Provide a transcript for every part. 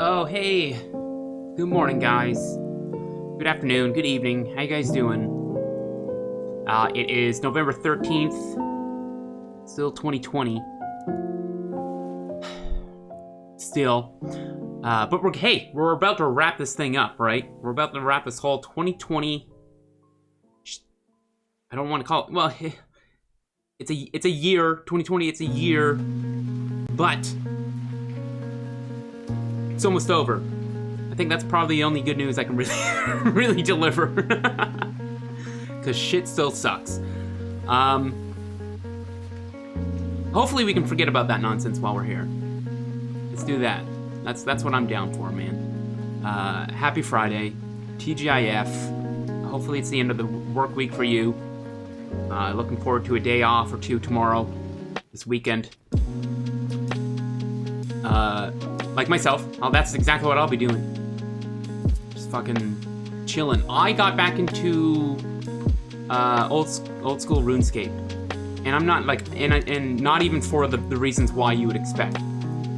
Oh, hey. Good morning, guys. Good afternoon, good evening. How you guys doing? It is November 13th. Still 2020. Still. But we're about to wrap this thing up, right? We're about to wrap this whole 2020. I don't want to call it, well, it's a year, 2020, it's a year, but it's almost over. I think that's probably the only good news I can really, really deliver. Because shit still sucks. Hopefully we can forget about that nonsense while we're here. Let's do that. That's what I'm down for, man. Happy Friday. TGIF. Hopefully it's the end of the work week for you. Looking forward to a day off or two tomorrow, this weekend. Like myself, that's exactly what I'll be doing. Just fucking chilling. I got back into old school RuneScape, and I'm not like, and not even for the reasons why you would expect.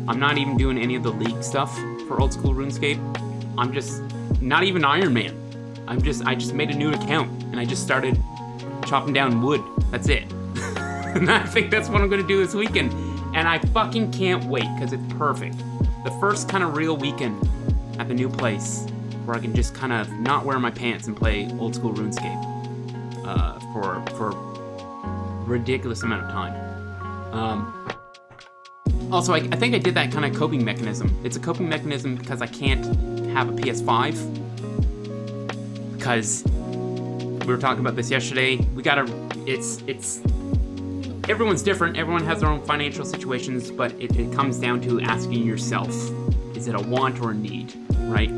I'm not even doing any of the league stuff for old school RuneScape. I'm just not even Iron Man. I just made a new account and I just started chopping down wood. That's it. And I think that's what I'm gonna do this weekend. And I fucking can't wait because it's perfect. The first kind of real weekend at the new place where I can just kind of not wear my pants and play old school RuneScape for a ridiculous amount of time. Also, I think I did that kind of coping mechanism. It's a coping mechanism because I can't have a PS5. Because we were talking about this yesterday. It's everyone's different. Everyone has their own financial situations, but it comes down to asking yourself, is it a want or a need, right?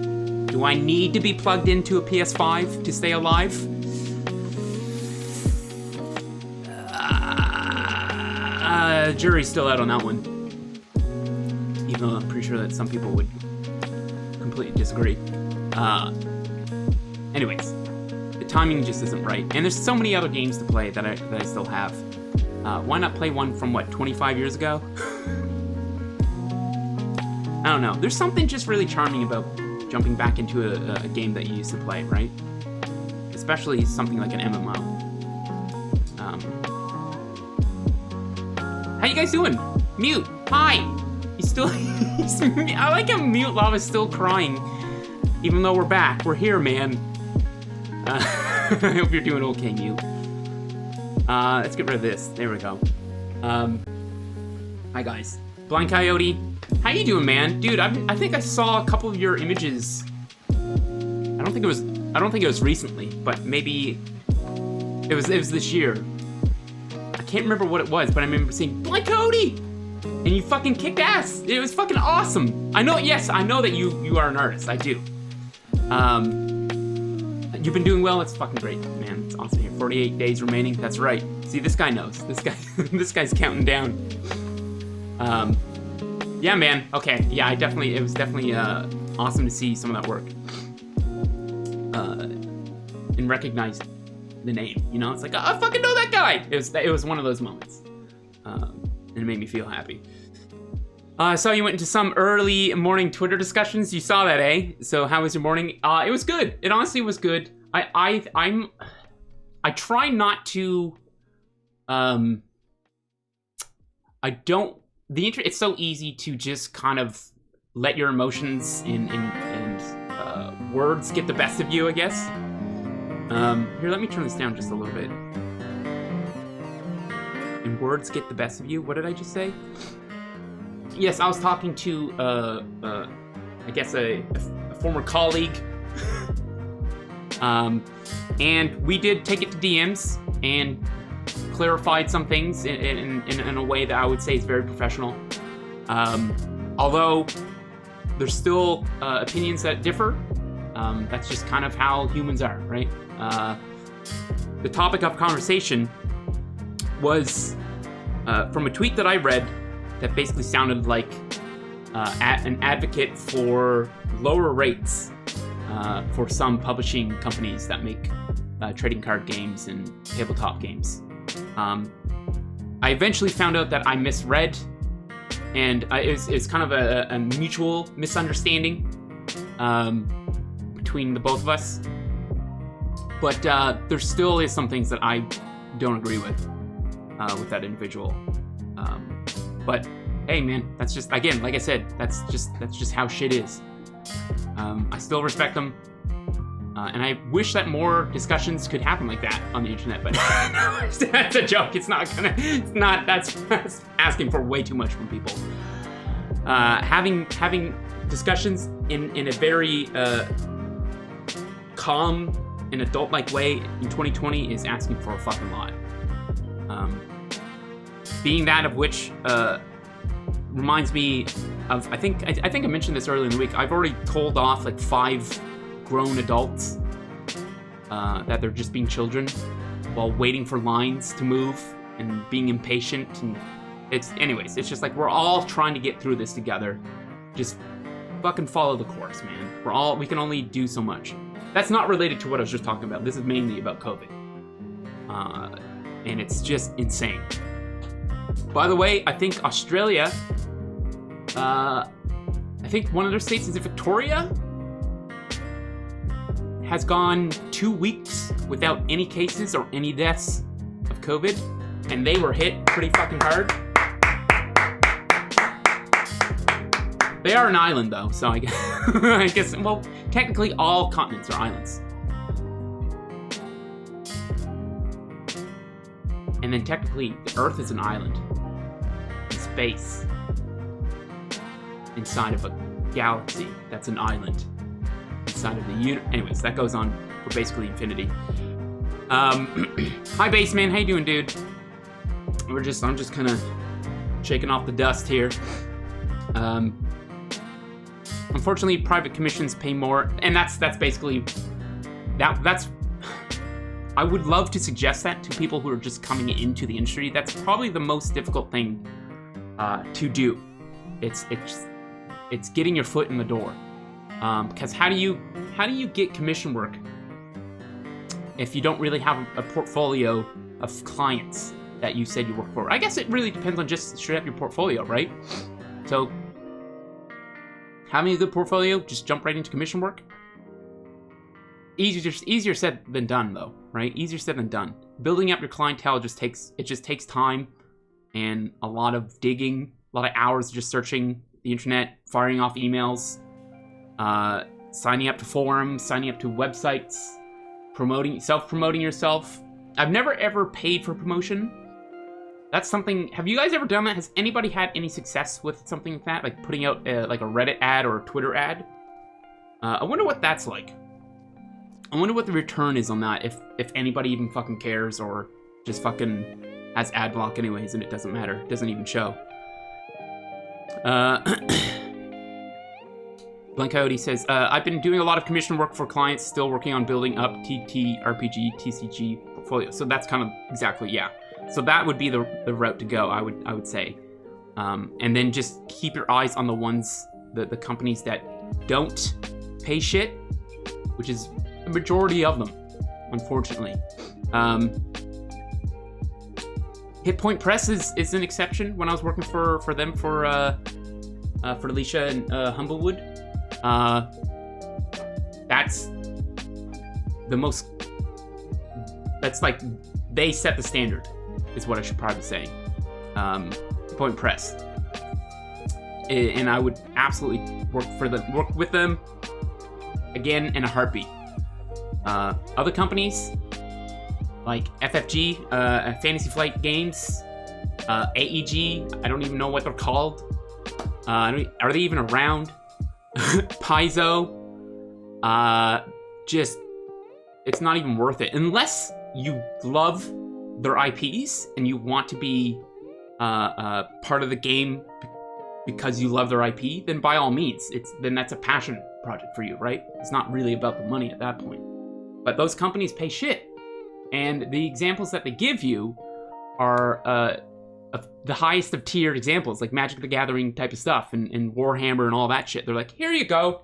Do I need to be plugged into a PS5 to stay alive? Jury's still out on that one. Even though I'm pretty sure that some people would completely disagree. Anyways, the timing just isn't right. And there's so many other games to play that I still have. Why not play one from, 25 years ago? I don't know. There's something just really charming about jumping back into a game that you used to play, right? Especially something like an MMO. How you guys doing? Mute, hi! He's still, I like how Mute Lava's still crying. Even though we're back, we're here, man. I hope you're doing okay, Mute. Let's get rid of this. There we go. Hi guys. Blind Coyote, how you doing, man? Dude, I think I saw a couple of your images. I don't think it was recently, but maybe it was this year. I can't remember what it was, but I remember seeing Blind Coyote, and you fucking kicked ass. It was fucking awesome. I know that you are an artist. I do. You've been doing well. It's fucking great, man. It's awesome. Here, 48 days remaining. That's right. See, this guy knows. This guy's counting down. Yeah, man. Okay. Yeah, it was definitely awesome to see some of that work. And recognize the name. You know, it's like, I fucking know that guy. It was one of those moments. And it made me feel happy. I saw you went into some early morning Twitter discussions. You saw that, eh? So how was your morning? It was good. It honestly was good. I try not to. It's so easy to just kind of let your emotions and words get the best of you, I guess. Here, let me turn this down just a little bit. And words get the best of you. What did I just say? Yes, I was talking to, I guess a former colleague. And we did take it to DMs and clarified some things in a way that I would say is very professional. Although there's still opinions that differ. That's just kind of how humans are, right? The topic of conversation was from a tweet that I read that basically sounded like an advocate for lower rates for some publishing companies that make trading card games and tabletop games. I eventually found out that I misread, and it was kind of a mutual misunderstanding between the both of us. But there still is some things that I don't agree with that individual. But hey, man, that's just, again, like I said, that's just how shit is. I still respect them. And I wish that more discussions could happen like that on the internet, but that's a joke. That's asking for way too much from people. Having discussions in a very calm and adult-like way in 2020 is asking for a fucking lot. Being that of which reminds me of, I think I mentioned this earlier in the week. I've already told off like 5 grown adults that they're just being children while waiting for lines to move and being impatient. And it's just like we're all trying to get through this together. Just fucking follow the course, man. We can only do so much. That's not related to what I was just talking about. This is mainly about COVID. And it's just insane. By the way, I think Australia, I think one of their states, is it Victoria? Has gone 2 weeks without any cases or any deaths of COVID, and they were hit pretty fucking hard. They are an island, though, so I guess, well, technically all continents are islands. And then technically, the Earth is an island in space, inside of a galaxy that's an island. Inside of the universe. Anyways, that goes on for basically infinity. Hi, Baseman. How you doing, dude? I'm just kind of shaking off the dust here. Unfortunately, private commissions pay more, and that's basically that's. I would love to suggest that to people who are just coming into the industry. That's probably the most difficult thing to do. It's getting your foot in the door. Because how do you get commission work if you don't really have a portfolio of clients that you said you work for? I guess it really depends on just straight up your portfolio, right? So having a good portfolio, just jump right into commission work. Easier said than done, though, right? Easier said than done. Building up your clientele just takes time and a lot of digging, a lot of hours just searching the internet, firing off emails. Signing up to forums, signing up to websites, self-promoting yourself. I've never ever paid for promotion. That's something, have you guys ever done that? Has anybody had any success with something like that? Like putting out like a Reddit ad or a Twitter ad? I wonder what that's like. I wonder what the return is on that, if anybody even fucking cares or just fucking has ad block anyways and it doesn't matter. It doesn't even show. Blank Coyote says, I've been doing a lot of commission work for clients, still working on building up TTRPG, TCG portfolio. So that's kind of exactly, yeah. So that would be the route to go, I would say. And then just keep your eyes on the ones, the companies that don't pay shit, which is the majority of them, unfortunately. Hit Point Press is an exception. When I was working for them for Alicia and Humblewood. That's the most, that's like, they set the standard, is what I should probably say. Point Press. And I would absolutely work with them, again, in a heartbeat. Other companies, like FFG, Fantasy Flight Games, AEG, I don't even know what they're called. Are they even around? Paizo, just, it's not even worth it. Unless you love their IPs and you want to be part of the game because you love their IP, then by all means, then that's a passion project for you, right? It's not really about the money at that point. But those companies pay shit. And the examples that they give you are the highest of tiered examples, like Magic the Gathering type of stuff and Warhammer and all that shit. They're like, here you go.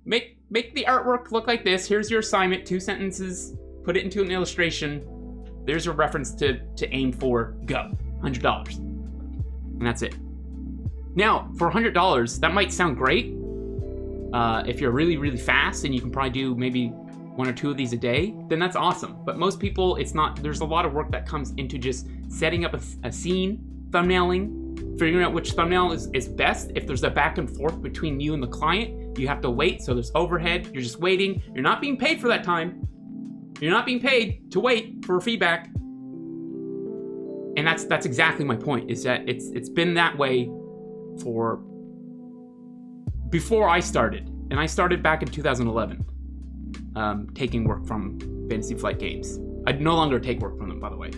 Make the artwork look like this. Here's your assignment, 2 sentences. Put it into an illustration. There's your reference to aim for. Go. $100. And that's it. Now, for $100, that might sound great. If you're really, really fast and you can probably do maybe 1 1 or 2 of these a day, then that's awesome. But most people, it's not. There's a lot of work that comes into just setting up a scene, thumbnailing, figuring out which thumbnail is best. If there's a back and forth between you and the client, you have to wait, so there's overhead. You're just waiting. You're not being paid for that time. You're not being paid to wait for feedback. And that's exactly my point, is that it's been that way for before I started. And I started back in 2011, taking work from Fantasy Flight Games. I no longer take work from them, by the way.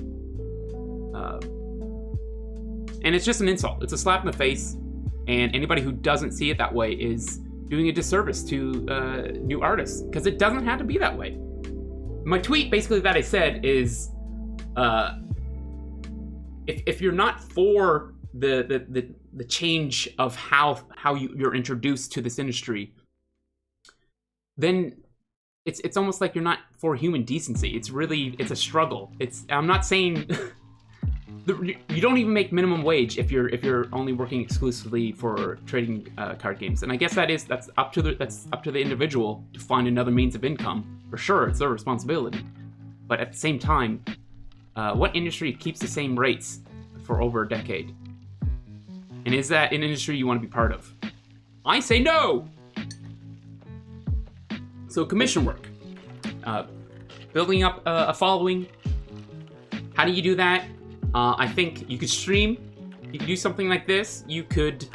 And it's just an insult. It's a slap in the face. And anybody who doesn't see it that way is doing a disservice to new artists, because it doesn't have to be that way. My tweet, basically, that I said is, if you're not for the change of how you're introduced to this industry, then it's almost like you're not for human decency. It's a struggle. I'm not saying you don't even make minimum wage if you're only working exclusively for trading card games. And I guess that's up to the individual to find another means of income. For sure, it's their responsibility. But at the same time, what industry keeps the same rates for over a decade? And is that an industry you want to be part of? I say no! So commission work. Building up a following. How do you do that? I think you could stream. You could do something like this. You could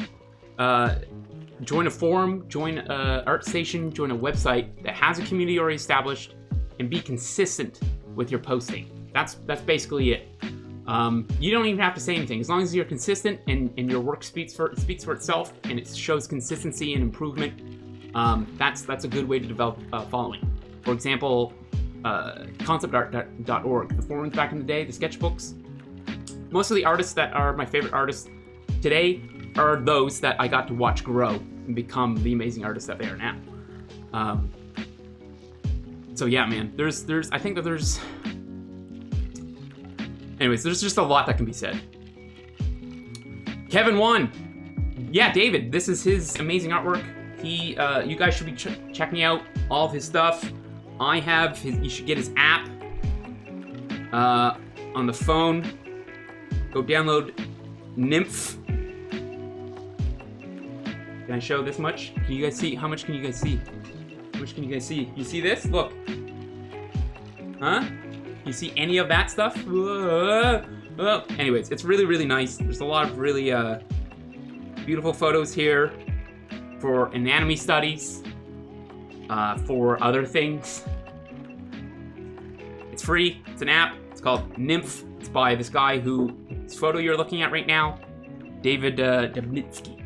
join a forum, join an art station, join a website that has a community already established, and be consistent with your posting. That's basically it. You don't even have to say anything. As long as you're consistent and your work speaks for itself and it shows consistency and improvement, that's a good way to develop a following. For example, conceptart.org, the forums back in the day, the sketchbooks. Most of the artists that are my favorite artists today are those that I got to watch grow and become the amazing artists that they are now. So yeah, man, I think that there's anyways, there's just a lot that can be said. Kevin 1. Yeah, David, this is his amazing artwork. You guys should be checking out all of his stuff. You should get his app on the phone. Go download Nymph. Can I show this much? Can you guys see? How much can you guys see? How much can you guys see? You see this? Look. Huh? You see any of that stuff? Anyways, it's really, really nice. There's a lot of really beautiful photos here for anatomy studies, for other things. It's free. It's an app. It's called Nymph. It's by this guy whose photo you're looking at right now, David Dubnitskiy,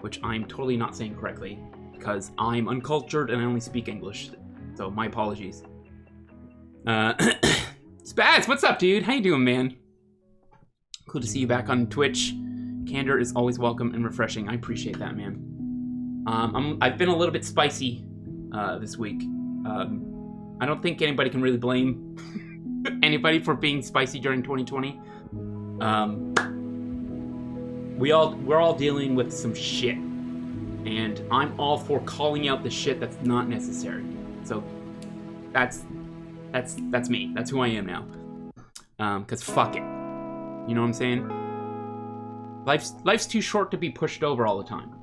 which I'm totally not saying correctly because I'm uncultured and I only speak English. So my apologies. Spaz, what's up, dude? How you doing, man? Cool to see you back on Twitch. Candor is always welcome and refreshing. I appreciate that, man. I've been a little bit spicy this week. I don't think anybody can really blame anybody for being spicy during 2020. We're all dealing with some shit, and I'm all for calling out the shit that's not necessary. So that's me. That's who I am now. Cause fuck it. You know what I'm saying? Life's too short to be pushed over all the time.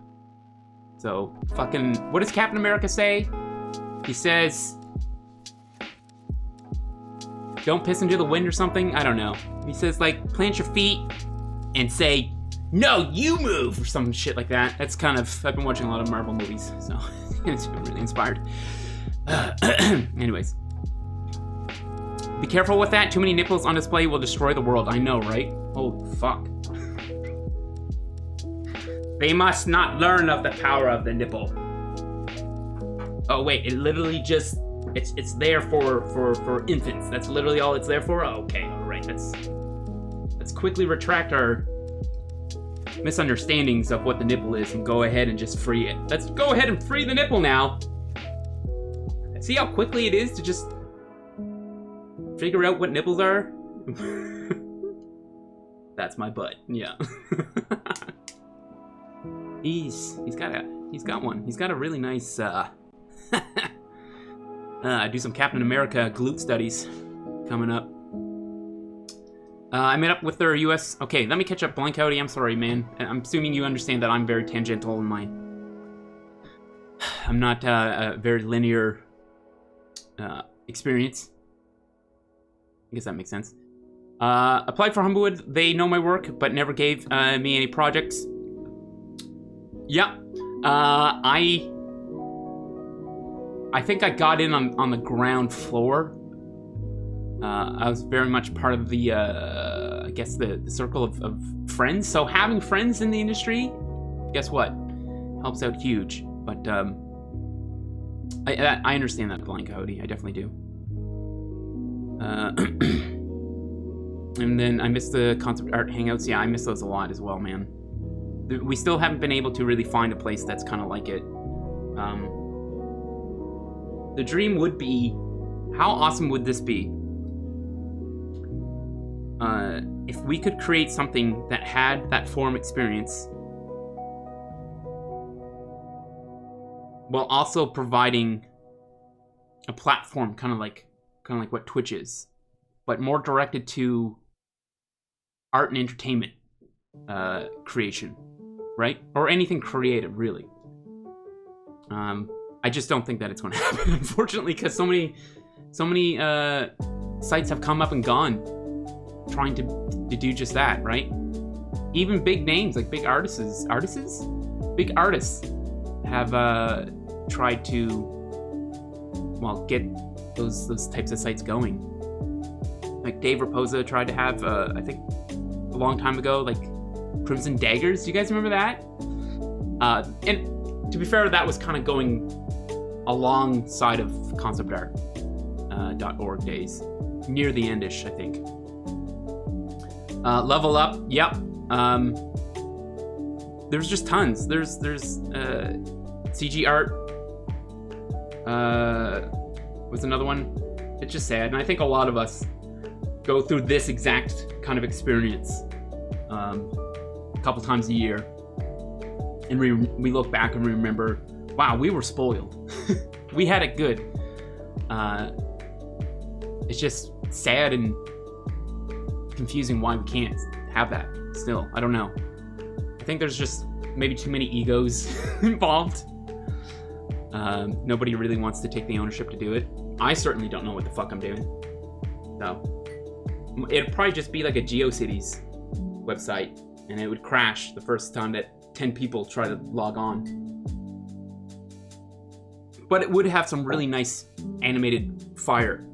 So fucking, what does Captain America say? He says, don't piss into the wind or something? I don't know. He says, like, plant your feet and say, no, you move, or some shit like that. That's kind of, I've been watching a lot of Marvel movies, so it's been really inspired. Anyways. Be careful with that. Too many nipples on display will destroy the world. I know, right? Oh, fuck. They must not learn of the power of the nipple. Oh, wait, it literally just... It's there for infants. That's literally all it's there for? Oh, okay, alright. Let's quickly retract our misunderstandings of what the nipple is and go ahead and just free it. Let's go ahead and free the nipple now. See how quickly it is to just figure out what nipples are? That's my butt, yeah. He's got one. He's got a really nice Do some Captain America glute studies coming up. I met up with their US... Okay, let me catch up. Blank Howdy, I'm sorry, man. I'm assuming you understand that I'm very tangential in my... I'm not a very linear experience. I guess that makes sense. Applied for Humblewood. They know my work, but never gave me any projects. Yeah. I think I got in on the ground floor. I was very much part of the, I guess, the circle of friends. So having friends in the industry, guess what? Helps out huge. But I understand that, Blank Howdy. I definitely do. And then I miss the concept art hangouts. Yeah, I miss those a lot as well, man. We still haven't been able to really find a place that's kind of like it. The dream would be, how awesome would this be? If we could create something that had that forum experience while also providing a platform kind of like what Twitch is, but more directed to art and entertainment creation, right? Or anything creative, really. I just don't think that it's going to happen, unfortunately, because so many sites have come up and gone trying to do just that, right? Even big names, like big artists have tried to, well, get those types of sites going. Like Dave Raposa tried to have, I think, a long time ago, like Crimson Daggers. Do you guys remember that? And to be fair, that was kind of going alongside of conceptart.org days, near the endish, I think. Level Up, yep. There's just tons. There's CG Art. Was another one. It's just sad, and I think a lot of us go through this exact kind of experience a couple times a year, and we look back and we remember, wow, we were spoiled. We had it good. It's just sad and confusing why we can't have that still. I don't know. I think there's just maybe too many egos involved. Nobody really wants to take the ownership to do it. I certainly don't know what the fuck I'm doing. So it'd probably just be like a GeoCities website, and it would crash the first time that 10 people try to log on. But it would have some really nice animated fire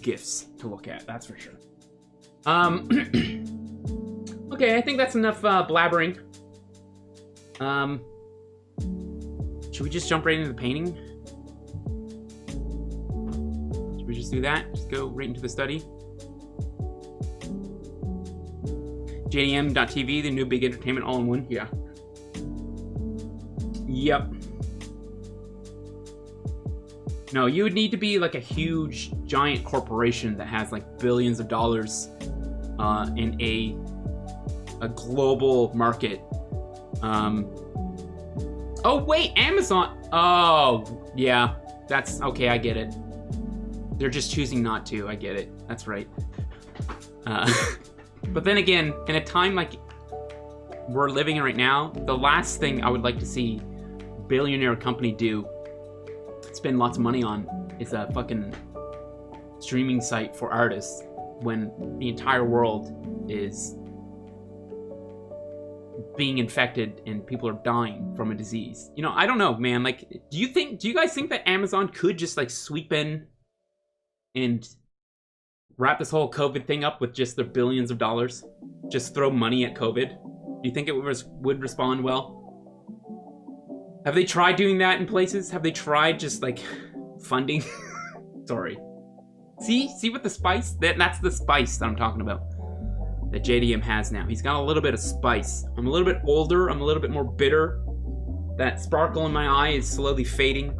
GIFs to look at, that's for sure. Okay, I think that's enough blabbering. Should we just jump right into the painting? Should we just do that? Just go right into the study? JDM.tv, the new big entertainment all-in-one? Yeah. Yep. No, you would need to be like a huge, giant corporation that has like billions of dollars in a global market. Oh wait, Amazon. Oh yeah, that's okay. I get it. They're just choosing not to. I get it. That's right. But then again, in a time like we're living in right now, the last thing I would like to see a billionaire company do, spend lots of money on, is a fucking streaming site for artists when the entire world is being infected and people are dying from a disease. You know, I don't know, man. Like, do you guys think that Amazon could just like sweep in and wrap this whole COVID thing up with just their billions of dollars? Just throw money at COVID? Do you think it would respond well? Have they tried doing that in places? Have they tried just like funding? Sorry. See what the spice? That's the spice that I'm talking about. That JDM has now. He's got a little bit of spice. I'm a little bit older. I'm a little bit more bitter. That sparkle in my eye is slowly fading.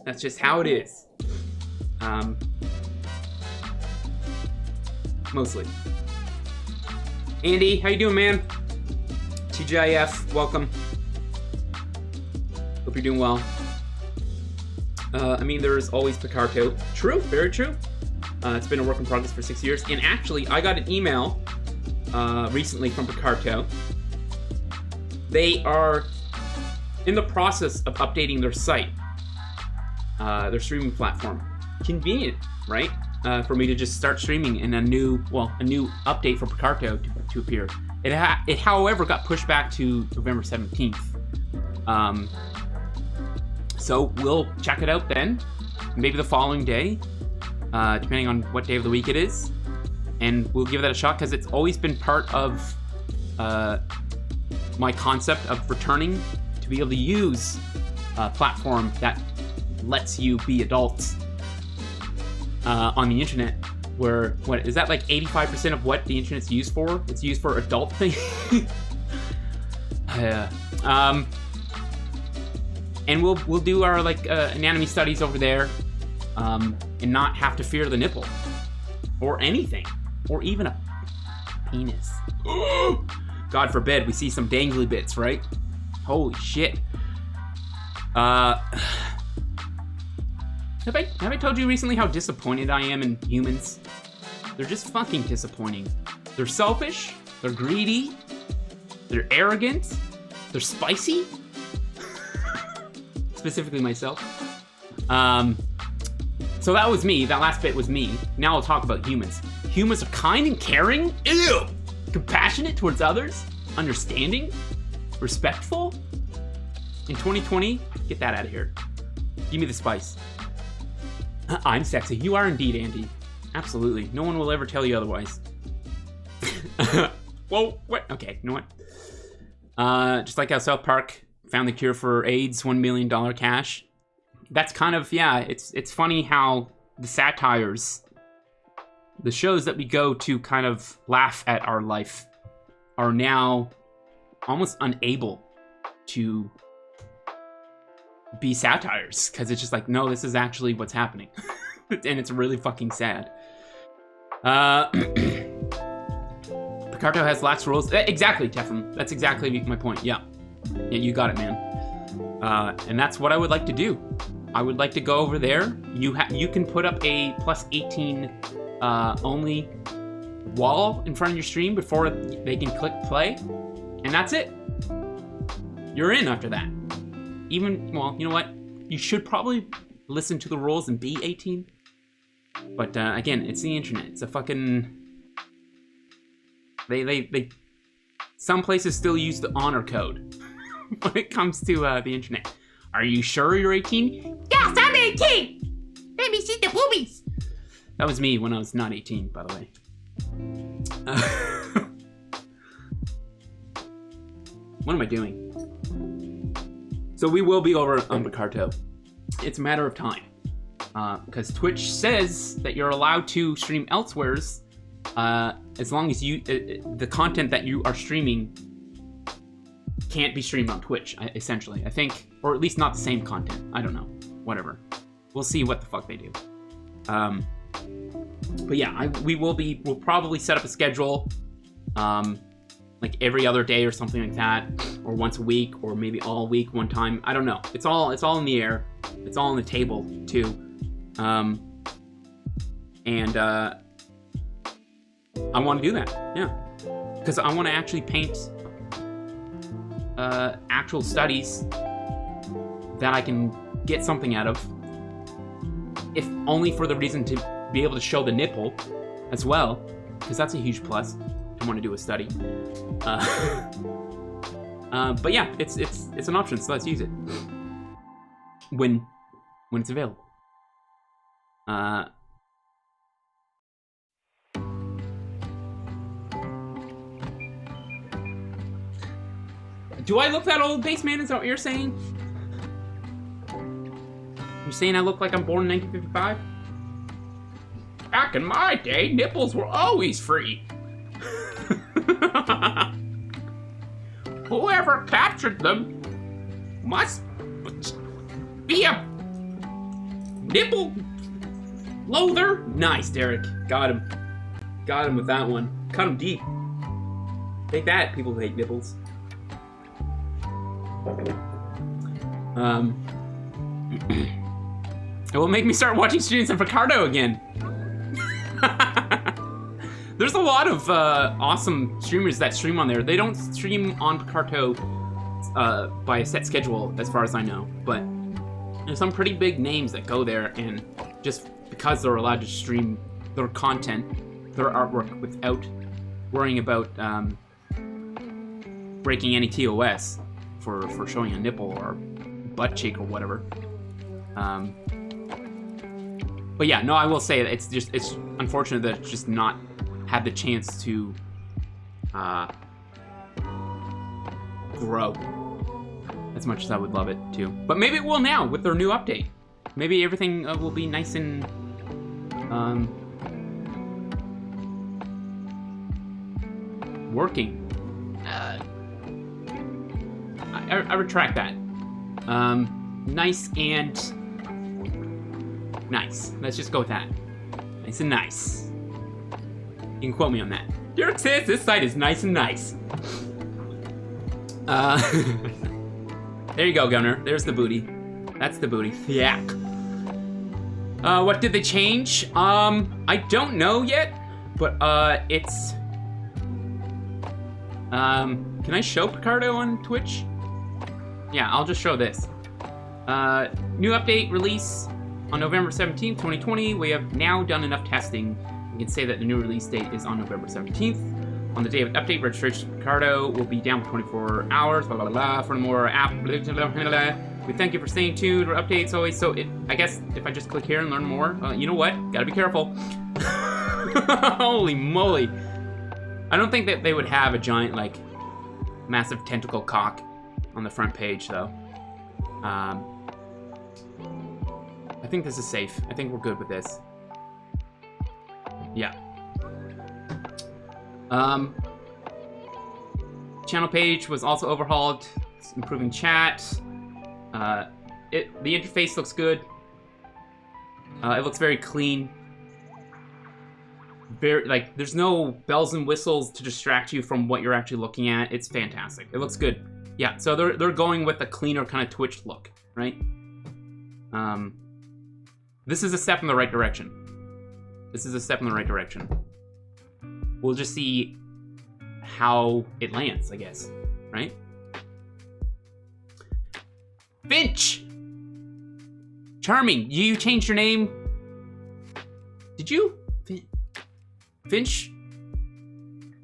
That's just how it is. Mostly. Andy, how you doing, man? TGIF, welcome. Hope you're doing well. I mean, there's always Picarto. True, very true. It's been a work in progress for 6 years. And actually, I got an email recently from Picarto. They are in the process of updating their site, their streaming platform. Convenient, right? For me to just start streaming in a new update for Picarto to appear. It, however, got pushed back to November 17th. So we'll check it out then, maybe the following day, depending on what day of the week it is, and we'll give that a shot because it's always been part of my concept of returning to be able to use a platform that lets you be adults on the internet. Where, what is that, like 85% of what the internet's used for? It's used for adult things. And we'll do our anatomy studies over there, and not have to fear the nipple or anything, or even a penis. God forbid we see some dangly bits, right? Holy shit. Have I told you recently how disappointed I am in humans? They're just fucking disappointing. They're selfish, they're greedy, they're arrogant, they're spicy. Specifically myself. So that was me, that last bit was me. Now I'll talk about humans. Humans are kind and caring, ew, compassionate towards others, understanding, respectful. In 2020, get that out of here. Give me the spice. I'm sexy. You are indeed, Andy. Absolutely. No one will ever tell you otherwise. Whoa, what? Okay, you know what? Just like how South Park found the cure for AIDS, $1 million cash. That's kind of, yeah, it's funny how the satires, the shows that we go to kind of laugh at our life, are now almost unable to be satires, because it's just like, no, this is actually what's happening. And it's really fucking sad. Picarto has lax rules. Exactly, Teflon. That's exactly my point. Yeah, you got it, man. And that's what I would like to do. I would like to go over there. You can put up a plus 18 only wall in front of your stream before they can click play, and that's it. You're in after that. Even, well, you know what? You should probably listen to the rules and be 18. But again, it's the internet. It's a fucking... They some places still use the honor code when it comes to the internet. Are you sure you're 18? Yes, I'm 18! Let me see the boobies! That was me when I was not 18, by the way. What am I doing? So we will be over on Picarto. It's a matter of time. Because Twitch says that you're allowed to stream elsewheres as long as the content that you are streaming can't be streamed on Twitch, essentially. I think, or at least not the same content. I don't know. Whatever. We'll see what the fuck they do. But yeah, we'll probably set up a schedule, like every other day or something like that, or once a week, or maybe all week one time. I don't know. It's all in the air. It's all on the table too. And I want to do that, yeah, because I want to actually paint actual studies that I can get something out of, if only for the reason to be able to show the nipple as well, because that's a huge plus to want to do a study. But yeah, it's an option, so let's use it when it's available. Do I look that old, Baseman? Is that what you're saying? You're saying I look like I'm born in 1955? Back in my day, nipples were always free. Whoever captured them must be a nipple loather. Nice, Derek. Got him. Got him with that one. Cut him deep. Take that, people who hate nipples. It will make me start watching streams of Picardo again. There's a lot of awesome streamers that stream on there. They don't stream on Picardo by a set schedule, as far as I know. But there's some pretty big names that go there, and just because they're allowed to stream their content, their artwork, without worrying about breaking any TOS for showing a nipple or butt cheek or whatever. But yeah, no, I will say that it's unfortunate that it's just not had the chance to grow as much as I would love it to. But maybe it will now with their new update. Maybe everything will be nice and working. I retract that. Nice and nice. Let's just go with that. Nice and nice. You can quote me on that. Derek says this site is nice and nice. There you go, Gunner. There's the booty. That's the booty. Thyak. What did they change? I don't know yet, but it's can I show Picardo on Twitch? Yeah, I'll just show this. New update release on November 17th, 2020. We have now done enough testing. We can say that the new release date is on November 17th. On the day of the update, registration for Picardo will be down for 24 hours, blah, blah, blah, for more app, blah, blah, blah, blah. We thank you for staying tuned for updates always. So I guess if I just click here and learn more, you know what? Gotta be careful. Holy moly. I don't think that they would have a giant, like, massive tentacle cock on the front page, though. I think this is safe. I think we're good with this. Yeah. Channel page was also overhauled. It's improving chat. The interface looks good. It looks very clean. Very, like, there's no bells and whistles to distract you from what you're actually looking at. It's fantastic. It looks good. Yeah, so they're going with a cleaner kind of Twitch look, right? This is a step in the right direction. This is a step in the right direction. We'll just see how it lands, I guess, right? Finch! Charming, you changed your name? Did you? Finch?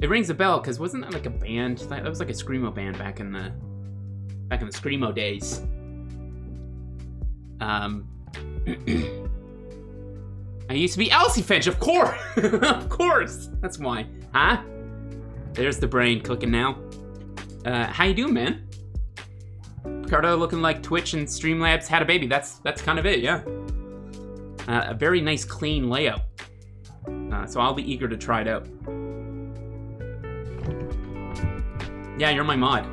It rings a bell, because wasn't that like a band? That was like a Screamo band back in the Screamo days. I used to be Elsie Finch, of course! Of course! That's why. Huh? There's the brain clicking now. How you doing, man? Picardo looking like Twitch and Streamlabs had a baby. That's kind of it, yeah. A very nice, clean layout. So I'll be eager to try it out. Yeah, you're my mod.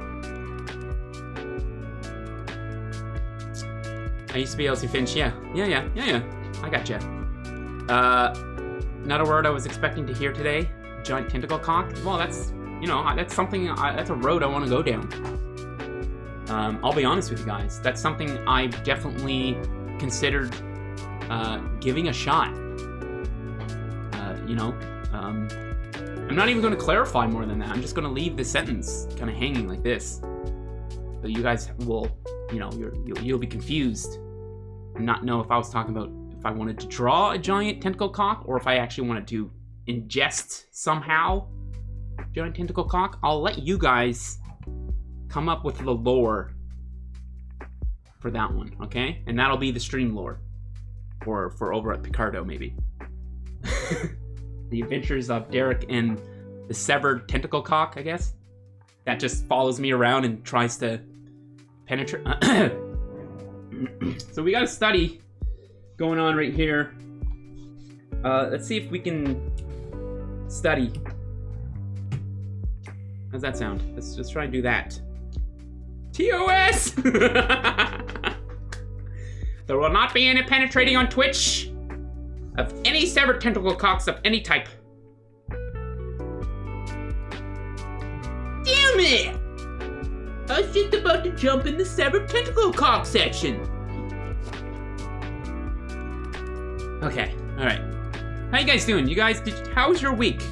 I used to be Elsie Finch, yeah. Yeah. I gotcha. Not a word I was expecting to hear today. Giant tentacle cock. Well, that's, you know, that's something, that's a road I want to go down. I'll be honest with you guys. That's something I've definitely considered giving a shot. You know, I'm not even going to clarify more than that. I'm just going to leave the sentence kind of hanging like this. So you guys will, you know, you'll be confused and not know if I was talking about if I wanted to draw a giant tentacle cock or if I actually wanted to ingest somehow giant tentacle cock. I'll let you guys come up with the lore for that one, okay? And that'll be the stream lore for over at Picardo, maybe. The adventures of Derek and the severed tentacle cock, I guess. That just follows me around and tries to penetrate. So we got a study going on right here. Let's see if we can study. How's that sound? Let's just try and do that. TOS! There will not be any penetrating on Twitch of any severed tentacle cocks of any type. Damn it! I was just about to jump in the severed tentacle cock section. Okay, all right. How you guys doing? You guys, how was your week?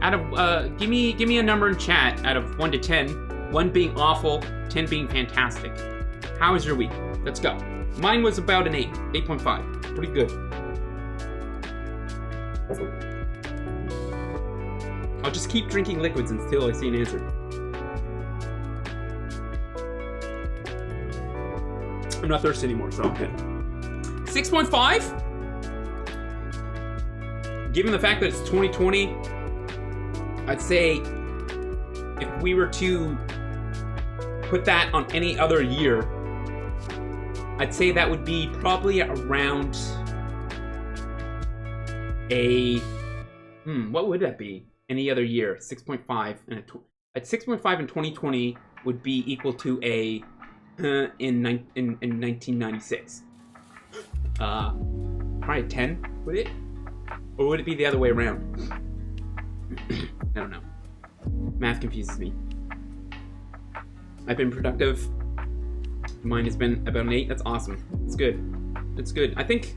Out of, give me a number in chat out of 1 to 10. 1 being awful, 10 being fantastic. How was your week? Let's go. Mine was about an 8, 8.5. Pretty good. I'll just keep drinking liquids until I see an answer. I'm not thirsty anymore, so I'm good. 6.5? Given the fact that it's 2020, I'd say if we were to put that on any other year, I'd say that would be probably around a, what would that be? Any other year, 6.5, and at 6.5 in 2020 would be equal to a in 1996. Probably a 10, would it? Or would it be the other way around? I don't know. Math confuses me. I've been productive. Mine has been about an 8. That's awesome. It's good. It's good. I think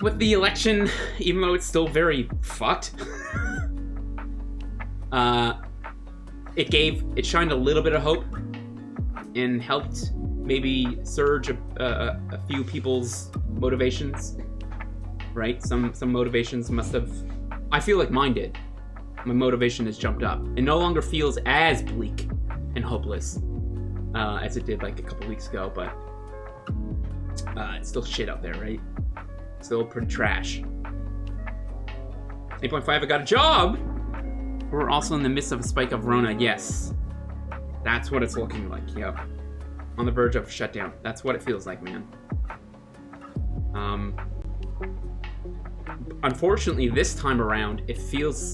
with the election, even though it's still very fucked, it shined a little bit of hope and helped maybe surge a few people's motivations. Right? Some motivations must have. I feel like mine did. My motivation has jumped up. It no longer feels as bleak and hopeless as it did like a couple weeks ago, but it's still shit out there, right? Still pretty trash. 8.5, I got a job! We're also in the midst of a spike of Rona, yes. That's what it's looking like, yep. On the verge of shutdown. That's what it feels like, man. Unfortunately, this time around, it feels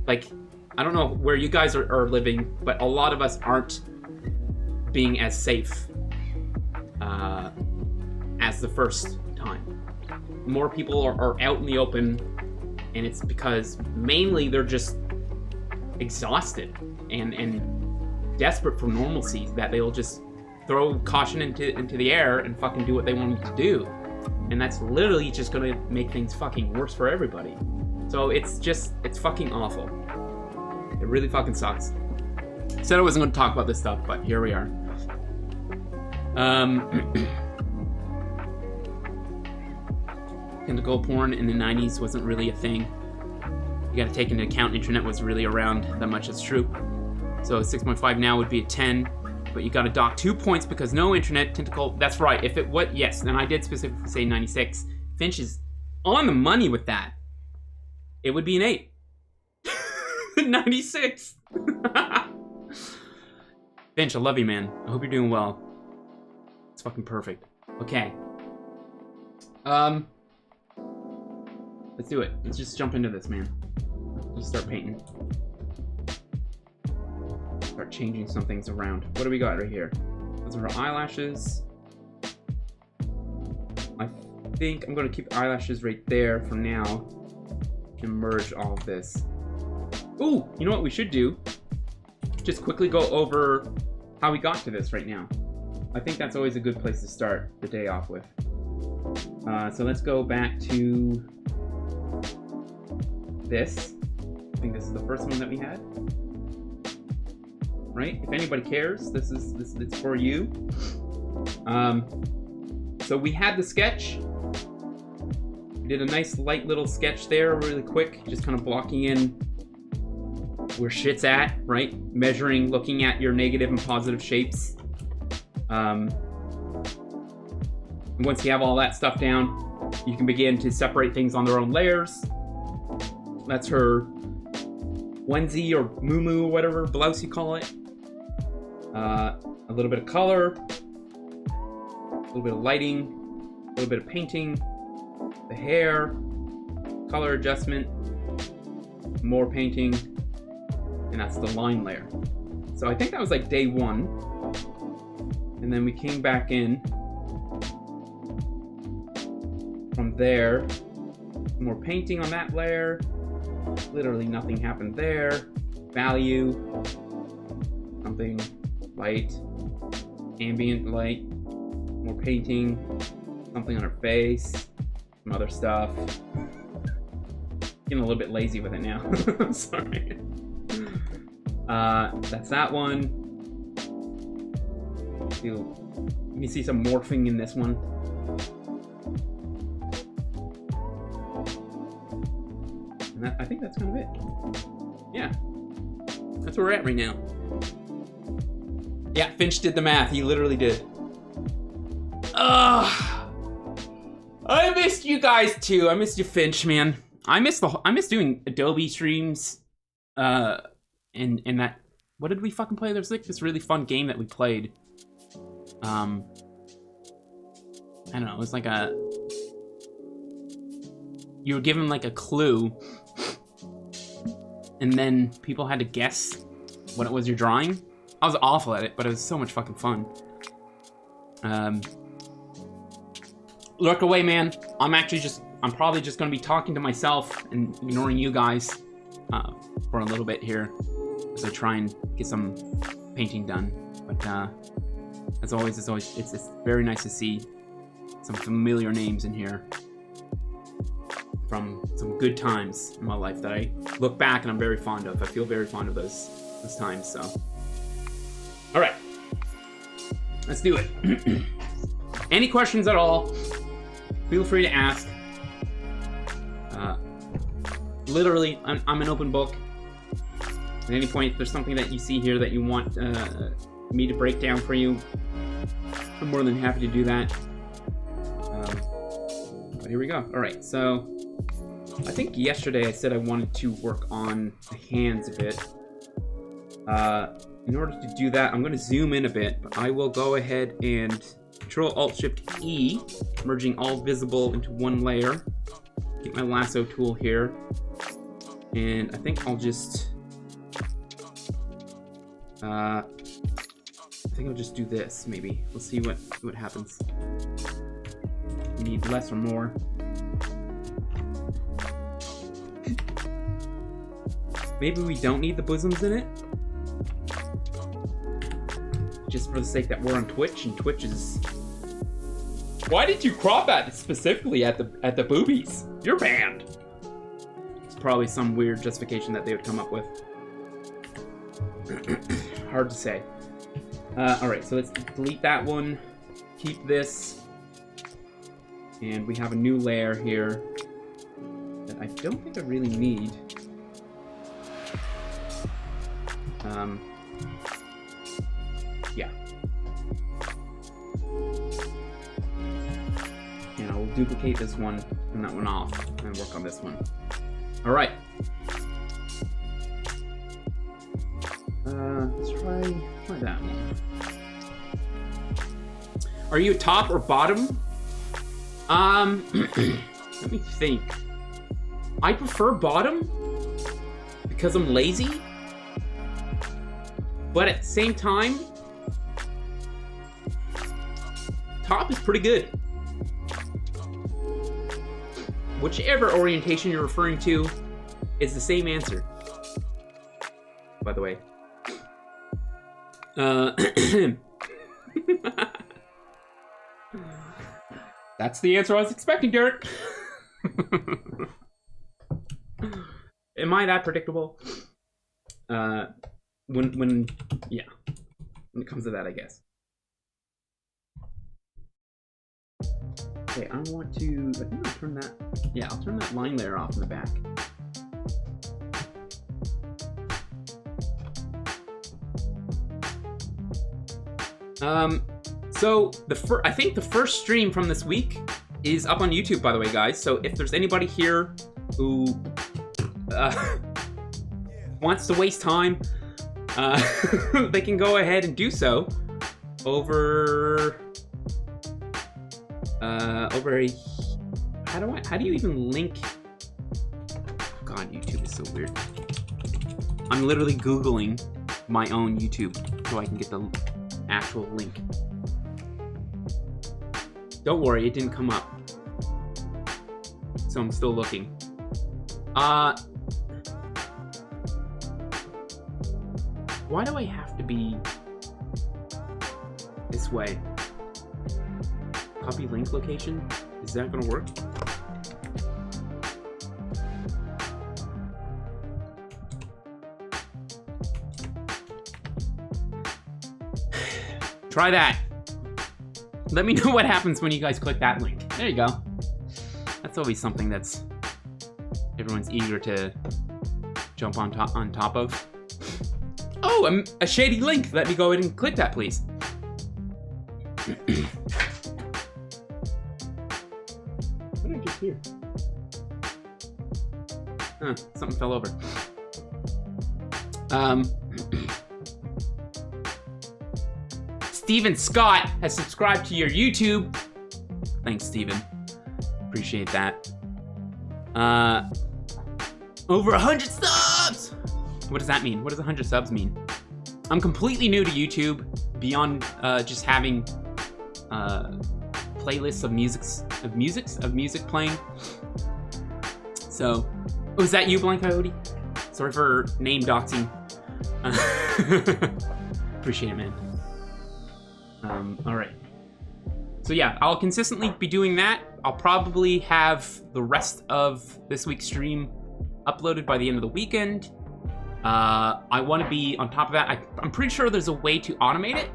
like, I don't know where you guys are living, but a lot of us aren't being as safe as the first time. More people are out in the open, and it's because mainly they're just exhausted and desperate for normalcy, that they'll just throw caution into the air and fucking do what they want to do. And that's literally just gonna make things fucking worse for everybody. So it's fucking awful. It really fucking sucks. Said I wasn't gonna talk about this stuff, but here we are. Tentacle porn in the 90s wasn't really a thing. You gotta take into account internet was really around that much, it's true. So 6.5 now would be a 10. But you gotta dock 2 points because no internet tentacle. That's right. If it what? Yes, and I did specifically say 96. Finch is on the money with that. It would be an 8. 96. Finch, I love you, man. I hope you're doing well. It's fucking perfect. Okay. Let's do it. Let's just jump into this, man. Just start painting. Start changing some things around. What do we got right here? Those are her eyelashes. I think I'm gonna keep eyelashes right there for now and merge all of this. Ooh, you know what we should do? Just quickly go over how we got to this right now. I think that's always a good place to start the day off with. So let's go back to this. I think this is the first one that we had. Right? If anybody cares, it's for you. So we had the sketch. We did a nice light little sketch there, really quick, just kind of blocking in where shit's at, right? Measuring, looking at your negative and positive shapes. Once you have all that stuff down, you can begin to separate things on their own layers. That's her onesie or muumuu, whatever blouse you call it. A little bit of color, a little bit of lighting, a little bit of painting, the hair, color adjustment, more painting, and that's the line layer. So I think that was like day 1. And then we came back in from there, more painting on that layer, literally nothing happened there, value, something light, ambient light, more painting, something on her face, some other stuff. Getting a little bit lazy with it now. I'm sorry. That's that one. Let me see some morphing in this one. And I think that's kind of it. Yeah. That's where we're at right now. Yeah, Finch did the math. He literally did. Ugh. I missed you guys too. I missed you, Finch, man. I miss doing Adobe streams. And that. What did we fucking play? There was like this really fun game that we played. I don't know. It was like you were given like a clue, and then people had to guess what it was you're drawing. I was awful at it, but it was so much fucking fun. Look away, man. I'm probably just gonna be talking to myself and ignoring you guys for a little bit here as I try and get some painting done. But as always, it's very nice to see some familiar names in here from some good times in my life that I look back and I'm very fond of. I feel very fond of those times. So, all right, let's do it. Any questions at all? Feel free to ask. Literally, I'm an open book. At any point, if there's something that you see here that you want me to break down for you, I'm more than happy to do that. But here we go. All right, so I think yesterday I said I wanted to work on the hands a bit. In order to do that, I'm going to zoom in a bit, but I will go ahead and Control-Alt-Shift-E, merging all visible into one layer. Get my lasso tool here, and I think I'll just do this, maybe. We'll see what happens. We need less or more. Maybe we don't need the bosoms in it. Just for the sake that we're on Twitch, and Twitch is... Why did you crop at it specifically at the boobies? You're banned. It's probably some weird justification that they would come up with. Hard to say. Alright, so let's delete that one. Keep this. And we have a new layer here that I don't think I really need. Yeah. And I'll duplicate this one and that one off and work on this one. Alright. Let's try that one. Are you top or bottom? Let me think. I prefer bottom because I'm lazy. But at the same time, top is pretty good. Whichever orientation you're referring to is the same answer, by the way. That's the answer I was expecting, Derek. Am I that predictable? When it comes to that, I guess. Okay, I think I'll turn that, I'll turn that line layer off in the back. So I think the first stream from this week is up on YouTube, by the way, guys. So if there's anybody here who wants to waste time, they can go ahead and do so over how do you even link? God, YouTube is so weird. I'm literally Googling my own YouTube so I can get the actual link. Don't worry, it didn't come up. So I'm still looking. Why do I have to be this way? Copy link location? Is that gonna work? try that. Let me know what happens when you guys click that link. There you go. That's always something that's everyone's eager to jump on top of. Oh, a shady link. Let me go ahead and click that, please. What did I just hear? Huh, something fell over. Steven Scott has subscribed to your YouTube. Thanks, Steven. Appreciate that. Over 100 subs! What does that mean? What does 100 subs mean? I'm completely new to YouTube, beyond just having playlists of music playing. So, oh, is that you, Blind Coyote? Sorry for name doxing. Appreciate it, man. All right. So yeah, I'll consistently be doing that. I'll probably have the rest of this week's stream uploaded by the end of the weekend. I want to be on top of that. I'm pretty sure there's a way to automate it.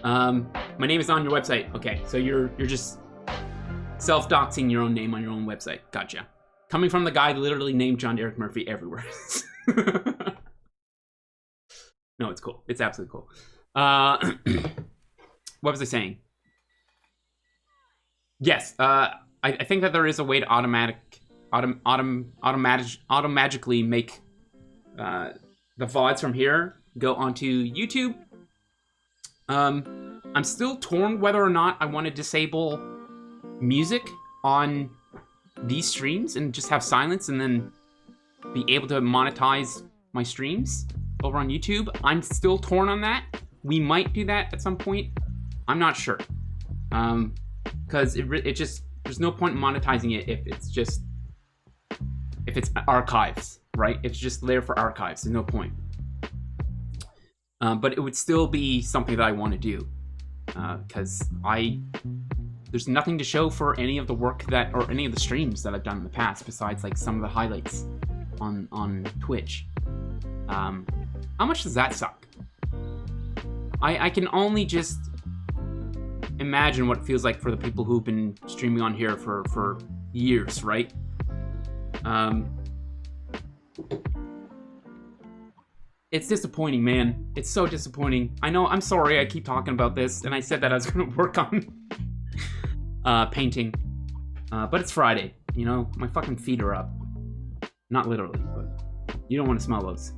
My name is on your website. Okay, so you're just self-doxing your own name on your own website. Gotcha. Coming from the guy that literally named John Derek Murphy everywhere. No, it's cool. It's absolutely cool. What was I saying? Yes, I think that there is a way to automatically make the VODs from here go onto YouTube. I'm still torn whether or not I want to disable music on these streams and just have silence and then be able to monetize my streams over on YouTube. I'm still torn on that. We might do that at some point. I'm not sure. Because it just, there's no point in monetizing it if it's archives, right? If it's just there for archives, there's no point. But it would still be something that I want to do. Because there's nothing to show for any of the work or any of the streams that I've done in the past besides like some of the highlights on Twitch. How much does that suck? I can only just imagine what it feels like for the people who've been streaming on here for years, right? It's disappointing, man. It's so disappointing. I know, I'm sorry I keep talking about this, and I said that I was gonna work on painting. But it's Friday, you know? My fucking feet are up. Not literally, but you don't want to smell those.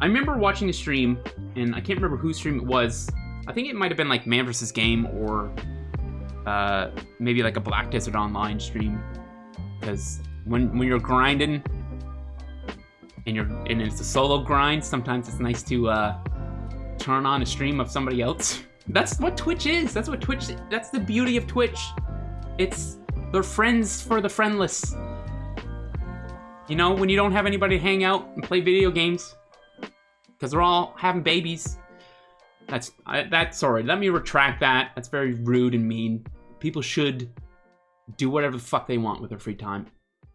I remember watching a stream, and I can't remember whose stream it was. I think it might have been like Man vs. Game or maybe like a Black Desert Online stream. Because when you're grinding and it's a solo grind, sometimes it's nice to turn on a stream of somebody else. That's what Twitch is. That's the beauty of Twitch. They're friends for the friendless. You know, when you don't have anybody to hang out and play video games. Because they're all having babies. Sorry, let me retract that. That's very rude and mean. People should do whatever the fuck they want with their free time.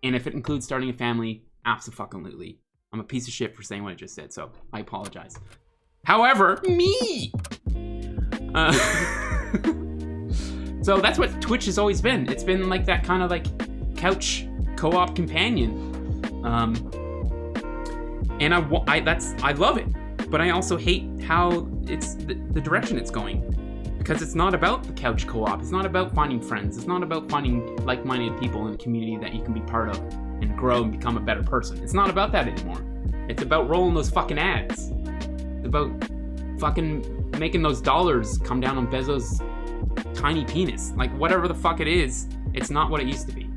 And if it includes starting a family, absolutely. I'm a piece of shit for saying what I just said, so I apologize. However, me! So that's what Twitch has always been. It's been like that kind of like couch co-op companion. And I love it. But I also hate how it's the direction it's going. Because it's not about the couch co-op. It's not about finding friends. It's not about finding like-minded people in a community that you can be part of and grow and become a better person. It's not about that anymore. It's about rolling those fucking ads. It's about fucking making those dollars come down on Bezos' tiny penis. Like, whatever the fuck it is, it's not what it used to be.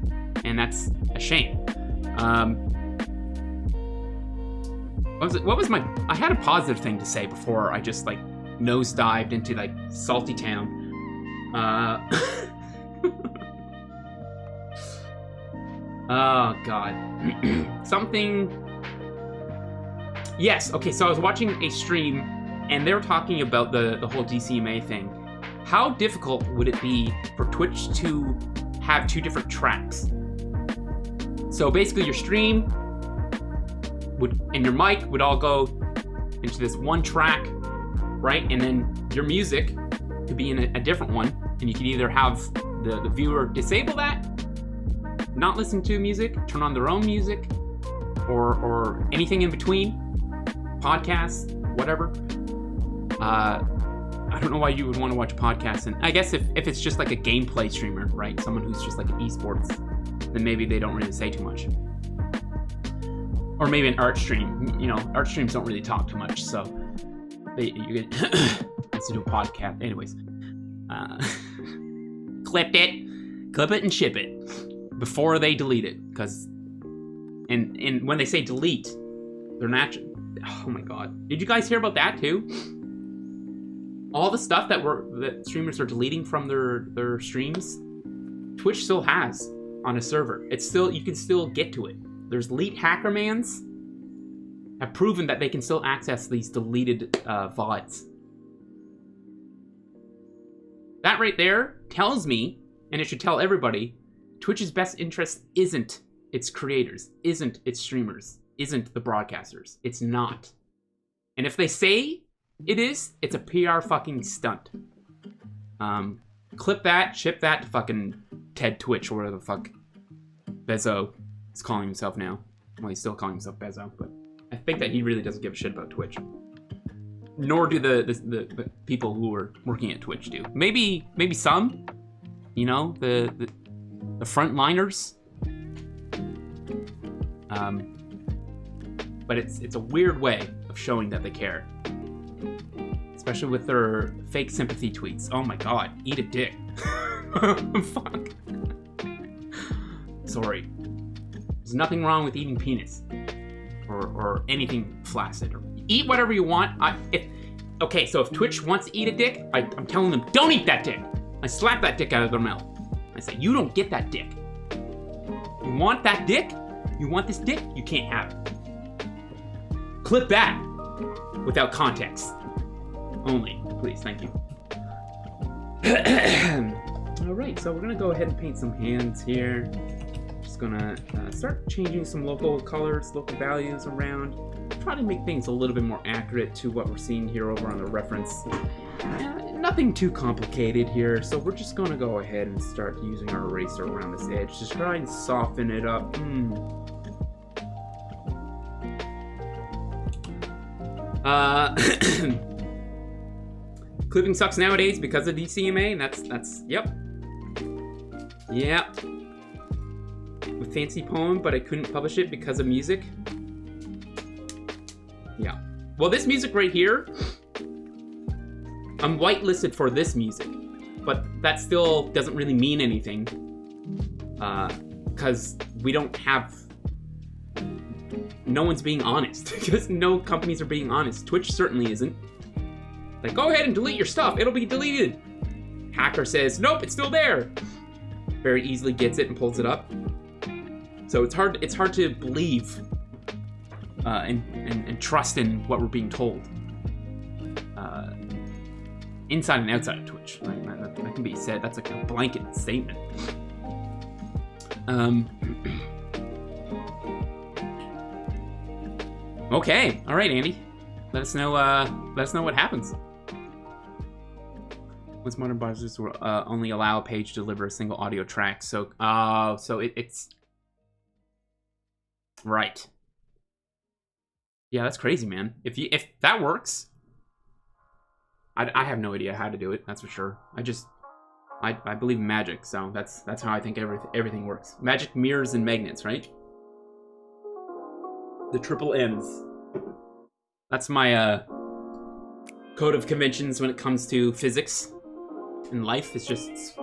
And that's a shame. I had a positive thing to say before I just like nosedived into like Salty Town. Oh god. Yes, okay, so I was watching a stream and they were talking about the whole DCMA thing. How difficult would it be for Twitch to have two different tracks? So basically your stream and your mic would all go into this one track, right? And then your music could be in a different one, and you could either have the viewer disable that, not listen to music, turn on their own music, or anything in between, podcasts, whatever. I don't know why you would want to watch a podcast, and I guess if it's just like a gameplay streamer, right? Someone who's just like an esports, then maybe they don't really say too much. Or maybe an art stream. You know, art streams don't really talk too much, so you get to do a podcast. Anyways, clip it and ship it before they delete it, because and when they say delete, they're natural. Oh my god, did you guys hear about that too? All the stuff that streamers are deleting from their streams, Twitch still has on a server. You can still get to it. There's elite hackermans have proven that they can still access these deleted VODs. That right there tells me, and it should tell everybody, Twitch's best interest isn't its creators, isn't its streamers, isn't the broadcasters. It's not. And if they say it is, it's a PR fucking stunt. Clip that, ship that to fucking Ted Twitch, or whatever the fuck Bezos is calling himself now. Well, he's still calling himself Bezos, but I think that he really doesn't give a shit about Twitch. Nor do the people who are working at Twitch do. Maybe some, you know, the frontliners. But it's a weird way of showing that they care. Especially with their fake sympathy tweets. Oh my god, eat a dick. Fuck. Sorry. There's nothing wrong with eating penis. Or anything flaccid. Or eat whatever you want. Okay, so if Twitch wants to eat a dick, I'm telling them, don't eat that dick. I slap that dick out of their mouth. I say, you don't get that dick. You want that dick? You want this dick? You can't have it. Clip that without context. Only, please, thank you. Alright, so we're gonna go ahead and paint some hands here. Just gonna start changing some local colors, local values around. Try to make things a little bit more accurate to what we're seeing here over on the reference. Nothing too complicated here, so we're just gonna go ahead and start using our eraser around this edge. Just try and soften it up. Clipping sucks nowadays because of DCMA, and that's yep. A fancy poem, but I couldn't publish it because of music. Yeah. Well, this music right here, I'm whitelisted for this music, but that still doesn't really mean anything, because we don't have. No one's being honest, because no companies are being honest. Twitch certainly isn't. Like, go ahead and delete your stuff. It'll be deleted. Hacker says, nope, it's still there. Very easily gets it and pulls it up. So it's hard to believe and trust in what we're being told. Inside and outside of Twitch. Like, that can be said. That's like a blanket statement. Okay. All right, Andy. Let us know what happens. Once modern browsers will only allow a page to deliver a single audio track. So it's right. Yeah, that's crazy, man. If that works, I have no idea how to do it. That's for sure. I believe in magic, so that's how I think everything works. Magic, mirrors, and magnets, right? The triple M's. That's my code of conventions when it comes to physics in life. It's just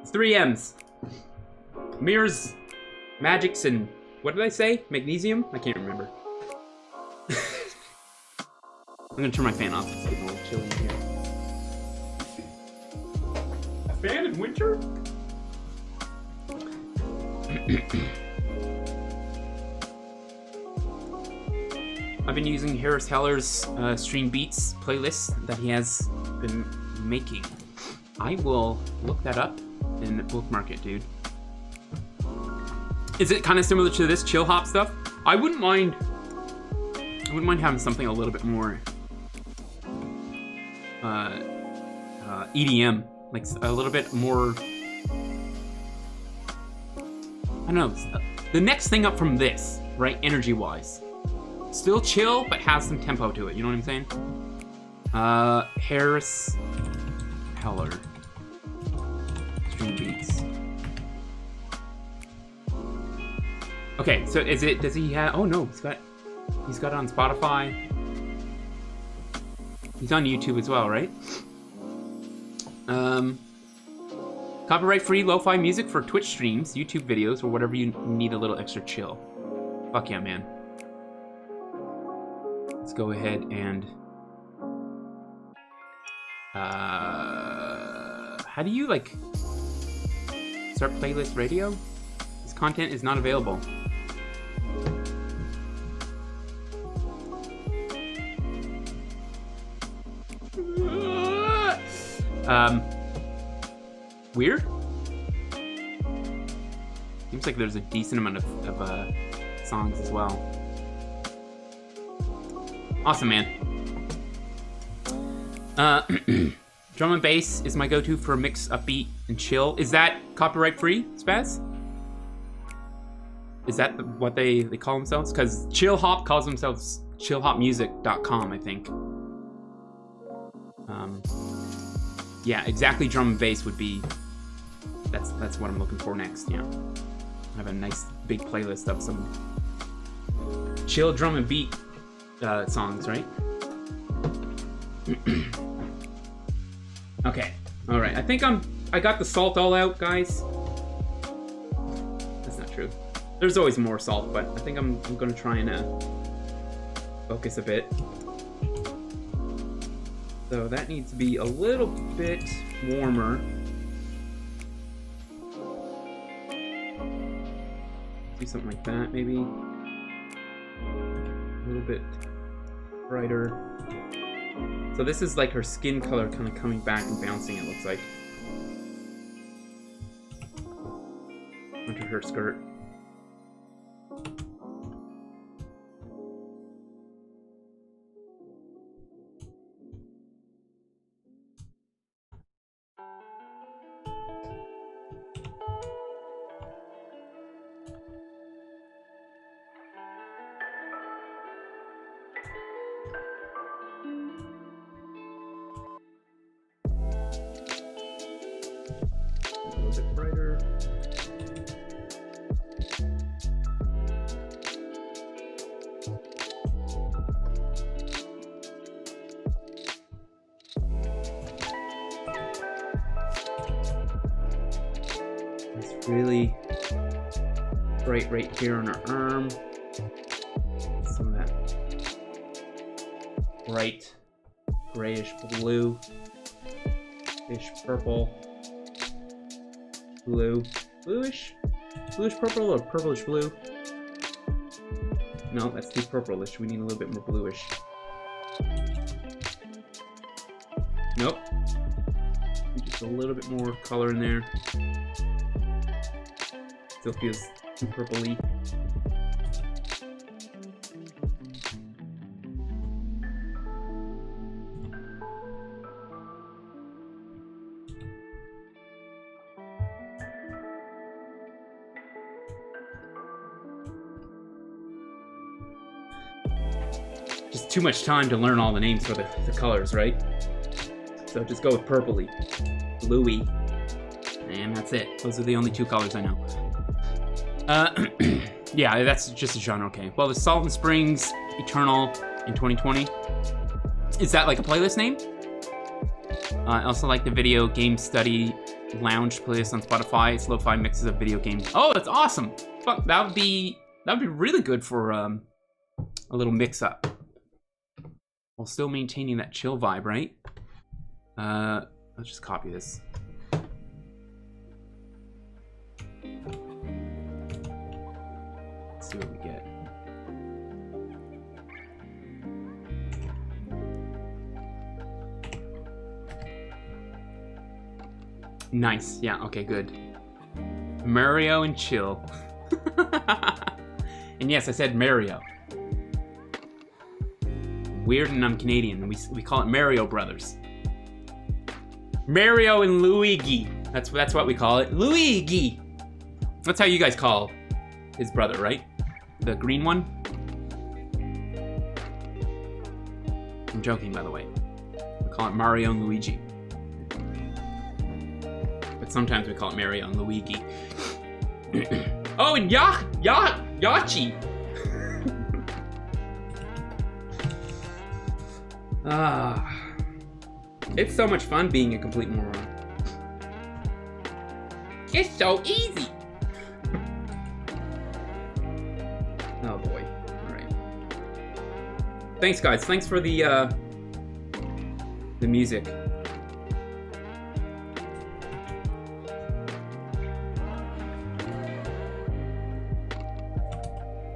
3 M's. Mirrors, magics, and what did I say? Magnesium? I can't remember. I'm gonna turn my fan off. It's getting a little chilly in here. A fan in winter? I've been using Harris Heller's Stream Beats playlist that he has been making. I will look that up and bookmark it, dude. Is it kind of similar to this chill hop stuff? I wouldn't mind wouldn't mind having something a little bit more EDM, like a little bit more. I don't know. The next thing up from this, right? Energy-wise, still chill, but has some tempo to it. You know what I'm saying? Harris Heller. Stream beats. Okay, so is it? Does he have? Oh no, he's got it on Spotify. He's on YouTube as well, right? Copyright-free lo-fi music for Twitch streams, YouTube videos, or whatever you need a little extra chill. Fuck yeah, man. Let's go ahead and... how do you, like... start playlist radio? This content is not available. Weird? Seems like there's a decent amount of songs as well. Awesome, man. Drum and bass is my go-to for a mix, upbeat, and chill. Is that copyright-free, Spaz? Is that what they call themselves? Because Chill Hop calls themselves chillhopmusic.com, I think. Yeah, exactly. Drum and bass would be. That's what I'm looking for next. Yeah, I have a nice big playlist of some chill drum and beat songs, right? Okay, all right. I think I got the salt all out, guys. That's not true. There's always more salt, but I think I'm gonna try and focus a bit. So that needs to be a little bit warmer. Do something like that, maybe. A little bit brighter. So this is like her skin color kind of coming back and bouncing, it looks like. Onto her skirt. Really bright right here on her arm. Some of that bright grayish blue, ish purple, bluish purple or purplish blue. No, that's too purplish. We need a little bit more bluish. Nope. Just a little bit more color in there. Still feels too purpley. Just too much time to learn all the names for the colors, right? So just go with purpley, bluey, and that's it. Those are the only two colors I know. Yeah, that's just a genre, okay. Well, the Salt and Springs Eternal in 2020. Is that like a playlist name? I also like the Video Game Study Lounge playlist on Spotify. It's lo-fi mixes of video games. Oh, that's awesome! Fuck, that would be really good for a little mix-up. While still maintaining that chill vibe, right? Let's just copy this. See what we get. Nice. Yeah, okay, good. Mario and chill. And yes, I said Mario. Weird, and I'm Canadian, and we call it Mario Brothers. Mario and Luigi. That's what we call it. Luigi. That's how you guys call his brother, right? The green one? I'm joking, by the way. We call it Mario and Luigi. But sometimes we call it Mario and Luigi. Oh, and Yachi. It's so much fun being a complete moron. It's so easy. Oh boy. Alright. Thanks, guys. Thanks for the music.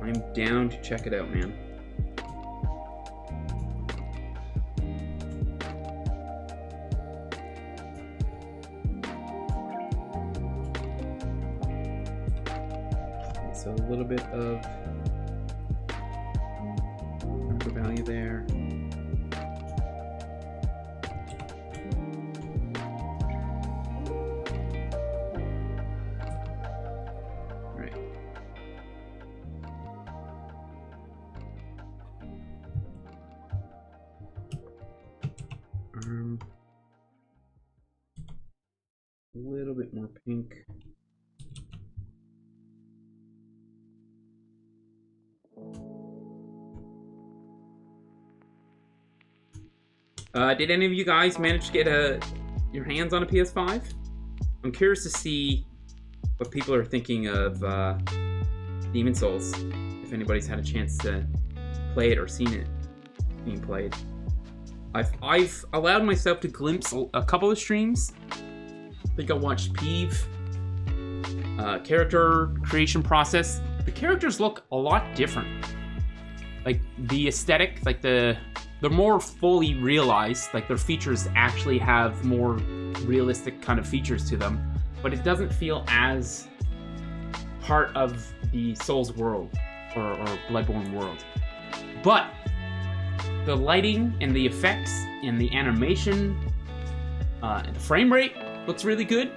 I'm down to check it out, man. So a little bit of number value there. Right. A little bit more pink. Did any of you guys manage to get your hands on a PS5? I'm curious to see what people are thinking of Demon Souls, if anybody's had a chance to play it or seen it being played. I've allowed myself to glimpse a couple of streams. I think I watched Peeve, character creation process. The characters look a lot different. Like the aesthetic, like they're more fully realized, like their features actually have more realistic kind of features to them, but it doesn't feel as part of the Souls world or Bloodborne world. But the lighting and the effects and the animation and the frame rate looks really good,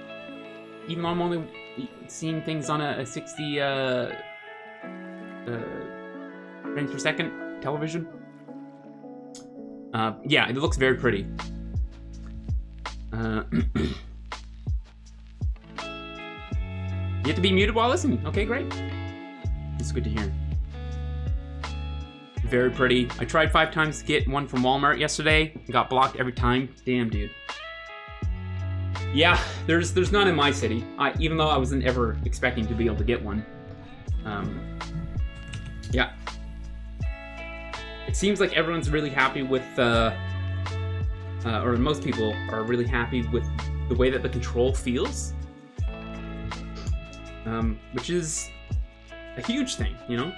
even though I'm only seeing things on a 60 frames per second television. Yeah, it looks very pretty. You have to be muted while listening. Okay, great. It's good to hear. Very pretty. I tried 5 times to get one from Walmart yesterday. Got blocked every time. Damn, dude. Yeah, there's none in my city. Even though I wasn't ever expecting to be able to get one. Yeah. It seems like everyone's really happy with, or most people are really happy with the way that the control feels. Which is a huge thing, you know?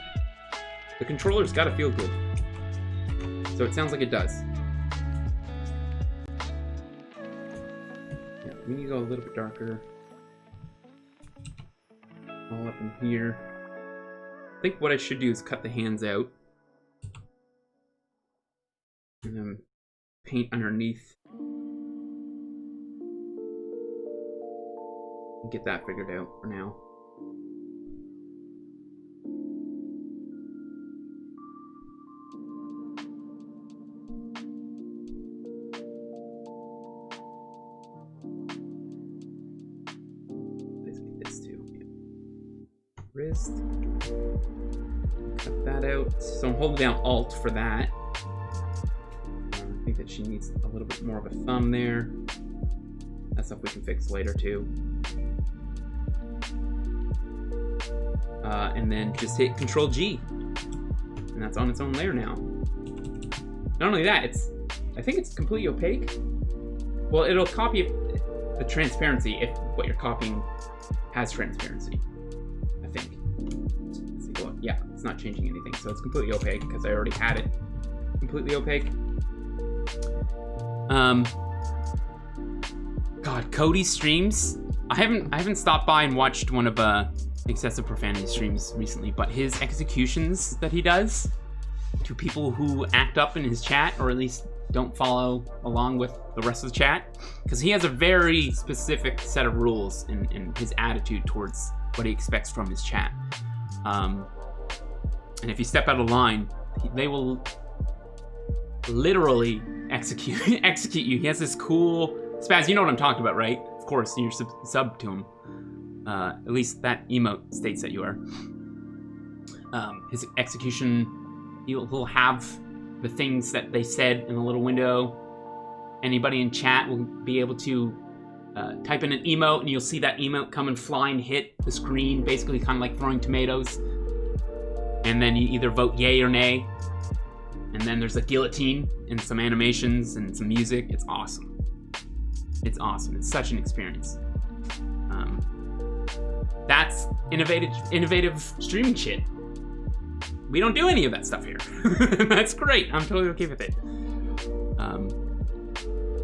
The controller's gotta feel good. So it sounds like it does. Yeah, we need to go a little bit darker. All up in here. I think what I should do is cut the hands out. And then paint underneath. Get that figured out for now. Let's get this too. Wrist. Cut that out. So I'm holding down Alt for that. I think that she needs a little bit more of a thumb there. That's stuff we can fix later too. And then just hit Control G, and that's on its own layer now. Not only that, I think it's completely opaque. Well, it'll copy the transparency if what you're copying has transparency, I think. Let's see, well, yeah, it's not changing anything, so it's completely opaque because I already had it completely opaque. God, Cody's streams. I haven't stopped by and watched one of excessive profanity streams recently, but his executions that he does to to people who act up in his chat, or at least don't follow along with the rest of the chat, because he has a very specific set of rules in his attitude towards what he expects from his chat. And if you step out of line, they will literally execute you. He has this cool Spaz. You know what I'm talking about, right? Of course, you're sub to him. At least that emote states that you are. His execution, he'll have the things that they said in a little window. Anybody in chat will be able to type in an emote, and you'll see that emote come and fly and hit the screen, basically kind of like throwing tomatoes. And then you either vote yay or nay. And then there's a guillotine and some animations and some music. It's awesome. It's awesome. It's such an experience. That's innovative streaming shit. We don't do any of that stuff here. That's great. I'm totally okay with it.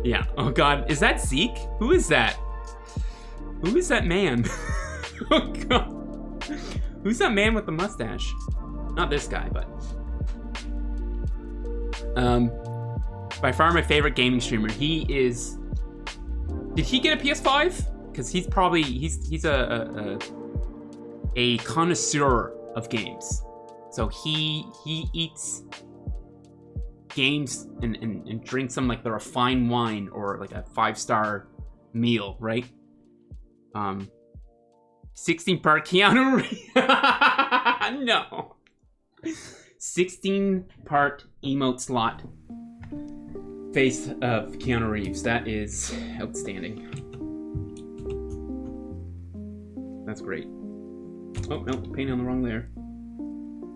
Yeah. Oh God, is that Zeke? Who is that? Who is that man? Oh God. Who's that man with the mustache? Not this guy, but by far my favorite gaming streamer. He is. Did he get a PS5? Because he's probably he's a connoisseur of games. So he eats games and drinks them like they're a fine wine or like a 5-star meal, right? 16-part Keanu Reeves. No. 16-part emote slot face of Keanu Reeves. That is outstanding. That's great. Oh, no, painting on the wrong layer.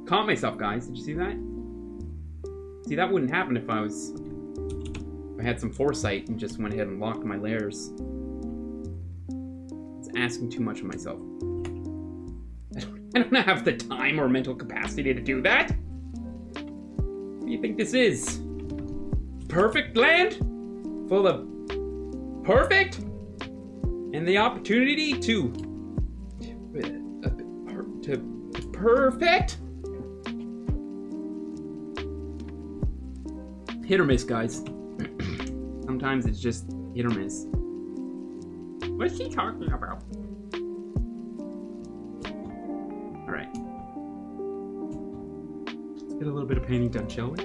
Caught myself, guys. Did you see that? See, that wouldn't happen if I had some foresight and just went ahead and locked my layers. It's asking too much of myself. I don't have the time or mental capacity to do that. What do you think this is? Perfect land? Full of perfect? And the opportunity to perfect? Hit or miss, guys. Sometimes it's just hit or miss. What's she talking about? Alright. Let's get a little bit of painting done, shall we?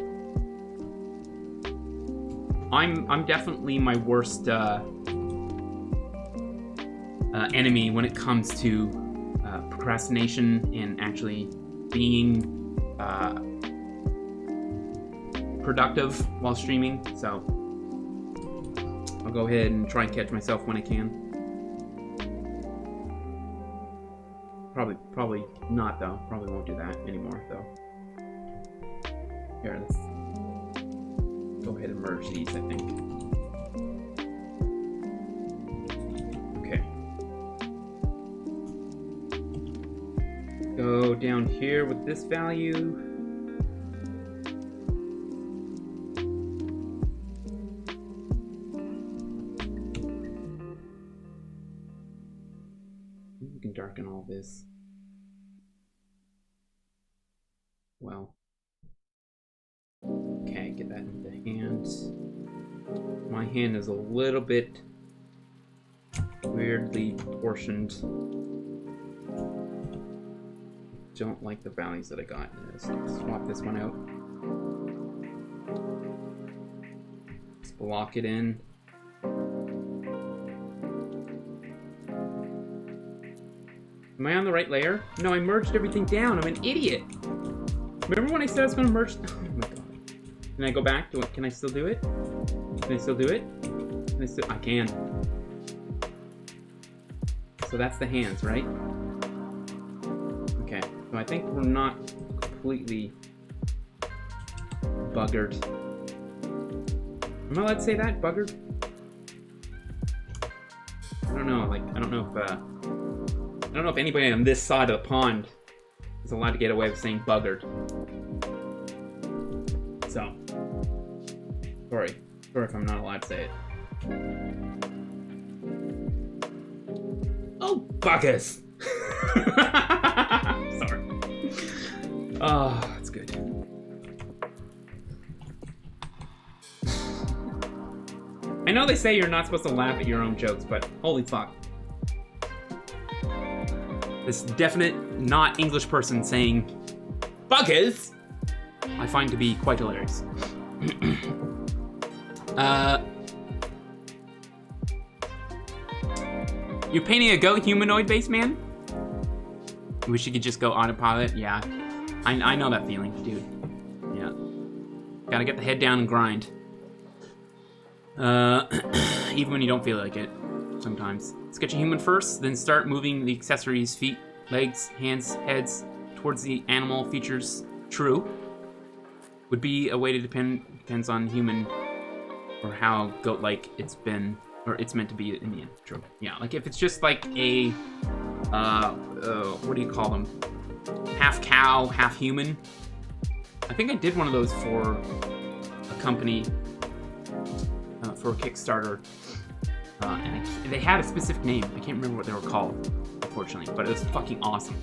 I'm definitely my worst enemy when it comes to procrastination and actually being productive while streaming. So I'll go ahead and try and catch myself when I can. Probably not though. Probably won't do that anymore though. Here, let's go ahead and merge these, I think. Okay. Go down here with this value. We can darken all this. Well. Okay, get that into the hand. My hand is a little bit weirdly proportioned. Don't like the values that I got. Let's swap this one out. Let's block it in. Am I on the right layer? No, I merged everything down. I'm an idiot. Remember when I said I was going to merge? Oh my god. Can I go back to it? Can I still do it? Can I still do it? Can I still? I can. So that's the hands, right? Okay. So I think we're not completely buggered. Am I allowed to say that? Buggered? I don't know. Like, I don't know if anybody on this side of the pond is allowed to get away with saying buggered. So, sorry if I'm not allowed to say it. Oh, buggers! Sorry. Oh, that's good. know they say you're not supposed to laugh at your own jokes, but holy fuck. This definite not English person saying buggers, I find to be quite hilarious. You're painting a goat humanoid-based man? Wish you could just go autopilot. Yeah, I know that feeling, dude. Yeah, gotta get the head down and grind. Even when you don't feel like it, sometimes. Sketch a human first, then start moving the accessories, feet, legs, hands, heads, towards the animal features. True. Would be a way to depends on human or how goat-like it's been, or it's meant to be in the end. True. Yeah, like if it's just like a, what do you call them? Half cow, half human. I think I did one of those for a company, for a Kickstarter. And they had a specific name. I can't remember what they were called, unfortunately, but it was fucking awesome.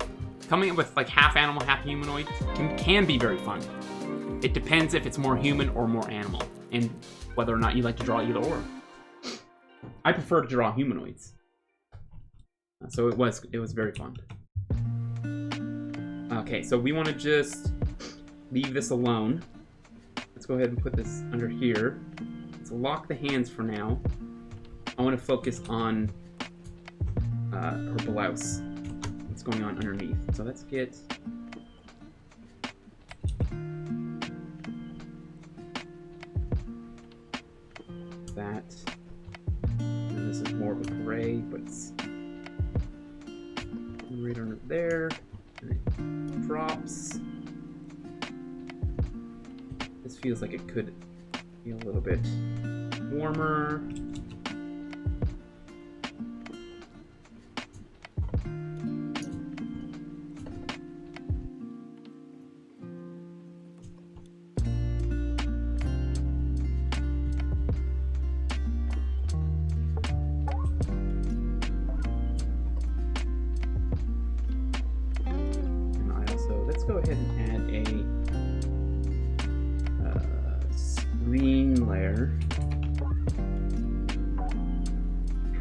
Coming up with like half animal, half humanoid can be very fun. It depends if it's more human or more animal, and whether or not you like to draw either or. I prefer to draw humanoids, so it was very fun. Okay, so we want to just leave this alone. Let's go ahead and put this under here. Let's lock the hands for now. I want to focus on her blouse. What's going on underneath? So let's get that. And this is more of a gray, but it's right under there. And it drops. This feels like it could be a little bit warmer. Go ahead and add a screen layer.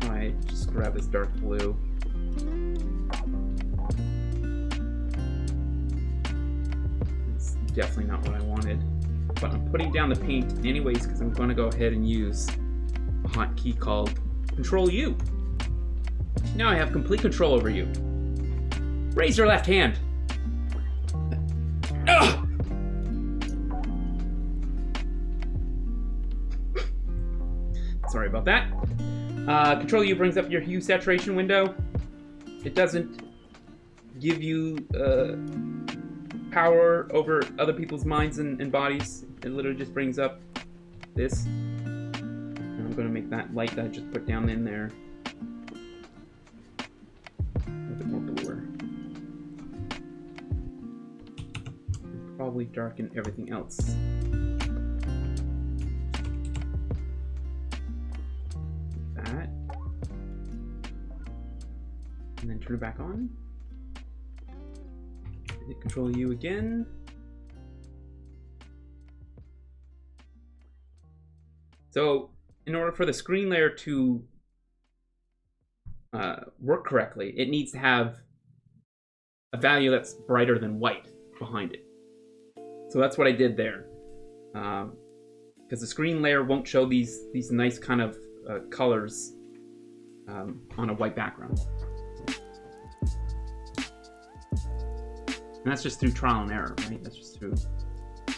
Try just grab this dark blue. It's definitely not what I wanted, but I'm putting down the paint anyways because I'm going to go ahead and use a hotkey called Control U. Now I have complete control over you. Raise your left hand. Ugh! Sorry about that. Control U brings up your hue saturation window. It doesn't give you power over other people's minds and bodies. It literally just brings up this. And I'm going to make that light that I just put down in there a bit more bluer. Probably darken everything else. Like that. And then turn it back on. Hit Control U again. So, in order for the screen layer to work correctly, it needs to have a value that's brighter than white behind it. So that's what I did there, because the screen layer won't show these nice kind of colors on a white background. And that's just through trial and error, right? That's just through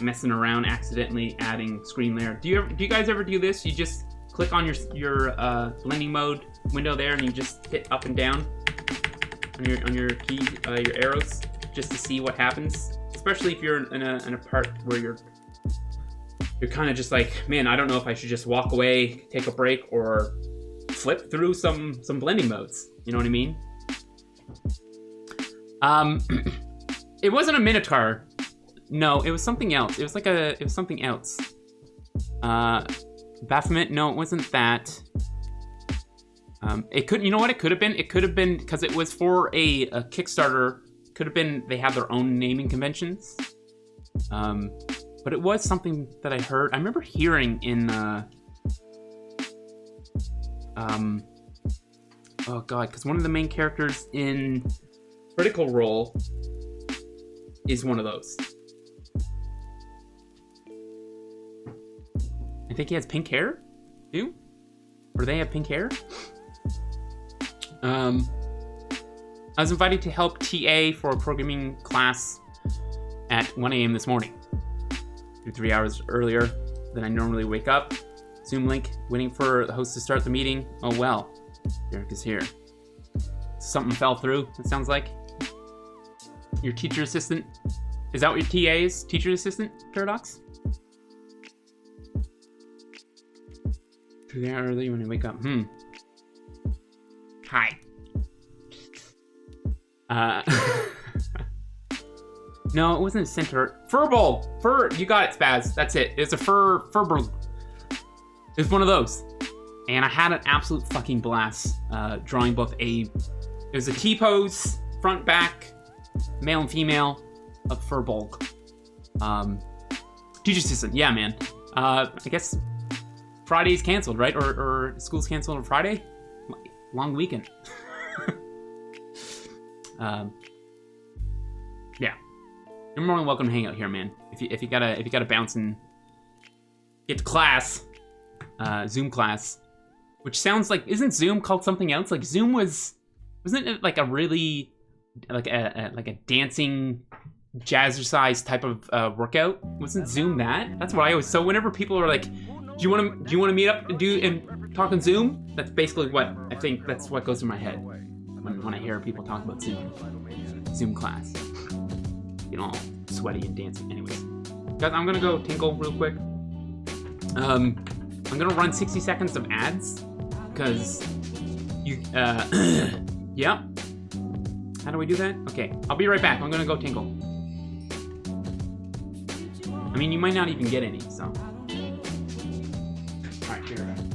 messing around, accidentally adding screen layer. Do you guys ever do this? You just click on your blending mode window there, and you just hit up and down on your key, your arrows, just to see what happens. Especially if you're in a part where you're kind of just like, man, I don't know if I should just walk away, take a break, or flip through some blending modes. You know what I mean? It wasn't a Minotaur. No, it was something else. It was something else. Baphomet? No, it wasn't that. It could. You know what? It could have been. It could have been because it was for a Kickstarter. Could have been they have their own naming conventions, but it was something that I heard. I remember hearing in Oh god, because one of the main characters in Critical Role is one of those. I think he has pink hair, too? Or they have pink hair? I was invited to help TA for a programming class at 1 a.m. this morning. 3 hours earlier than I normally wake up. Zoom link, waiting for the host to start the meeting. Oh well, Derek is here. Something fell through, it sounds like. Your teacher assistant. Is that what your TA is? Teacher assistant, Paradox? 3 hours early when I wake up. Hi. No, it wasn't a center. Furball! Fur, you got it, Spaz. That's it. It's a Furburg. It's one of those. And I had an absolute fucking blast drawing both it was a T-pose, front, back, male and female of Furbolg. Teacher assistant, yeah, man. I guess Friday's canceled, right? Or school's canceled on Friday? Long weekend. Yeah. You're more than welcome to hang out here, man. If you gotta bounce and get to class, Zoom class, which sounds like, isn't Zoom called something else? Like Zoom wasn't it like a really like a dancing jazzercise type of workout? Wasn't Zoom that? That's what I always. So whenever people are like, do you want to meet up and talk on Zoom? That's basically what I think. That's what goes through my head when I hear people talk about Zoom class. You know, all sweaty and dancing. Anyways, guys, I'm gonna go tinkle real quick. I'm gonna run 60 seconds of ads because you. Yeah. How do we do that? Okay, I'll be right back. I'm gonna go tinkle. I mean, you might not even get any, so. All right, be right back.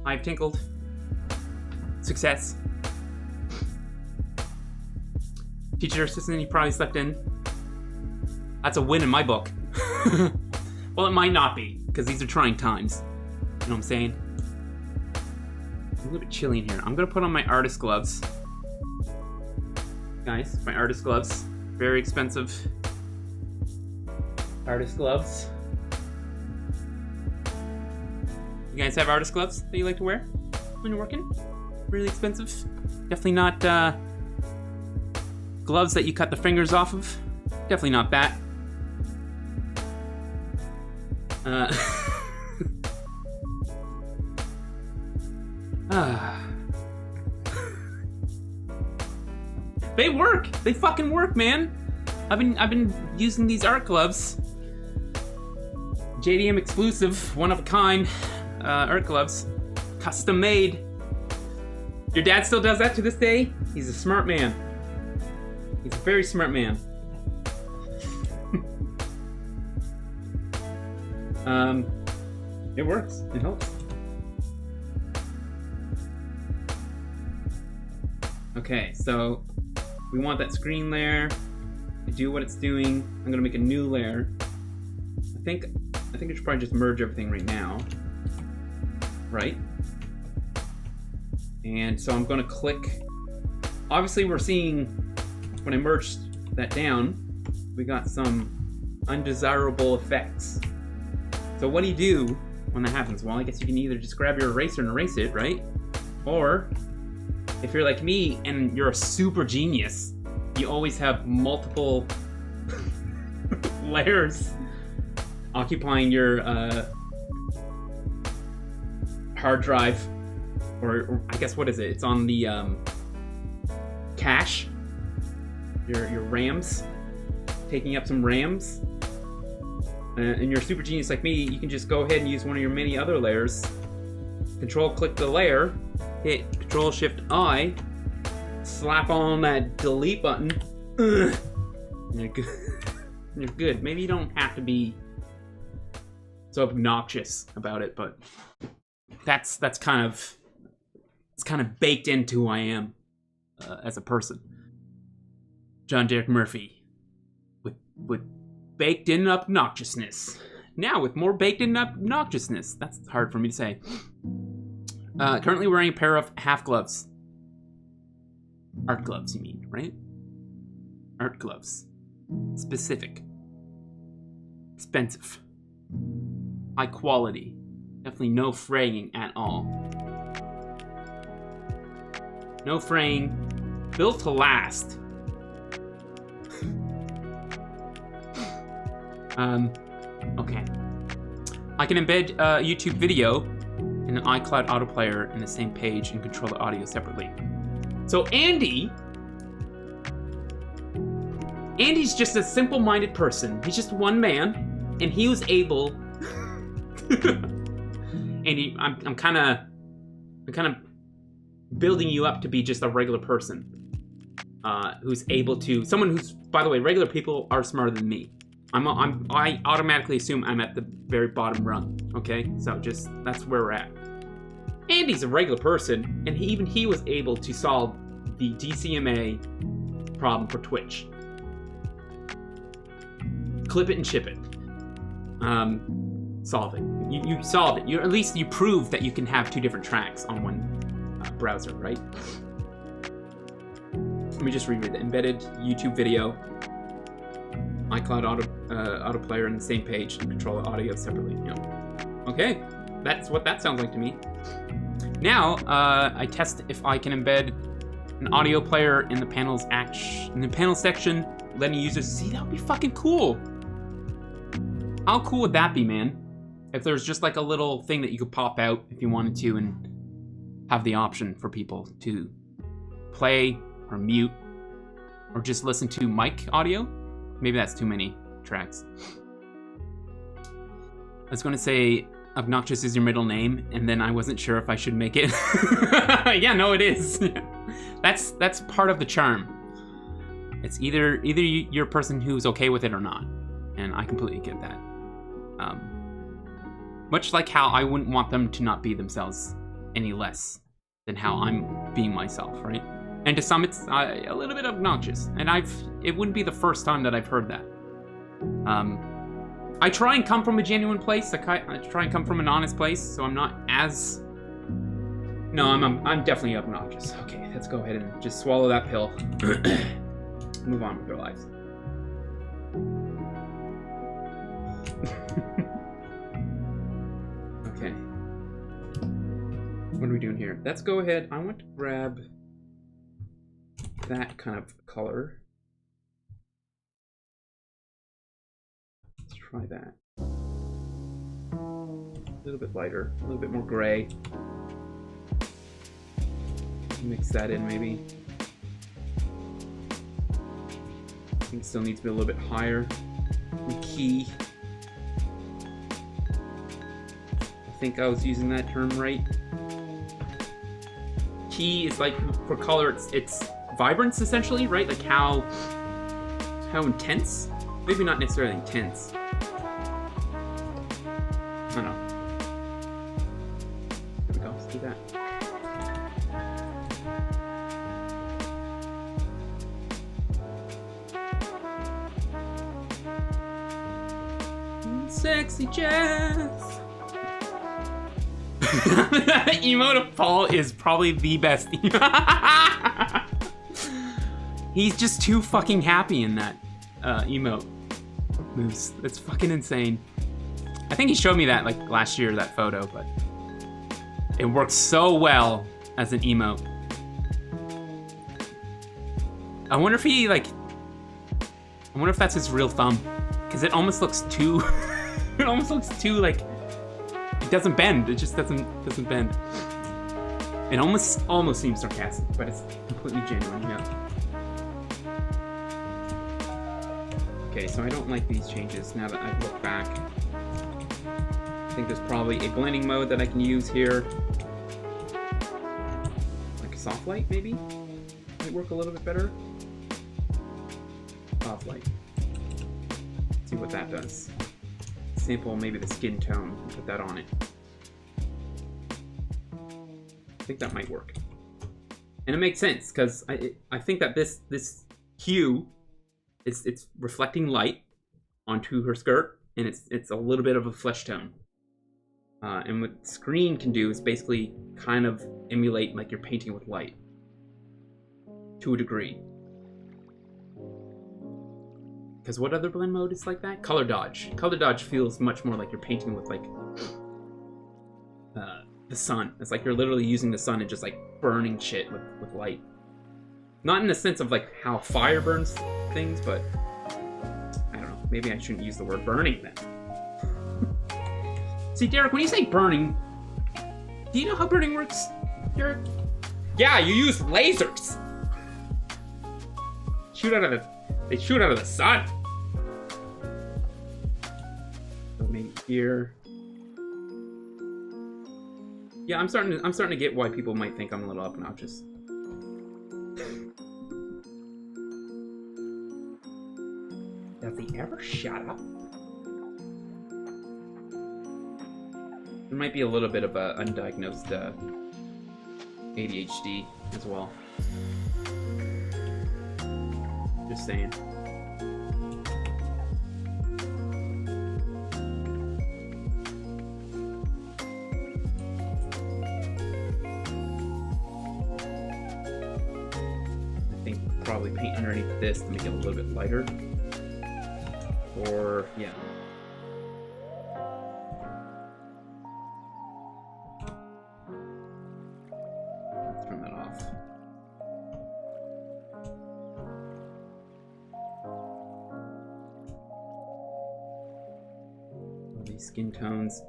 I've tinkled. Success. Teacher assistant, you probably slept in. That's a win in my book. Well, it might not be, because these are trying times. You know what I'm saying? It's a little bit chilly in here. I'm gonna put on my artist gloves. Guys, my artist gloves. Very expensive artist gloves. You guys have artist gloves that you like to wear when you're working? Really expensive. Definitely not gloves that you cut the fingers off of. Definitely not that. They work. They fucking work, man. I've been using these art gloves JDM exclusive, one of a kind, art gloves, custom made. Your dad still does that to this day? He's a smart man. He's a very smart man. It works. It helps. Okay, so we want that screen layer to do what it's doing. I'm gonna make a new layer. I think I should probably just merge everything right now. Right? And so I'm gonna click. Obviously we're seeing when I merged that down, we got some undesirable effects. So what do you do when that happens? Well, I guess you can either just grab your eraser and erase it, right? Or if you're like me and you're a super genius, you always have multiple layers occupying your hard drive, or I guess what is it? It's on the cache. Your RAMs, taking up some RAMs. And you're a super genius like me, you can just go ahead and use one of your many other layers. Control-click the layer, hit Control-Shift-I, slap on that delete button, and you're good. You're good. Maybe you don't have to be so obnoxious about it, but that's kind of baked into who I am as a person. John Derek Murphy, with baked-in obnoxiousness. Now with more baked-in obnoxiousness. That's hard for me to say. Currently wearing a pair of half gloves. Art gloves, you mean, right? Art gloves. Specific. Expensive. High quality. Definitely no fraying at all. No fraying. Built to last. Okay. I can embed a YouTube video in an iCloud autoplayer in the same page and control the audio separately. So Andy's just a simple-minded person. He's just one man, and he was able. Andy, I'm kind of building you up to be just a regular person, who's able to. Someone who's, by the way, regular people are smarter than me. I automatically assume I'm at the very bottom rung. Okay, so just that's where we're at. Andy's a regular person, and even he was able to solve the DCMA problem for Twitch. Clip it and ship it. Solve it. You solved it. At least you proved that you can have two different tracks on one browser, right? Let me just reread the embedded YouTube video, iCloud autoplayer in the same page, and control the audio separately. Okay, that's what that sounds like to me. Now I test if I can embed an audio player in the panel section, letting users see. That would be fucking cool. How cool would that be, man? If there's just like a little thing that you could pop out if you wanted to, and have the option for people to play or mute or just listen to mic audio. Maybe that's too many tracks. I was going to say obnoxious is your middle name, and then I wasn't sure if I should make it. Yeah, no, it is. That's part of the charm. It's either you're a person who's okay with it or not, and I completely get that. Much like how I wouldn't want them to not be themselves any less than how I'm being myself, right? And to some, it's a little bit obnoxious, and it wouldn't be the first time that I've heard that. I try and come from a genuine place. I try and come from an honest place, so I'm not as. No, I'm definitely obnoxious. Okay, let's go ahead and just swallow that pill. Move on with our lives. Okay. What are we doing here? Let's go ahead. I want to grab that kind of color. Let's try that. A little bit lighter, a little bit more gray. Mix that in maybe. I think it still needs to be a little bit higher. The key. think I was using that term right. Key is like, for color, it's vibrance, essentially, right? Like how intense? Maybe not necessarily intense. I don't know. There we go, let's do that. Sexy Jess. Emote of Paul is probably the best. He's just too fucking happy in that emote moves. It's fucking insane. I think he showed me that like last year, that photo, but it works so well as an emote. I wonder if he like, I wonder if that's his real thumb, because it almost looks too it almost looks too like, it doesn't bend. It just doesn't bend. It almost seems sarcastic, but it's completely genuine. Yeah. Okay, so I don't like these changes now that I've looked back. I think there's probably a blending mode that I can use here. Like soft light, maybe? Might work a little bit better. Soft light. See what that does. Sample maybe the skin tone and put that on it. I think that might work. And it makes sense, because I think that this hue, it's reflecting light onto her skirt, and it's a little bit of a flesh tone. And what screen can do is basically kind of emulate like you're painting with light. To a degree. Because what other blend mode is like that? Color dodge. Color dodge feels much more like you're painting with like the sun. It's like you're literally using the sun and just like burning shit with light. Not in the sense of like how fire burns things, but I don't know. Maybe I shouldn't use the word burning then. See, Derek, when you say burning, do you know how burning works, Derek? Yeah, you use lasers. They shoot out of the sun. So maybe here. Yeah, I'm starting to get why people might think I'm a little obnoxious. Does he ever shut up? There might be a little bit of a undiagnosed ADHD as well. Just saying. I think probably paint underneath this to make it a little bit lighter. Or, yeah. Let's turn that off. All these skin tones.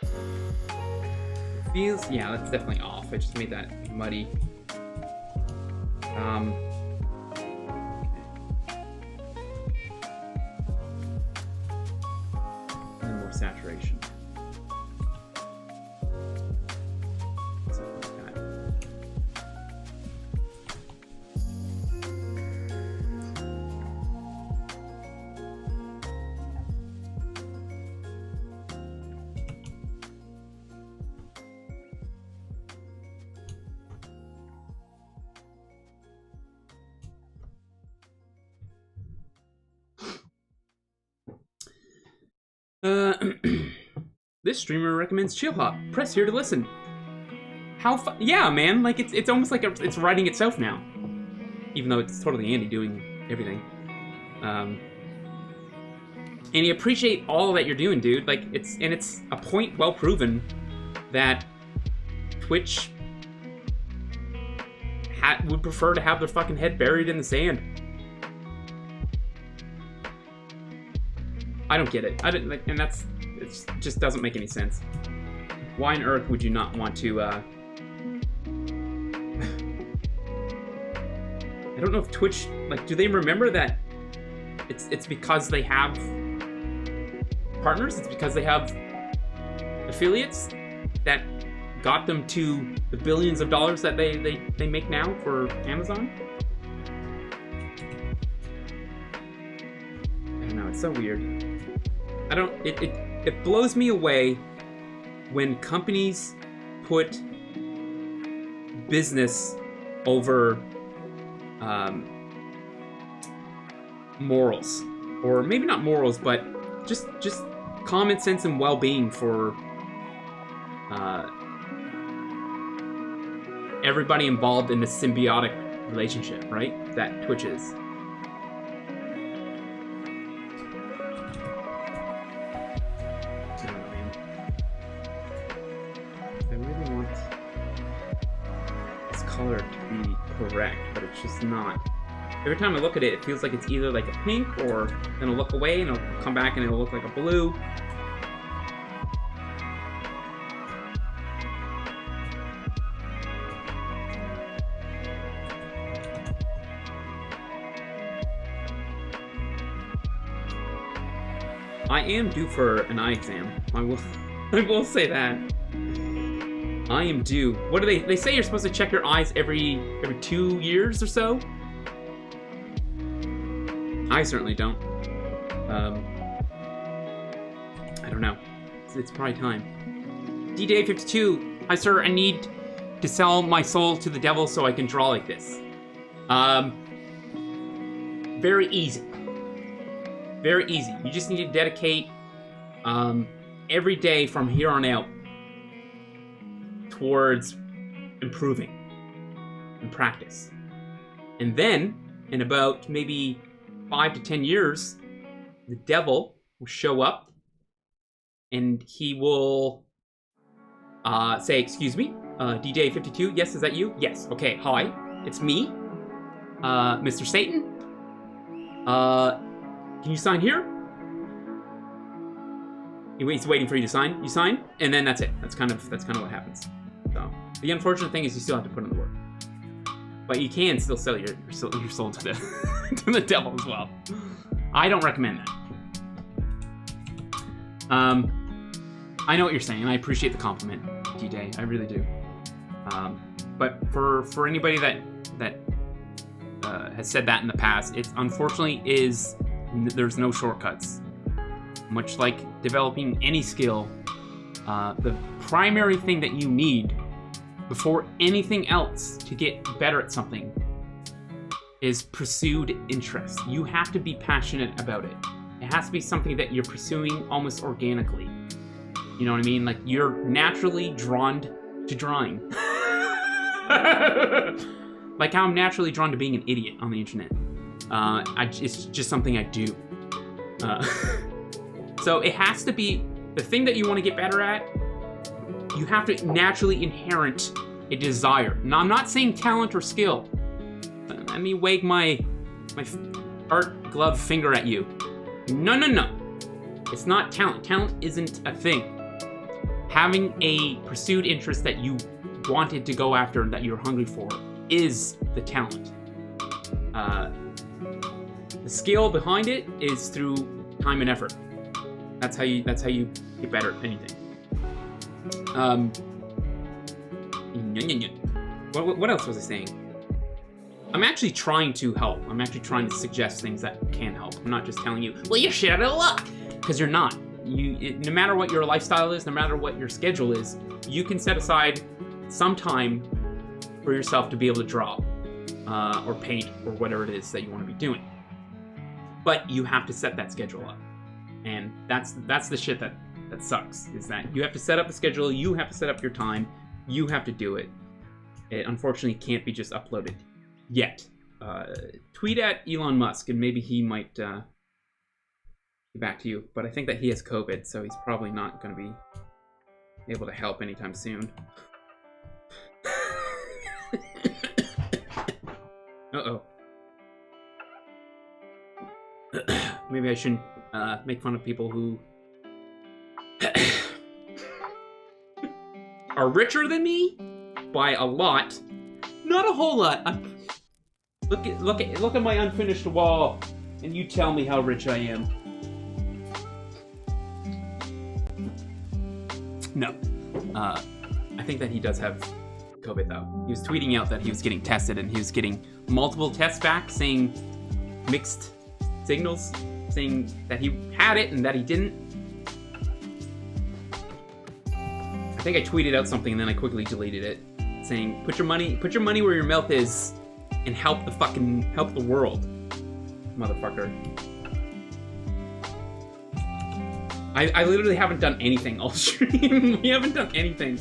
It feels, yeah, that's definitely off. I just made that muddy. And more saturation. Something like that. This streamer recommends chill hop. Press here to listen. How yeah, man, like it's almost like it's writing itself now. Even though it's totally Andy doing everything. And you appreciate all that you're doing, dude. Like it's a point well proven that Twitch would prefer to have their fucking head buried in the sand. I don't get it. I don't like, and it just doesn't make any sense. Why on earth would you not want to? I don't know if Twitch, like, do they remember that it's because they have partners. It's because they have affiliates that got them to the billions of dollars that they make now for Amazon. I don't know, it's so weird. It blows me away when companies put business over morals, or maybe not morals, but just common sense and well-being for everybody involved in the symbiotic relationship, right? That Twitch is. I really want this color to be correct, but it's just not. Every time I look at it, it feels like it's either like a pink, or then I'll look away and it'll come back and it'll look like a blue. I am due for an eye exam. I will say that. I am due. What do they say you're supposed to check your eyes every 2 years or so? I certainly don't. I don't know. It's probably time. D-Day52. Hi, sir. I need to sell my soul to the devil so I can draw like this. Very easy. Very easy. You just need to dedicate every day from here on out towards improving and practice. And then, in about maybe 5 to 10 years, the devil will show up and he will say, excuse me, D-Day52, yes, is that you? Yes, okay, hi, it's me, Mr. Satan. Can you sign here? He's waiting for you to sign. You sign, and then that's it. That's kind of what happens. So the unfortunate thing is you still have to put in the work, but you can still sell your soul to the to the devil as well. I don't recommend that. I know what you're saying, and I appreciate the compliment, D-Day. I really do. But for anybody that has said that in the past, it unfortunately is. There's no shortcuts. Much like developing any skill, the primary thing that you need before anything else to get better at something is pursued interest. You have to be passionate about it. It has to be something that you're pursuing almost organically. You know what I mean? Like, you're naturally drawn to drawing. Like how I'm naturally drawn to being an idiot on the internet. It's just something I do. So it has to be the thing that you want to get better at. You have to naturally inherent a desire. Now, I'm not saying talent or skill. Let me wag my art glove finger at you. No. It's not talent. Talent isn't a thing. Having a pursued interest that you wanted to go after and that you're hungry for is the talent. The skill behind it is through time and effort. That's how you get better at anything. What else was I saying? I'm actually trying to help. I'm actually trying to suggest things that can help. I'm not just telling you, well, you're shit out of luck, because you're not. No matter what your lifestyle is, no matter what your schedule is, you can set aside some time for yourself to be able to draw or paint or whatever it is that you want to be doing. But you have to set that schedule up. And that's the shit that sucks, is that you have to set up a schedule, you have to set up your time, you have to do it. It unfortunately can't be just uploaded yet. Tweet at Elon Musk and maybe he might get back to you. But I think that he has COVID, so he's probably not going to be able to help anytime soon. Uh-oh. Maybe I shouldn't make fun of people who are richer than me by a lot. Not a whole lot. Look at my unfinished wall, and you tell me how rich I am. No. I think that he does have COVID, though. He was tweeting out that he was getting tested, and he was getting multiple tests back saying mixed signals, saying that he had it and that he didn't. I think I tweeted out something and then I quickly deleted it, saying, put your money where your mouth is and help the world, motherfucker. I literally haven't done anything all stream. We haven't done anything.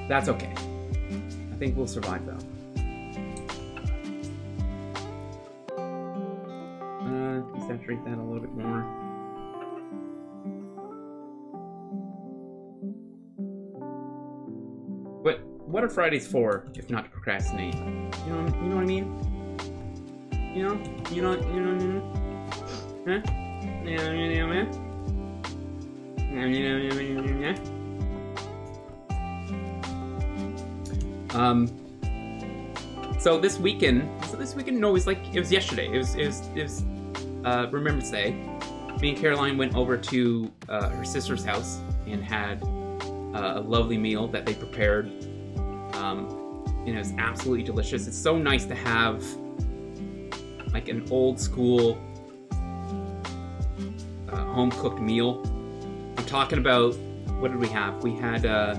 That's okay. I think we'll survive, though. Saturate that a little bit more. What are Fridays for, if not to procrastinate? You know what I mean? You know what I mean? Huh? So this weekend, no, it was yesterday. It was Remembrance Day. Me and Caroline went over to her sister's house and had a lovely meal that they prepared. And it was absolutely delicious. It's so nice to have like an old school home cooked meal. I'm talking about, what did we have? We had a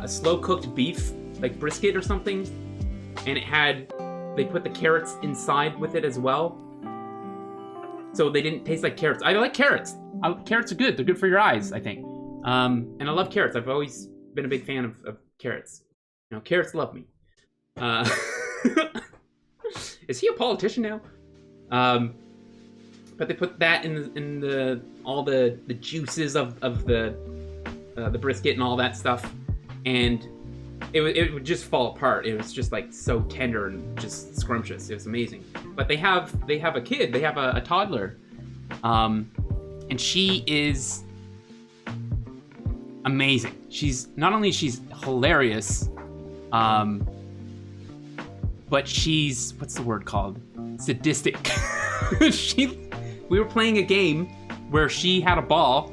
slow cooked beef, like brisket or something, and they put the carrots inside with it as well. So they didn't taste like carrots. I like carrots. Carrots are good. They're good for your eyes, I think. And I love carrots. I've always been a big fan of carrots. You know, carrots love me. Is he a politician now? But they put that in the all the juices of the brisket and all that stuff, and it would just fall apart. It was just like so tender and just scrumptious. It was amazing. But they have a kid. They have a toddler, and she is amazing. She's hilarious, but she's, what's the word called? Sadistic. We were playing a game where she had a ball.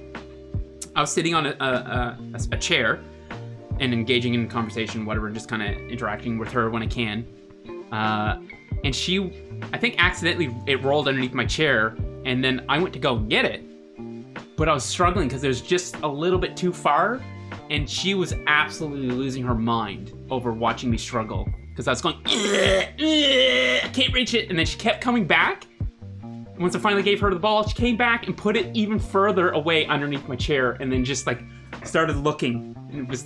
I was sitting on a chair and engaging in conversation, whatever, and just kind of interacting with her when I can. And she, I think accidentally, it rolled underneath my chair, and then I went to go get it. But I was struggling because it was just a little bit too far, and she was absolutely losing her mind over watching me struggle. Because I was going, I can't reach it, and then she kept coming back. Once I finally gave her the ball, she came back and put it even further away underneath my chair, and then just like started looking. And it was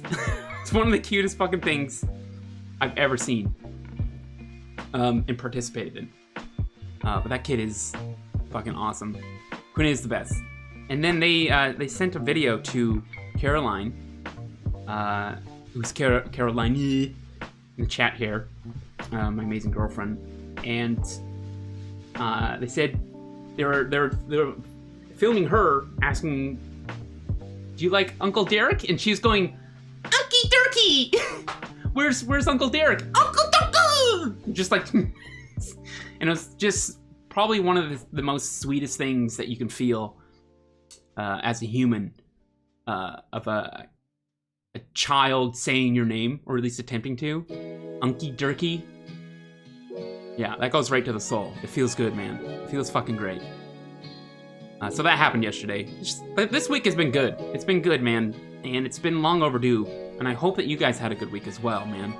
it's one of the cutest fucking things I've ever seen and participated in. But that kid is fucking awesome. Quinn is the best. And then they sent a video to Caroline, who's Caroline in the chat here, my amazing girlfriend, and they said they were filming her asking, "Do you like Uncle Derek?" And she's going, "Unky Durky, where's Uncle Derek? Uncle Durky!" Just like, and it was just probably one of the most sweetest things that you can feel as a human, of a child saying your name, or at least attempting to. Unky Durky. Yeah, that goes right to the soul. It feels good, man. It feels fucking great. So that happened yesterday. But this week has been good. It's been good, man. And it's been long overdue. And I hope that you guys had a good week as well, man.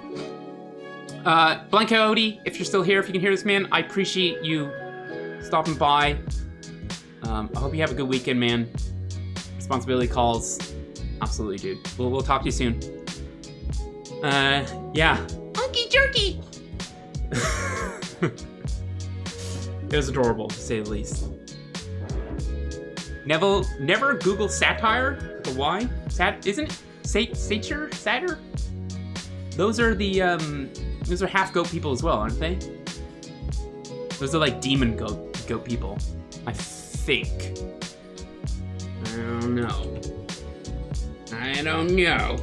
Blank Coyote, if you're still here, if you can hear this, man, I appreciate you stopping by. I hope you have a good weekend, man. Responsibility calls. Absolutely, dude. We'll talk to you soon. Yeah. Unky Jerky! It was adorable, to say the least. Never Google satire with a Y. Isn't it? Satyr? Those are half goat people as well, aren't they? Those are like demon goat people, I think. I don't know.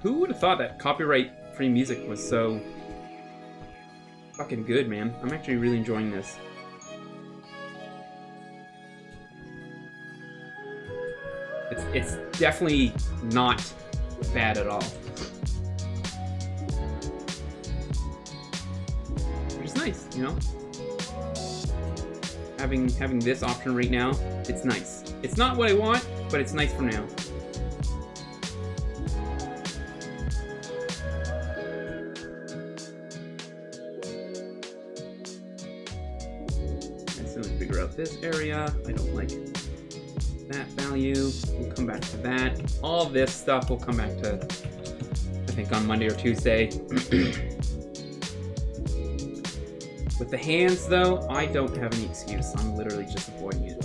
Who would have thought that copyright-free music was so fucking good, man. I'm actually really enjoying this. It's definitely not bad at all. Which is nice, you know? Having this option right now, it's nice. It's not what I want, but it's nice for now. Figure out this area. I don't like that value. We'll come back to that. All this stuff will come back to, I think, on Monday or Tuesday. With the hands, though, I don't have any excuse. I'm literally just avoiding it.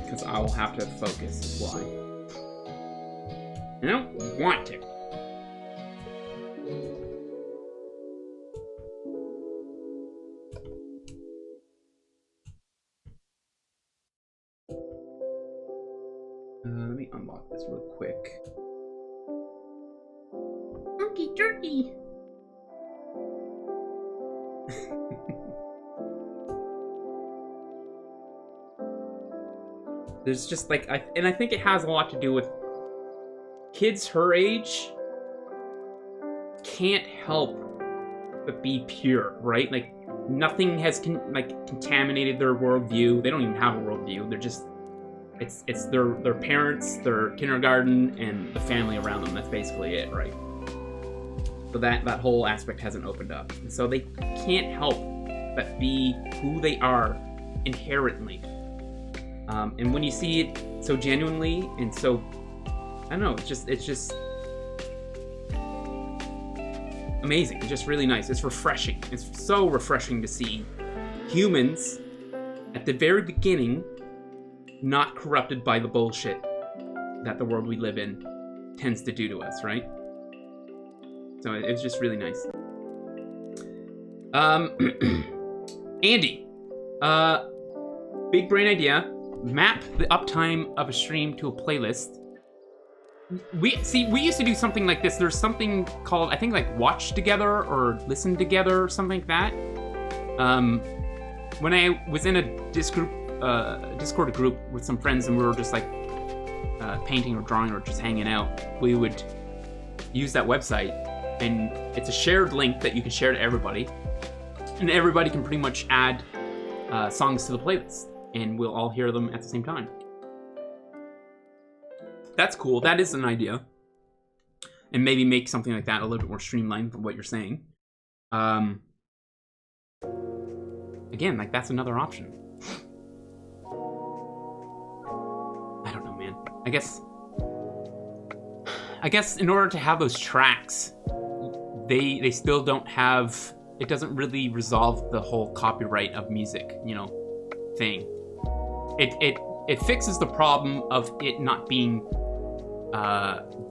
Because I will have to focus, is why. I don't want to. Let me unlock this real quick. Turkey, turkey! There's just like, I think it has a lot to do with kids her age can't help but be pure, right? Like, nothing has contaminated their worldview. They don't even have a worldview. They're just, it's their parents, their kindergarten, and the family around them. That's basically it, right? So that whole aspect hasn't opened up. And so they can't help but be who they are inherently. And when you see it so genuinely and so, I don't know, it's just amazing. It's just really nice. It's refreshing. It's so refreshing to see humans at the very beginning not corrupted by the bullshit that the world we live in tends to do to us, right? So it's just really nice. Andy, big brain idea. Map the uptime of a stream to a playlist. We used to do something like this. There's something called, I think, like Watch Together or Listen Together or something like that. When I was in a Discord group with some friends and we were just like painting or drawing or just hanging out, we would use that website, and it's a shared link that you can share to everybody, and everybody can pretty much add songs to the playlist, and we'll all hear them at the same time. That's cool. That is an idea. And maybe make something like that a little bit more streamlined from what you're saying. Again, like, that's another option. I don't know, man. I guess in order to have those tracks, they still don't have, it doesn't really resolve the whole copyright of music, you know, thing. It fixes the problem of it not being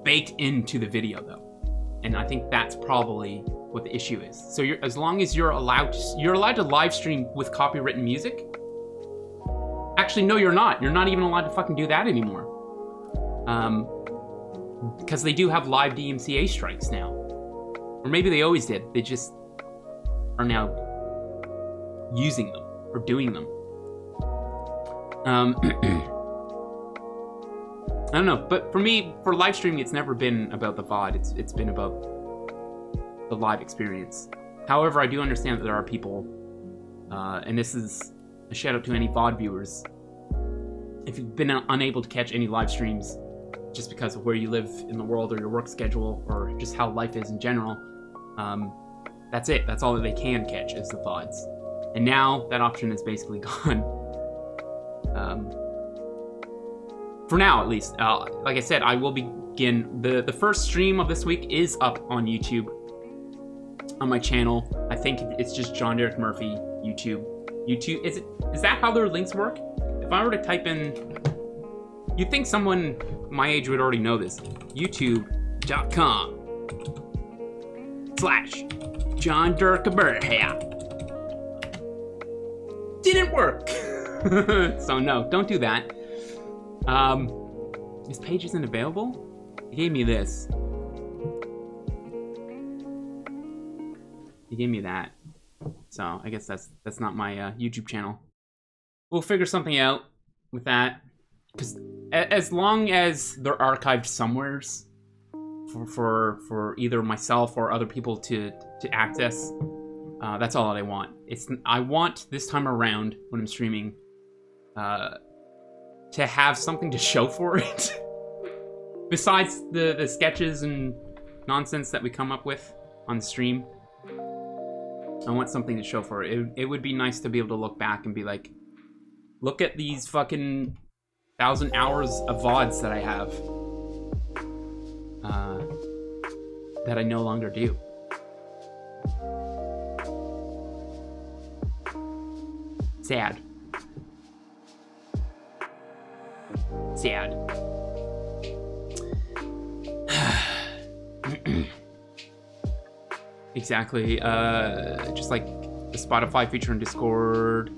baked into the video, though, and I think that's probably what the issue is. So as long as you're allowed to live stream with copywritten music. Actually, no, you're not. You're not even allowed to fucking do that anymore. Because they do have live DMCA strikes now, or maybe they always did. They just are now using them or doing them. I don't know, but for me, for live streaming, it's never been about the VOD. It's been about the live experience. However, I do understand that there are people, and this is a shout out to any VOD viewers. If you've been unable to catch any live streams just because of where you live in the world or your work schedule or just how life is in general, that's it. That's all that they can catch is the VODs. And now that option is basically gone. For now, at least. Like I said, I will begin. The first stream of this week is up on YouTube, on my channel. I think it's just John Derek Murphy YouTube. Is that how their links work? If I were to type in, you'd think someone my age would already know this. YouTube.com/John Derek Murphy. Didn't work. So no, don't do that. This page isn't available? He gave me this. He gave me that. So I guess that's not my YouTube channel. We'll figure something out with that. Because as long as they're archived somewheres for either myself or other people to access, that's all that I want. I want this time around when I'm streaming to have something to show for it. Besides the sketches and nonsense that we come up with on the stream, I want something to show for it. It would be nice to be able to look back and be like, look at these fucking 1,000 hours of VODs that I have that I no longer do. Sad. Sad. Exactly. Just like the Spotify feature in Discord.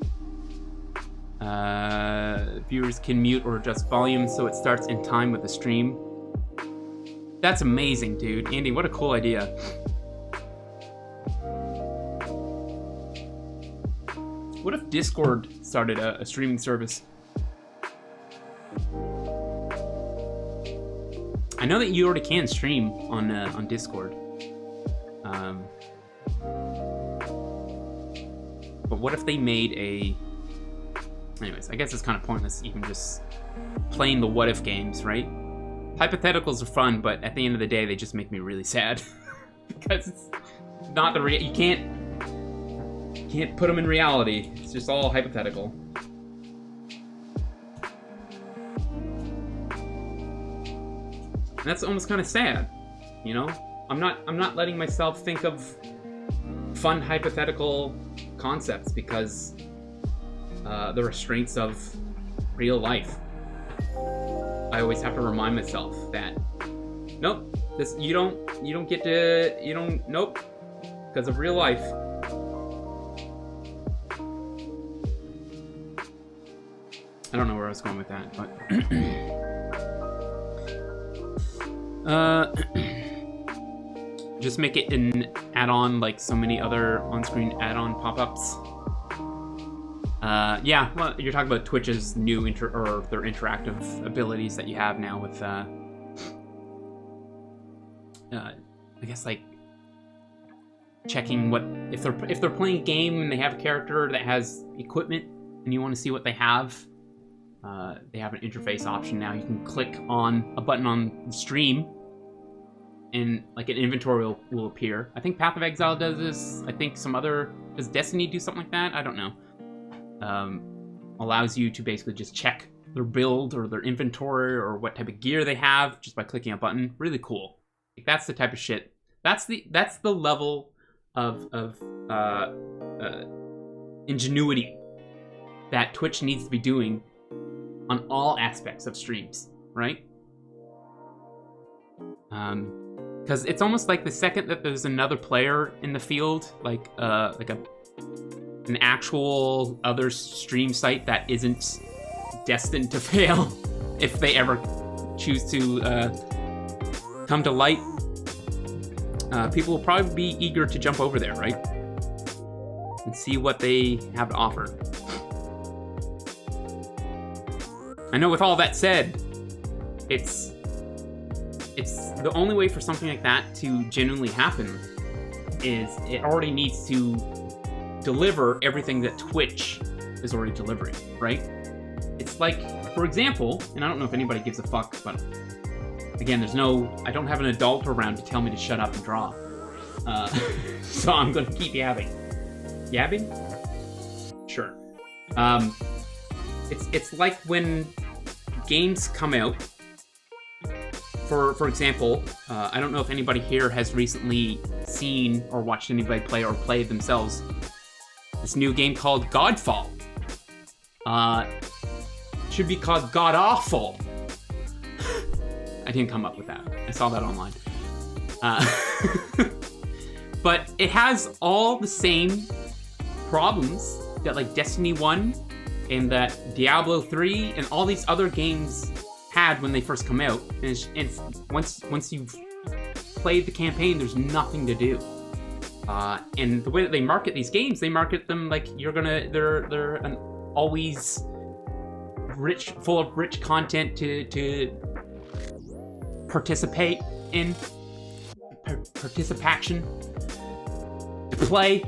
Viewers can mute or adjust volume so it starts in time with the stream. That's amazing, dude. Andy, what a cool idea. What if Discord started a streaming service? I know that you already can stream on Discord. But what if they made a... Anyways, I guess it's kind of pointless even just playing the what if games, right? Hypotheticals are fun, but at the end of the day, they just make me really sad. Because it's not the you can't put them in reality. It's just all hypothetical. And that's almost kind of sad, you know? I'm not letting myself think of fun hypothetical concepts because the restraints of real life. I always have to remind myself that nope, you don't get to nope, because of real life. I don't know where I was going with that, but just make it an add-on like so many other on-screen add-on pop-ups. Yeah, well, you're talking about Twitch's new their interactive abilities that you have now with, I guess like checking what if they're playing a game and they have a character that has equipment and you want to see what they have. They have an interface option now. You can click on a button on the stream, and like an inventory will appear. I think Path of Exile does this. I think does Destiny do something like that? I don't know. Allows you to basically just check their build or their inventory or what type of gear they have just by clicking a button. Really cool. Like, that's the type of shit. That's the level of ingenuity that Twitch needs to be doing on all aspects of streams, right? Because it's almost like the second that there's another player in the field, like an actual other stream site that isn't destined to fail if they ever choose to come to light, people will probably be eager to jump over there, right? And see what they have to offer. I know with all that said, it's the only way for something like that to genuinely happen is it already needs to deliver everything that Twitch is already delivering, right? It's like, for example, and I don't know if anybody gives a fuck, but again, I don't have an adult around to tell me to shut up and draw. So I'm gonna keep yabbing. Yabbing? Sure. It's like when games come out. For example, I don't know if anybody here has recently seen or watched anybody play or played themselves this new game called Godfall. Should be called God Awful. I didn't come up with that. I saw that online. But it has all the same problems that like Destiny 1 and that Diablo 3 and all these other games had when they first come out. And once you've played the campaign, there's nothing to do. And the way that they market these games, they market them like they're an always full of rich content to participate in, participation, to play.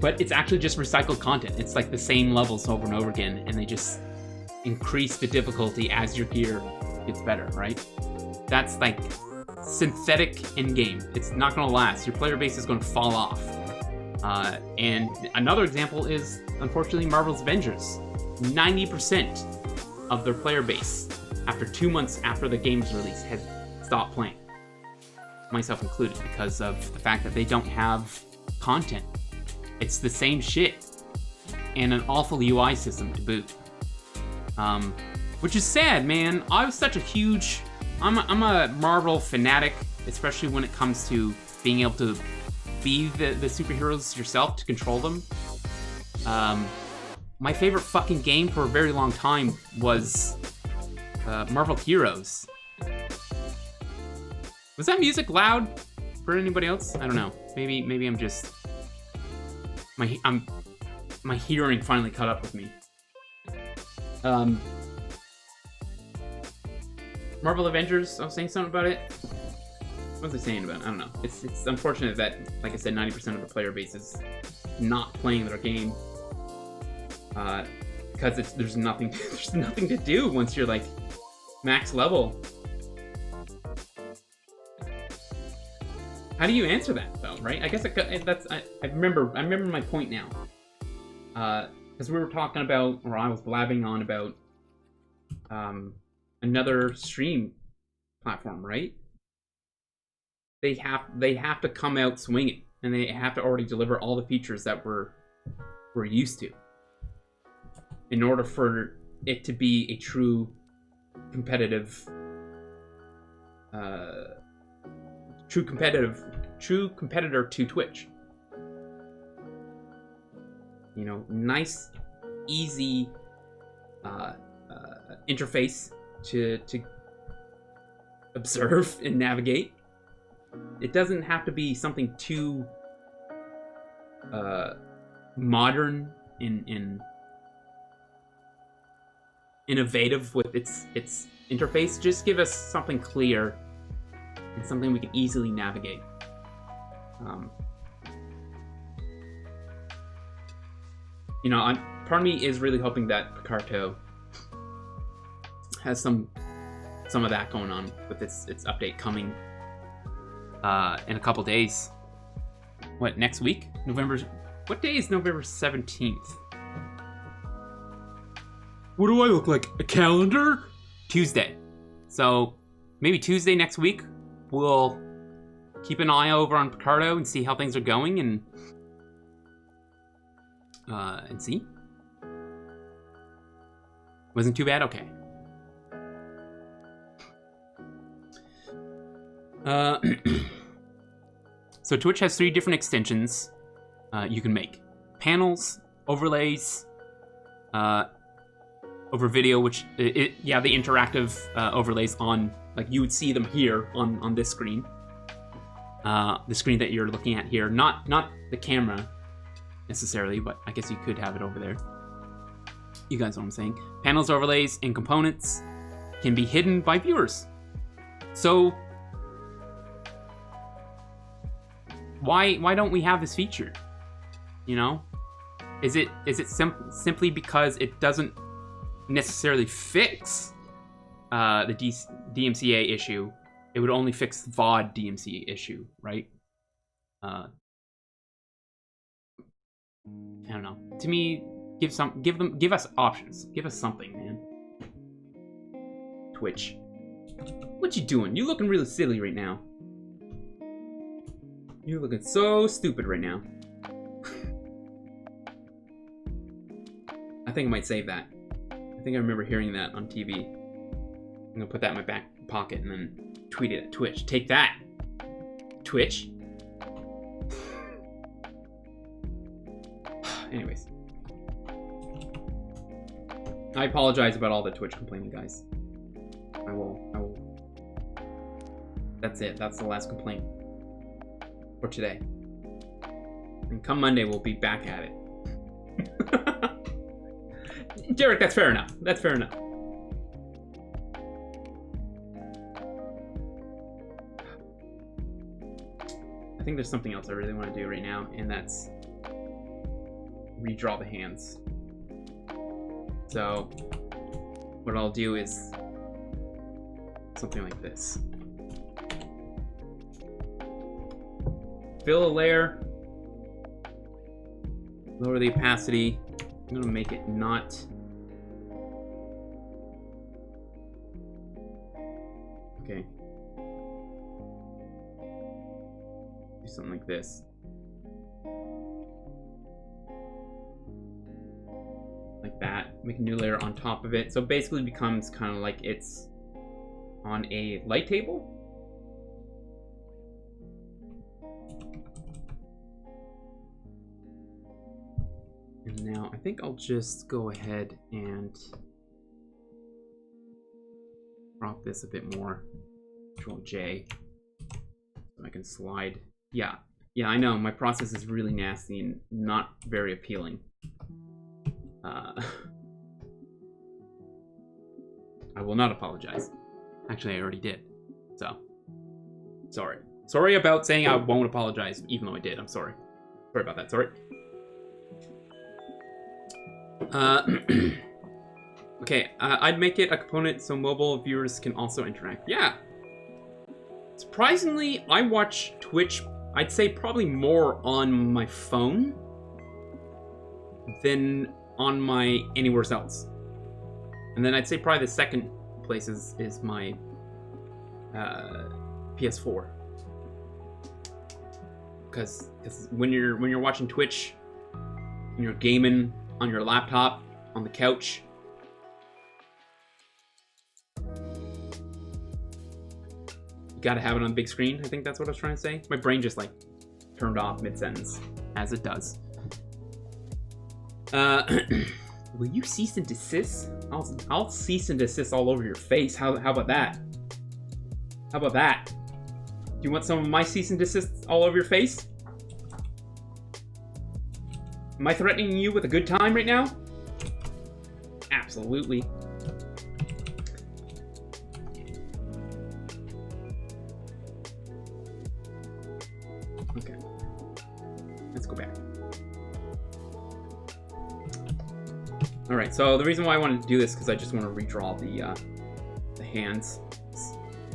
But it's actually just recycled content. It's like the same levels over and over again, and they just increase the difficulty as your gear gets better, right? That's like synthetic in-game. It's not gonna last. Your player base is gonna fall off. And another example is, unfortunately, Marvel's Avengers. 90% of their player base, after 2 months after the game's release, had stopped playing. Myself included, because of the fact that they don't have content. It's the same shit. And an awful UI system to boot. Which is sad, man. I was such a huge... I'm a Marvel fanatic, especially when it comes to being able to be the superheroes yourself, to control them. My favorite fucking game for a very long time was Marvel Heroes. Was that music loud for anybody else? I don't know. Maybe I'm just... My hearing finally caught up with me. Marvel Avengers, I was saying something about it. What was I saying about it? I don't know. It's unfortunate that, like I said, 90% of the player base is not playing their game. Because there's nothing to do once you're like max level. How do you answer that though, right? I guess I remember my point now. Because we were talking about, or I was blabbing on about another stream platform, right? They have to come out swinging, and they have to already deliver all the features that we're used to, in order for it to be a true competitor to Twitch. You know, nice, easy interface to observe and navigate. It doesn't have to be something too modern and innovative with its interface. Just give us something clear and something we can easily navigate. You know, part of me is really hoping that Picarto has some of that going on with its update coming in a couple days. What, next week? What day is November 17th? What do I look like? A calendar? Tuesday. So maybe Tuesday next week we'll keep an eye over on Picarto and see how things are going and see. Wasn't too bad? Okay. So Twitch has 3 different extensions you can make. Panels, overlays, over video, which, the interactive overlays on, like you would see them here on this screen. The screen that you're looking at here. Not the camera, necessarily, but I guess you could have it over there. You guys know what I'm saying. Panels, overlays, and components can be hidden by viewers. So why don't we have this feature? You know, is it simply because it doesn't necessarily fix the DMCA issue? It would only fix the VOD DMCA issue, right? I don't know. To me, give us options. Give us something, man. Twitch, what you doing? You looking really silly right now. You're looking so stupid right now. I think I might save that. I think I remember hearing that on TV. I'm gonna put that in my back pocket and then tweet it at Twitch. Take that, Twitch. Anyways. I apologize about all the Twitch complaining, guys. I will. That's it. That's the last complaint. for today. And come Monday, we'll be back at it. Derek, that's fair enough. That's fair enough. I think there's something else I really want to do right now, and that's redraw the hands. So what I'll do is something like this. Fill a layer, lower the opacity. I'm gonna make it not. Okay. Do something like this. Like that. Make a new layer on top of it. So it basically becomes kind of like it's on a light table. And now I think I'll just go ahead and crop this a bit more. Control J. So I can slide. Yeah, I know, my process is really nasty and not very appealing. I will not apologize. Actually, I already did. So, sorry. Sorry about saying I won't apologize, even though I did. I'm sorry. Sorry about that, sorry. Okay, I'd make it a component so mobile viewers can also interact. Yeah. Surprisingly, I watch Twitch, I'd say probably more on my phone than on my anywhere else. And then I'd say probably the second place is my PS4. Because when you're watching Twitch and you're gaming on your laptop on the couch, gotta have it on big screen. I think that's what I was trying to say. My brain just like turned off mid-sentence, as it does. Will you cease and desist? I'll cease and desist all over your face. How about that? How about that? Do you want some of my cease and desist all over your face? Am I threatening you with a good time right now? Absolutely. Okay. Let's go back. Alright, so the reason why I wanted to do this is because I just want to redraw the hands.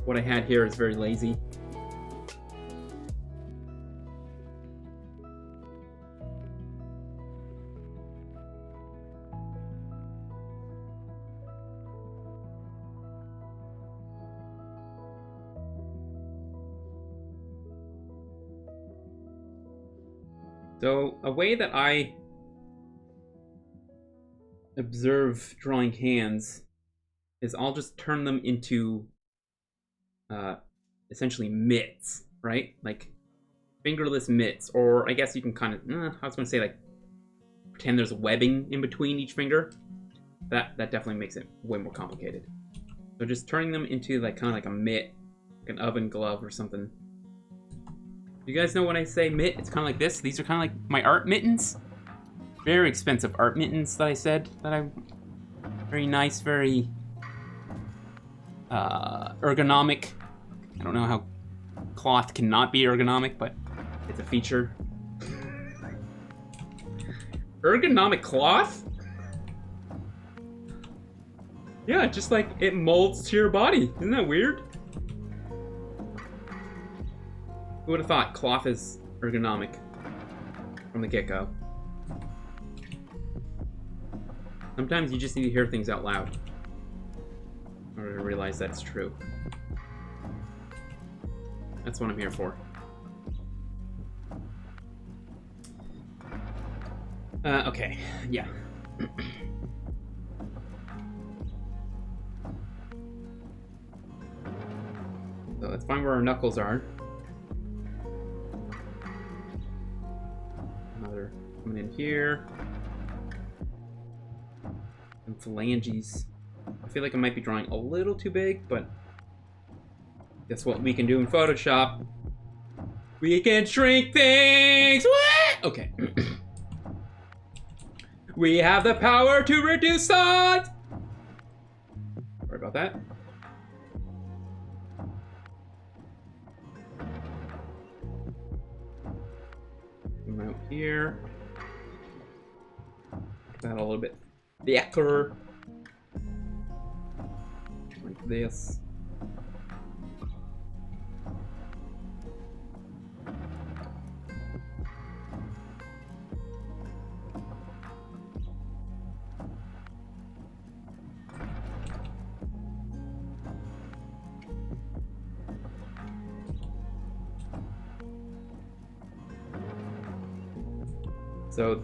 What I had here is very lazy. So, a way that I observe drawing hands is I'll just turn them into essentially mitts, right? Like fingerless mitts, or I guess you can kind of, I was going to say like pretend there's webbing in between each finger. That definitely makes it way more complicated. So just turning them into like kind of like a mitt, like an oven glove or something. You guys know when I say mitt, it's kind of like this. These are kind of like my art mittens. Very expensive art mittens that I said that I'm very nice, very ergonomic. I don't know how cloth cannot be ergonomic, but it's a feature. Ergonomic cloth? Yeah, just like it molds to your body. Isn't that weird? Who would have thought cloth is ergonomic from the get-go? Sometimes you just need to hear things out loud in order to realize that's true. That's what I'm here for. Okay, yeah. So let's find where our knuckles are. Another coming in here. And phalanges. I feel like I might be drawing a little too big, but guess what we can do in Photoshop? We can shrink things. What? Okay. We have the power to reduce size. Sorry about that. Come out here. Make that a little bit thicker. Like this. So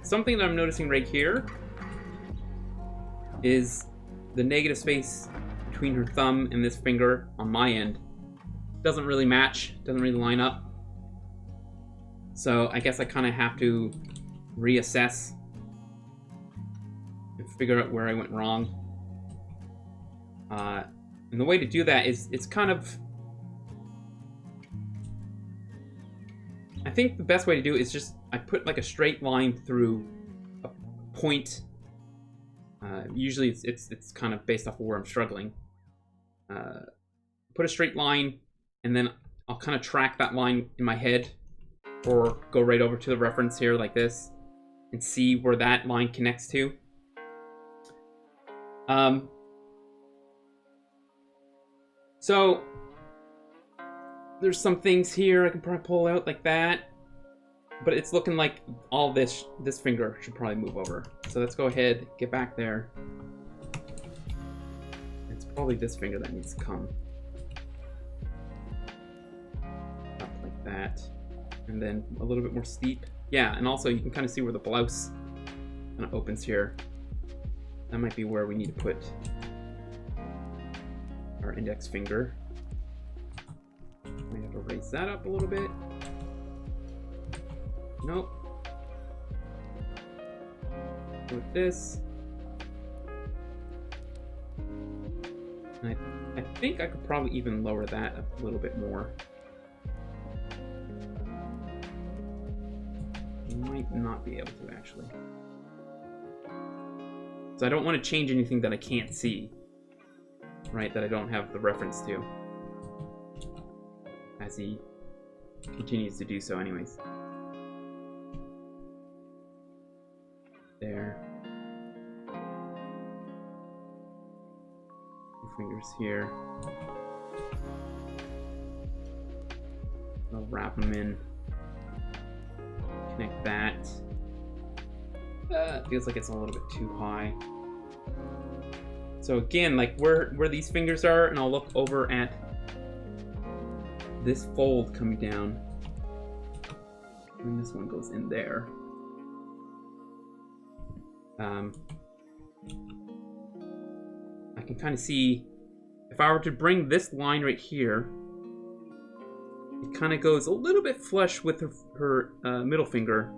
something that I'm noticing right here is the negative space between her thumb and this finger on my end doesn't really match, doesn't really line up. So I guess I kind of have to reassess and figure out where I went wrong. And the way to do that is it's kind of... I think the best way to do it is just I put like a straight line through a point. Usually it's kind of based off of where I'm struggling. Put a straight line, and then I'll kind of track that line in my head, or go right over to the reference here like this, and see where that line connects to. So there's some things here I can probably pull out like that, but it's looking like all this finger should probably move over. So let's go ahead, get back there. It's probably this finger that needs to come up like that, and then a little bit more steep. Yeah, and also you can kind of see where the blouse kind of opens here. That might be where we need to put our index finger. We have to raise that up a little bit. Nope. With this. And I think I could probably even lower that a little bit more. Might not be able to, actually. So I don't want to change anything that I can't see. Right, that I don't have the reference to. As he continues to do so anyways. There. 2 fingers here. I'll wrap them in. Connect that. It feels like it's a little bit too high. So again, like where these fingers are, and I'll look over at this fold coming down, and this one goes in there. I can kind of see, if I were to bring this line right here, it kind of goes a little bit flush with her middle finger,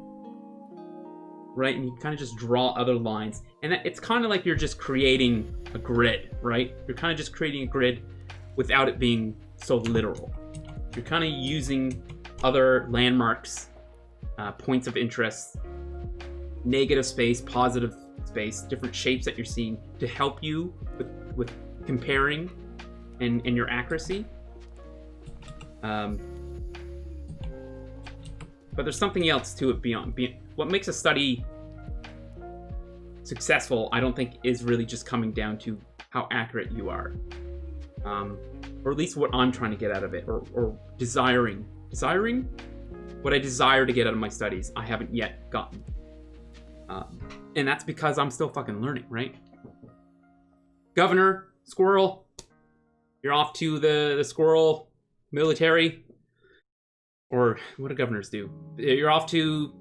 right? And you kind of just draw other lines, and it's kind of like you're just creating a grid, right? You're kind of just creating a grid without it being so literal. You're kind of using other landmarks, points of interest, negative space, positive space, different shapes that you're seeing to help you with comparing and your accuracy. But there's something else to it beyond what makes a study successful. I don't think is really just coming down to how accurate you are, or at least what I'm trying to get out of it, or desiring what I desire to get out of my studies. I haven't yet gotten, and that's because I'm still fucking learning, right? Governor Squirrel, you're off to the squirrel military, or what do governors do? You're off to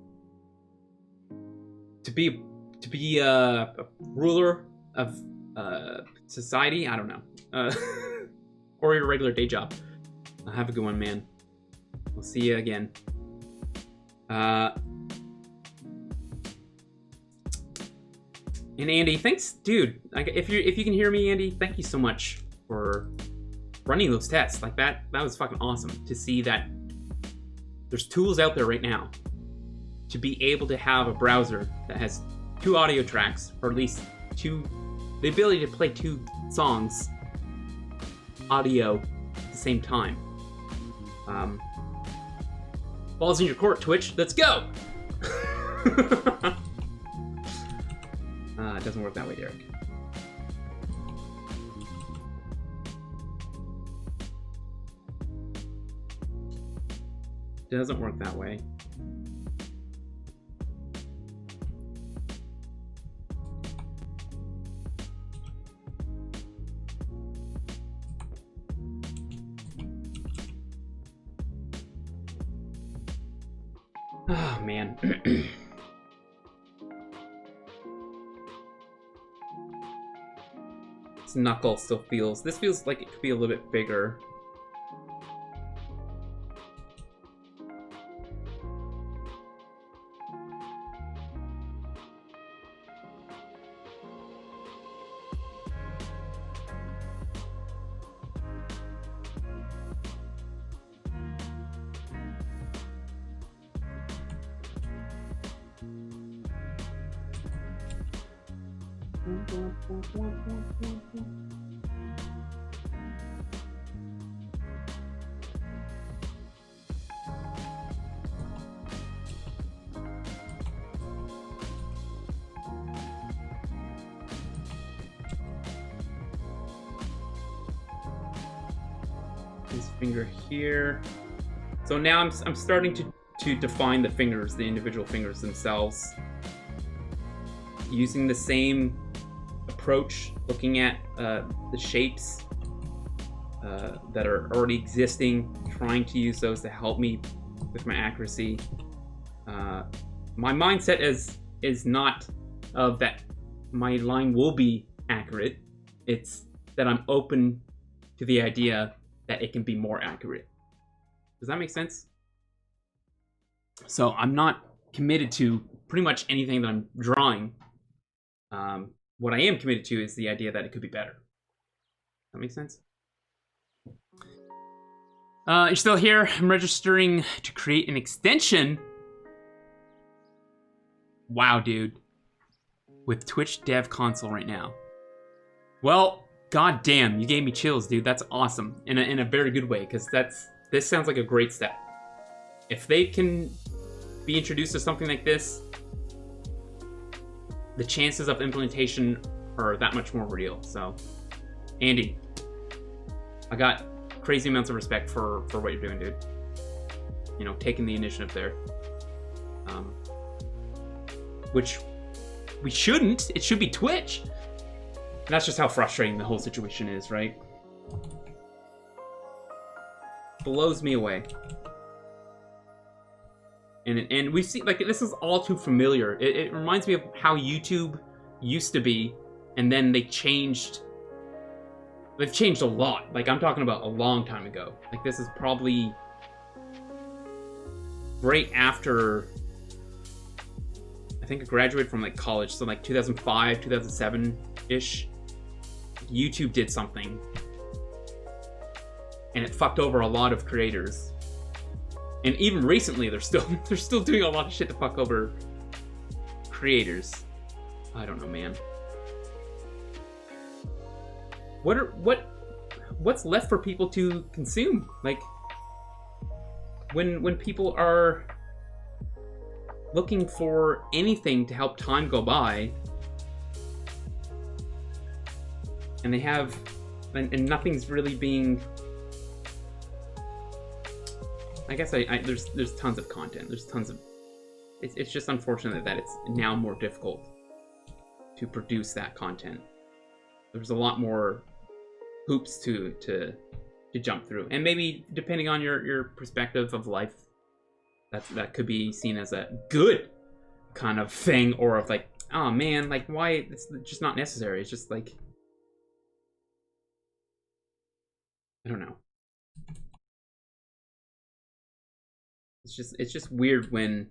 be a ruler of society. I don't know, or your regular day job. Have a good one, man. We'll see you again. And Andy, thanks, dude. If you can hear me, Andy, thank you so much for running those tests. Like that was fucking awesome to see that there's tools out there right now to be able to have a browser that has 2 audio tracks, or at least the ability to play 2 songs audio at the same time. Balls in your court, Twitch. Let's go! It doesn't work that way, Derek. It doesn't work that way. Oh, man. This knuckle still feels... This feels like it could be a little bit bigger. His finger here. So now I'm starting to define the fingers, the individual fingers themselves, using the same approach, looking at the shapes that are already existing, trying to use those to help me with my accuracy. My mindset is not of that my line will be accurate. It's that I'm open to the idea that it can be more accurate. Does that make sense? So I'm not committed to pretty much anything that I'm drawing. What I am committed to is the idea that it could be better. That makes sense? You're still here. I'm registering to create an extension. Wow, dude. With Twitch Dev Console right now. Well, god damn, you gave me chills, dude. That's awesome. In a very good way, because this sounds like a great step. If they can be introduced to something like this, the chances of implementation are that much more real. So, Andy, I got crazy amounts of respect for what you're doing, dude. You know, taking the initiative there. Which we shouldn't. It should be Twitch. And that's just how frustrating the whole situation is, right? Blows me away. And we see, like, this is all too familiar. It reminds me of how YouTube used to be, and then they've changed a lot. Like, I'm talking about a long time ago. Like, this is probably right after, I think I graduated from, like, college, so like 2005, 2007-ish. YouTube did something, and it fucked over a lot of creators. And even recently, they're still doing a lot of shit to fuck over creators. I don't know, man. What's left for people to consume? Like, when people are looking for anything to help time go by, and they have, and nothing's really being. I guess there's tons of content. There's tons of. It's just unfortunate that it's now more difficult to produce that content. There's a lot more hoops to jump through, and maybe depending on your perspective of life, that could be seen as a good kind of thing, or of like, oh man, like why it's just not necessary. It's just like, I don't know. It's just weird when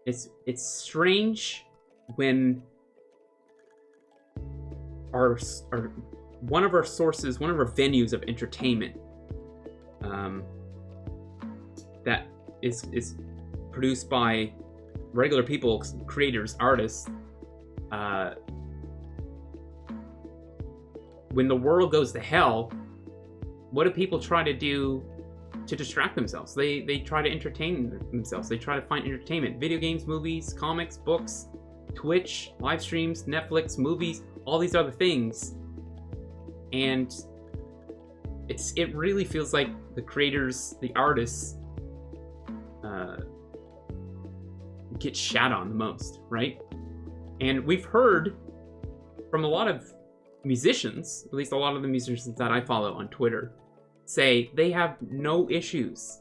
it's strange when our one of our sources, one of our venues of entertainment, that is produced by regular people, creators, artists. When the world goes to hell, what do people try to do to distract themselves? They try to entertain themselves. They try to find entertainment. Video games, movies, comics, books, Twitch, live streams, Netflix, movies, all these other things. And it really feels like the creators, the artists, get shat on the most, right? And we've heard from a lot of musicians, at least a lot of the musicians that I follow on Twitter, say they have no issues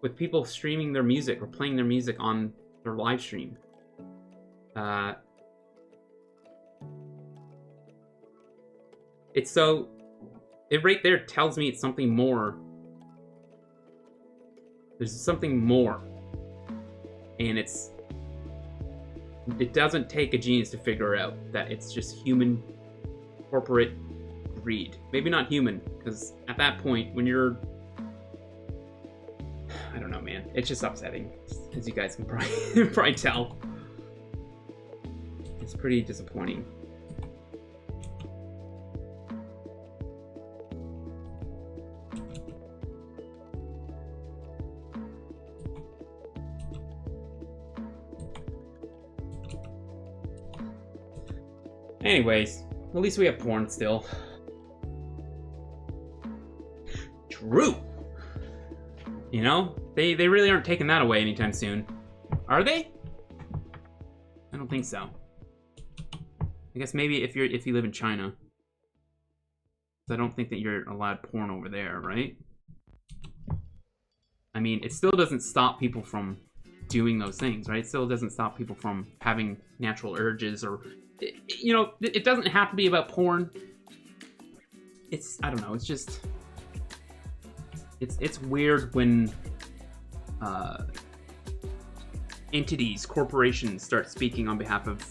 with people streaming their music or playing their music on their live stream. It right there tells me it's something more. There's something more. And it doesn't take a genius to figure out that it's just human corporate greed. Maybe not human, because at that point, when you're... I don't know, man. It's just upsetting, as you guys can probably tell. It's pretty disappointing. Anyways, at least we have porn still. True. You know, they really aren't taking that away anytime soon. Are they? I don't think so. I guess maybe if you live in China. I don't think that you're allowed porn over there, right? I mean, it still doesn't stop people from doing those things, right? It still doesn't stop people from having natural urges or... You know, it doesn't have to be about porn. I don't know, it's just... It's weird when entities, corporations start speaking on behalf of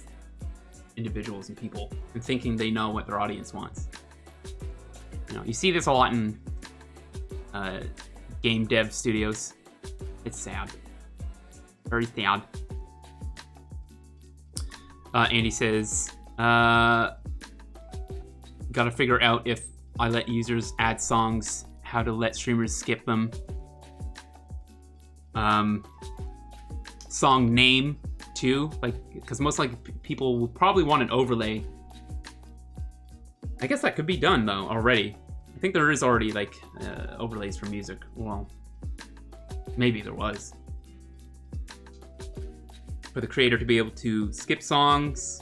individuals and people and thinking they know what their audience wants. You know, you see this a lot in game dev studios. It's sad. Very sad. Andy says, gotta figure out if I let users add songs, how to let streamers skip them. Song name, too, like, because most likely people will probably want an overlay. I guess that could be done, though, already. I think there is already, like, overlays for music. Well, maybe there was. For the creator to be able to skip songs,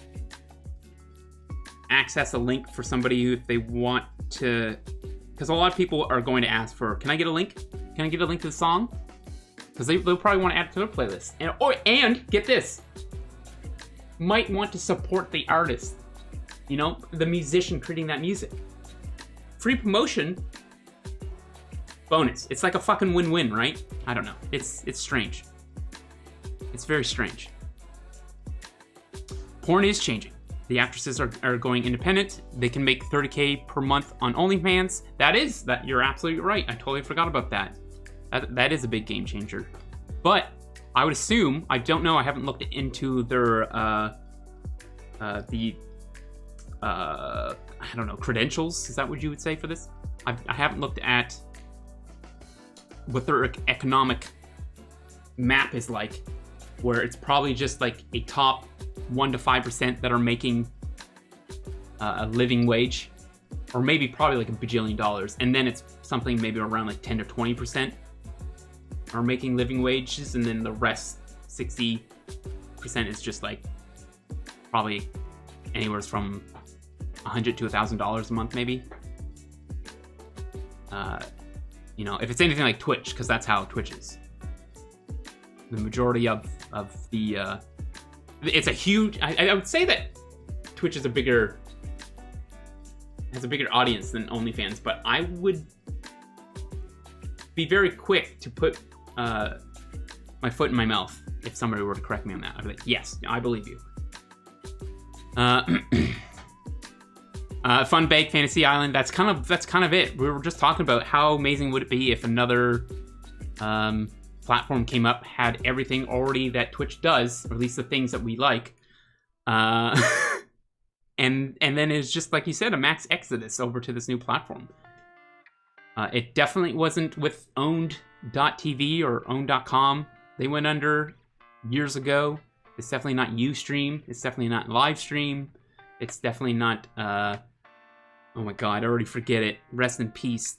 access a link for somebody if they want to, because a lot of people are going to ask for, can I get a link? Can I get a link to the song? Because they'll probably want to add it to their playlist. And get this, might want to support the artist, you know, the musician creating that music. Free promotion, bonus. It's like a fucking win-win, right? I don't know. It's strange. It's very strange. Porn is changing. The actresses are going independent. They can make $30K per month on OnlyFans. That you're absolutely right. I totally forgot about that. That is a big game changer. But I would assume, I don't know, I haven't looked into their I don't know, credentials. Is that what you would say for this? I haven't looked at what their economic map is like, where it's probably just like a top 1 to 5% that are making a living wage, or maybe probably like $1 bajillion, and then it's something maybe around like 10 to 20% are making living wages, and then the rest 60% is just like probably anywhere from $100 to $1,000 a month, maybe. You know, if it's anything like Twitch, because that's how Twitch is. The majority of the it's a huge. I would say that Twitch is has a bigger audience than OnlyFans, but I would be very quick to put my foot in my mouth if somebody were to correct me on that. I'd be like, yes, I believe you. Fun Bake Fantasy Island. That's kind of it. We were just talking about how amazing would it be if another platform came up, had everything already that Twitch does, or at least the things that we like. And then it's just, like you said, a max exodus over to this new platform. It definitely wasn't with owned.tv or owned.com. They went under years ago. It's definitely not Ustream. It's definitely not Livestream. It's definitely not, oh my god, I already forget it. Rest in peace.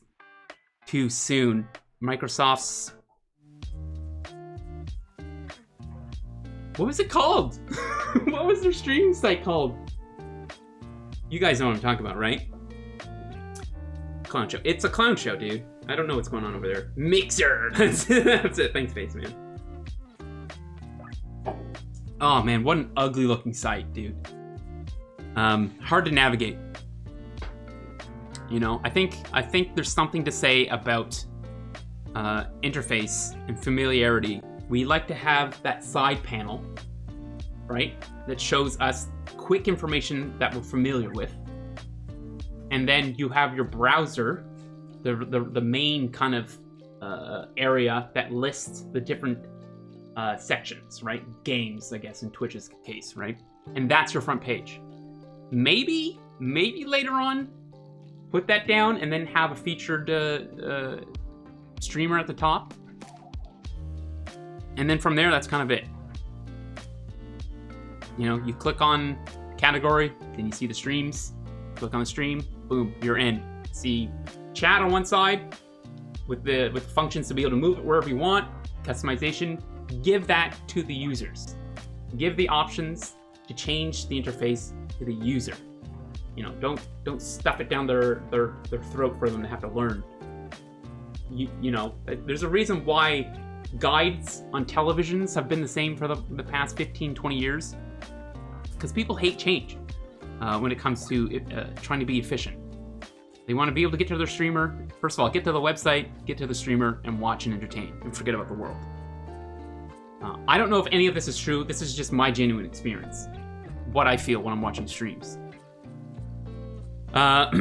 Too soon. Microsoft's... What was it called? What was their streaming site called? You guys know what I'm talking about, right? Clown show. It's a clown show, dude. I don't know what's going on over there. Mixer! That's it. Thanks, Spaceman. Oh, man. What an ugly looking site, dude. Hard to navigate. You know, I think there's something to say about interface and familiarity. We like to have that side panel, right? That shows us quick information that we're familiar with. And then you have your browser, the main kind of area that lists the different sections, right? Games, I guess, in Twitch's case, right? And that's your front page. Maybe later on, put that down and then have a featured streamer at the top. And then from there, that's kind of it. You know, you click on category, then you see the streams. Click on the stream, boom, you're in. See chat on one side with functions to be able to move it wherever you want. Customization, give that to the users. Give the options to change the interface to the user. You know, don't stuff it down their throat for them to have to learn. You know, there's a reason why guides on televisions have been the same for the past 15, 20 years. Because people hate change when it comes to trying to be efficient. They want to be able to get to their streamer. First of all, get to the website, get to the streamer, and watch and entertain, and forget about the world. I don't know if any of this is true. This is just my genuine experience. What I feel when I'm watching streams. Let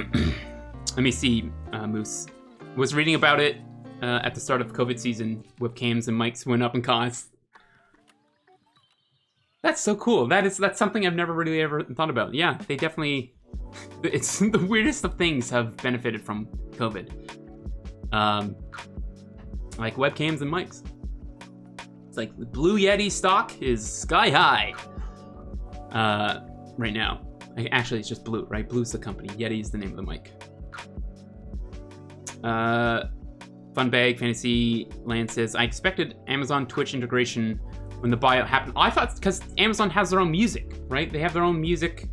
me see, Moose. Was reading about it at the start of COVID season. Webcams and mics went up in cost. That's so cool. That's something I've never really ever thought about. Yeah, they definitely... It's the weirdest of things have benefited from COVID. Like webcams and mics. It's like the Blue Yeti stock is sky high right now. Actually, it's just Blue, right? Blue's the company. Yeti is the name of the mic. Funbag Fantasy Land says, I expected Amazon Twitch integration when the buyout happened. I thought because Amazon has their own music, right? They have their own music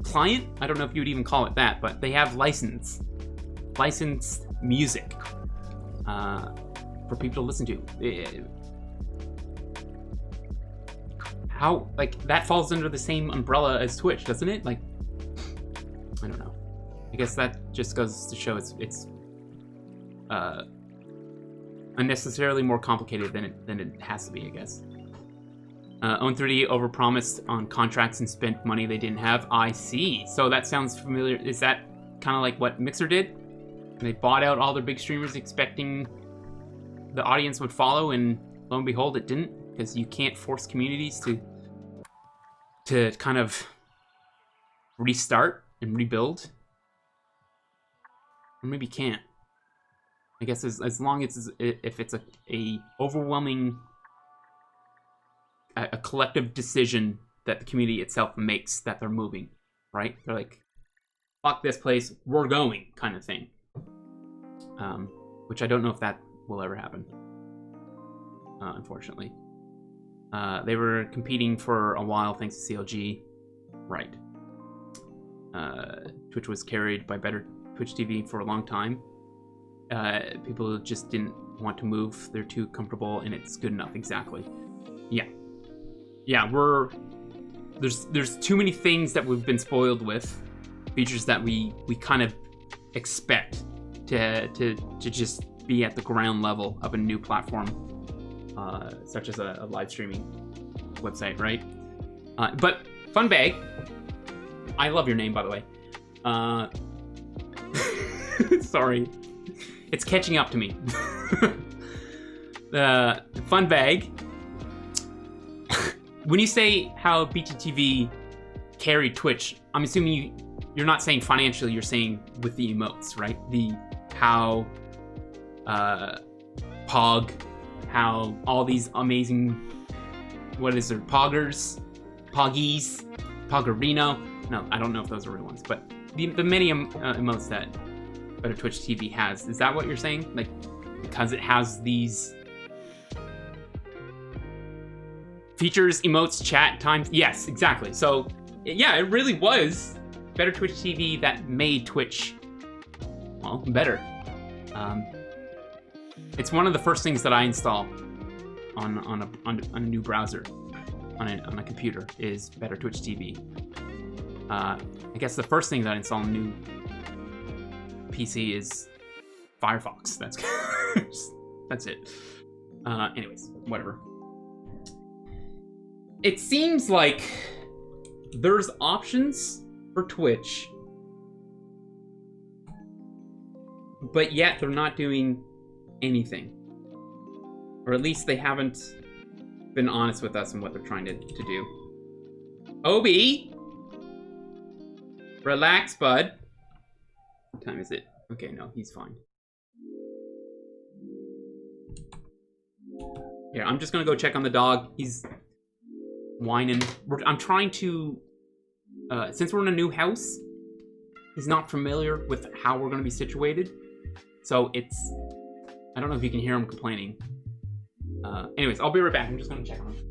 client. I don't know if you would even call it that, but they have licensed music for people to listen to. How, like, that falls under the same umbrella as Twitch, doesn't it? Like, I don't know. I guess that just goes to show it's unnecessarily more complicated than it has to be, I guess. Own3D overpromised on contracts and spent money they didn't have. I see. So that sounds familiar. Is that kind of like what Mixer did? They bought out all their big streamers expecting the audience would follow, and lo and behold, it didn't. Because you can't force communities to kind of restart and rebuild. Or maybe can't. I guess as long as if it's a overwhelming, a collective decision that the community itself makes that they're moving, right? They're like, fuck this place, we're going, kind of thing. Which I don't know if that will ever happen, unfortunately. They were competing for a while thanks to CLG, right? Twitch was carried by Better Twitch TV for a long time. People just didn't want to move. They're too comfortable, and it's good enough. Exactly. Yeah. There's too many things that we've been spoiled with, features that we kind of expect to just be at the ground level of a new platform, such as a live streaming website, right? But Funbag, I love your name, by the way. Sorry. It's catching up to me. The fun bag. When you say how BTTV carried Twitch, I'm assuming you're not saying financially, you're saying with the emotes, right? How Pog, how all these amazing, what is there, Poggers, Poggies, Poggerino. No, I don't know if those are real ones, but the many emotes that Better Twitch TV has. Is that what you're saying? Like, because it has these features, emotes, chat, times? Yes, exactly. So, yeah, it really was Better Twitch TV that made Twitch, well, better. It's one of the first things that I install on a new browser, on a computer, is Better Twitch TV. I guess the first thing that I install on a new PC is Firefox. That's it. Anyways, whatever. It seems like there's options for Twitch, but yet they're not doing anything. Or at least they haven't been honest with us in what they're trying to do. Obi! Relax, bud. What time is it? Okay, no, he's fine. Here, I'm just gonna go check on the dog. He's whining. I'm trying to, since we're in a new house, he's not familiar with how we're gonna be situated. So it's, I don't know if you can hear him complaining. Anyways, I'll be right back. I'm just gonna check on him.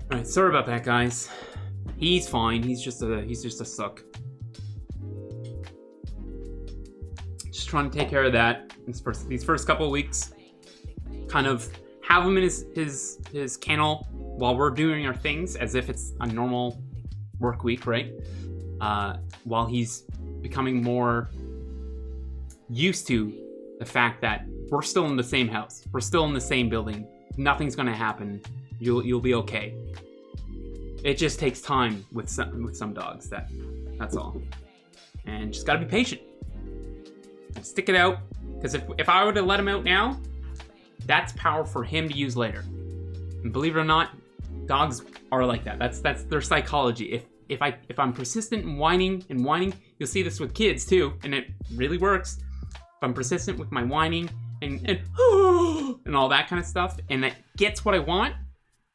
Alright, sorry about that, guys. He's fine. He's just a suck. Just trying to take care of that these first couple of weeks. Kind of have him in his kennel while we're doing our things, as if it's a normal work week, right? While he's becoming more used to the fact that we're still in the same house. We're still in the same building. Nothing's gonna happen. You'll be okay. It just takes time with some dogs. That's all. And just gotta be patient. Stick it out, because if I were to let him out now, that's power for him to use later. And believe it or not, dogs are like that. That's their psychology. If I'm persistent and whining, you'll see this with kids too, and it really works. If I'm persistent with my whining and all that kind of stuff, and that gets what I want,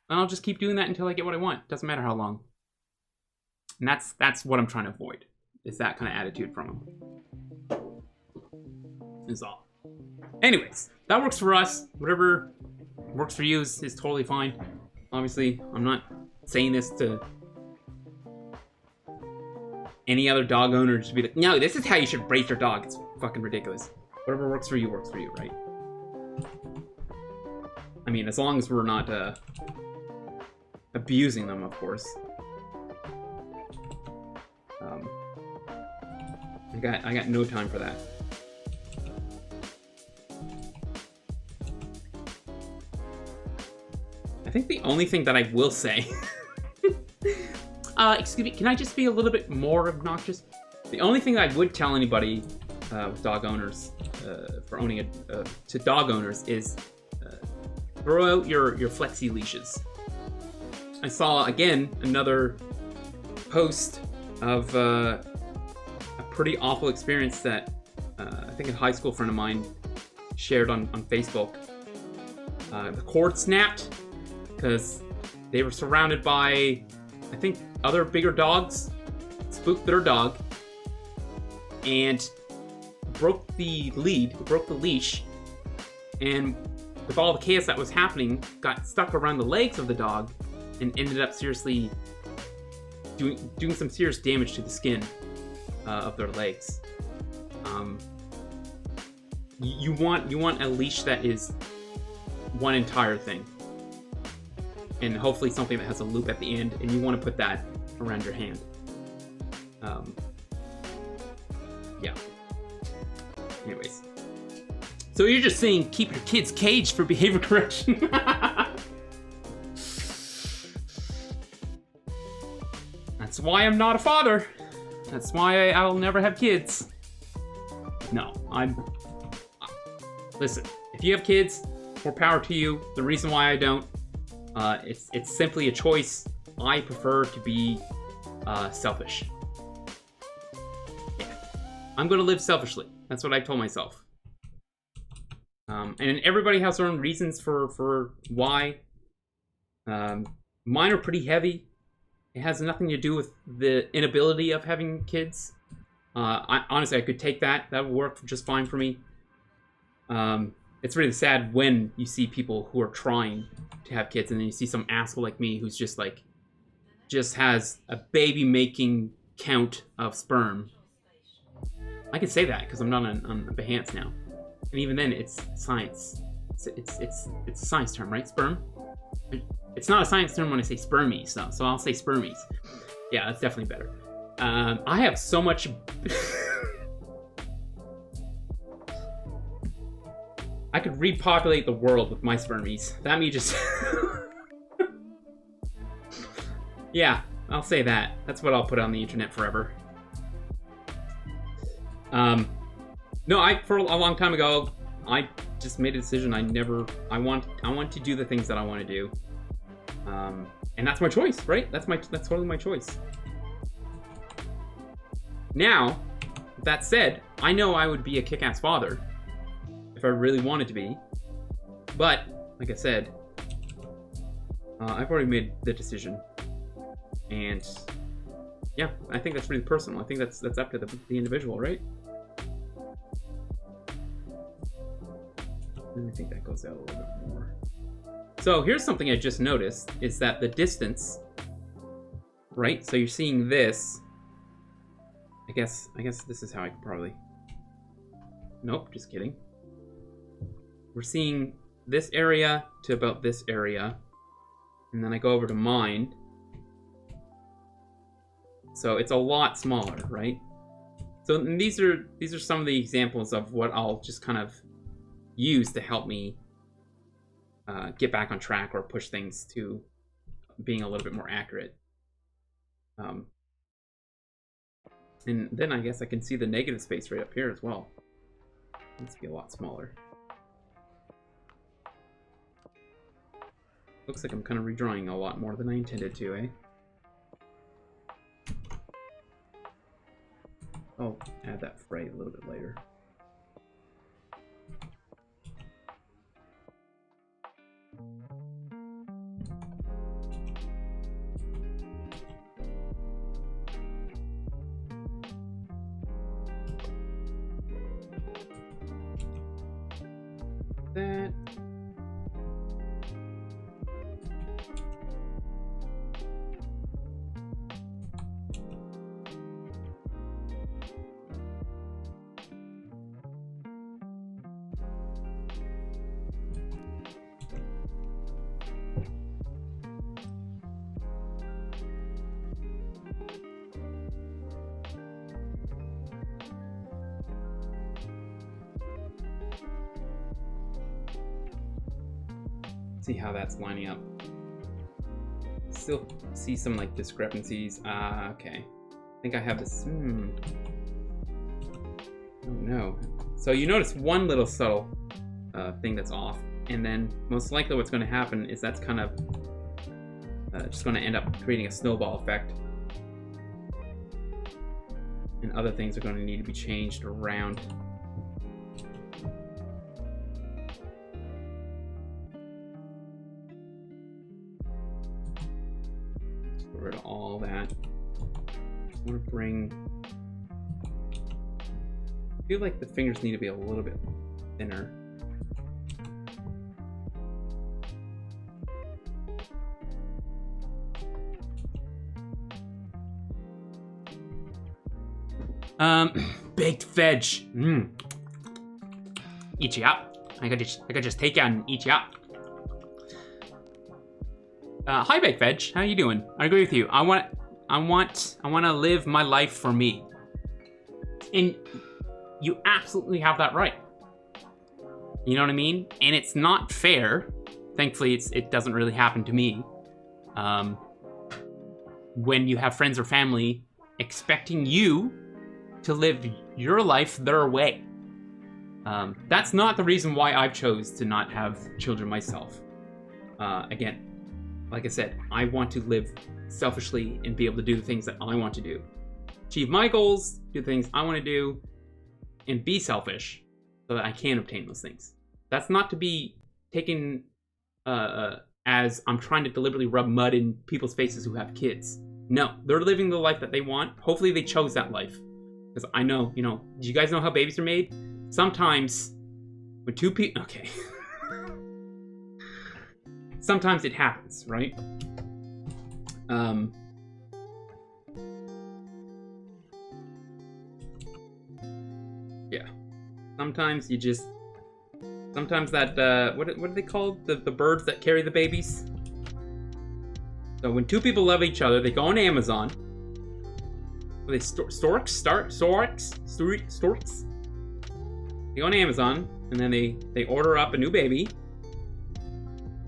then I'll just keep doing that until I get what I want. Doesn't matter how long. And that's what I'm trying to avoid. Is that kind of attitude from him. Is all. Anyways, that works for us. Whatever works for you is totally fine. Obviously, I'm not saying this to any other dog owner to be like, no, this is how you should raise your dog. It's fucking ridiculous. Whatever works for you, right? I mean, as long as we're not abusing them, of course. I got no time for that. I think the only thing that I will say, excuse me, can I just be a little bit more obnoxious? The only thing I would tell anybody with dog owners, for owning to dog owners, is throw out your flexi leashes. I saw, again, another post of a pretty awful experience that I think a high school friend of mine shared on Facebook. The cord snapped because they were surrounded by, I think, other bigger dogs, spooked their dog, and broke the leash, and with all the chaos that was happening, got stuck around the legs of the dog and ended up seriously doing some serious damage to the skin of their legs. You want a leash that is one entire thing, and hopefully something that has a loop at the end, and you want to put that around your hand. Yeah. Anyways. So you're just saying keep your kids caged for behavior correction. That's why I'm not a father. That's why I'll never have kids. No, listen, if you have kids, more power to you. The reason why I don't, it's simply a choice. I prefer to be selfish. Yeah. I'm gonna live selfishly. That's what I told myself. And everybody has their own reasons for why. Mine are pretty heavy. It has nothing to do with the inability of having kids. Honestly, I could take that. That would work just fine for me. It's really sad when you see people who are trying to have kids, and then you see some asshole like me who's just has a baby-making count of sperm. I can say that because I'm not on Behance now. And even then, it's science. It's a science term, right? Sperm? It's not a science term when I say spermies, so I'll say spermies. Yeah, that's definitely better. I have so much... I could repopulate the world with my spermies. That me just... Yeah, I'll say that. That's what I'll put on the internet forever. No, for a long time ago, I just made a decision. I want to do the things that I want to do. And that's my choice, right? That's totally my choice. Now, that said, I know I would be a kick-ass father if I really wanted to be. But, like I said, I've already made the decision. And yeah, I think that's really personal. I think that's up to the individual, right? Let me think that goes out a little bit more. So here's something I just noticed, is that the distance, right? So you're seeing this. I guess this is how I could probably... Nope, just kidding. We're seeing this area to about this area. And then I go over to mine. So it's a lot smaller, right? So these are some of the examples of what I'll just kind of use to help me get back on track or push things to being a little bit more accurate. And then I guess I can see the negative space right up here as well. It needs to be a lot smaller. Looks like I'm kind of redrawing a lot more than I intended to, eh? I'll add that fray a little bit later. That. See how that's lining up. still see some like discrepancies. Okay. I think I have this. Oh no. So you notice one little subtle thing that's off, and then most likely what's going to happen is that's kind of just going to end up creating a snowball effect. And other things are going to need to be changed around. Get rid of all that. I want to bring... I feel like the fingers need to be a little bit thinner. Baked veg. Eat you up. I could just take you out and eat you up. Hi, baked veg. How you doing? I agree with you. I want to live my life for me. And you absolutely have that right. You know what I mean? And it's not fair. Thankfully, it doesn't really happen to me. When you have friends or family expecting you to live your life their way. That's not the reason why I've chose to not have children myself. Again, like I said, I want to live selfishly and be able to do the things that I want to do. Achieve my goals, do the things I want to do, and be selfish so that I can obtain those things. That's not to be taken as I'm trying to deliberately rub mud in people's faces who have kids. No, they're living the life that they want. Hopefully they chose that life. Because I know, do you guys know how babies are made? Sometimes, when two people, okay. Sometimes it happens, right? Yeah. Sometimes that, what are they called? The birds that carry the babies? So when two people love each other, they go on Amazon. They storks? They go on Amazon, and then they order up a new baby.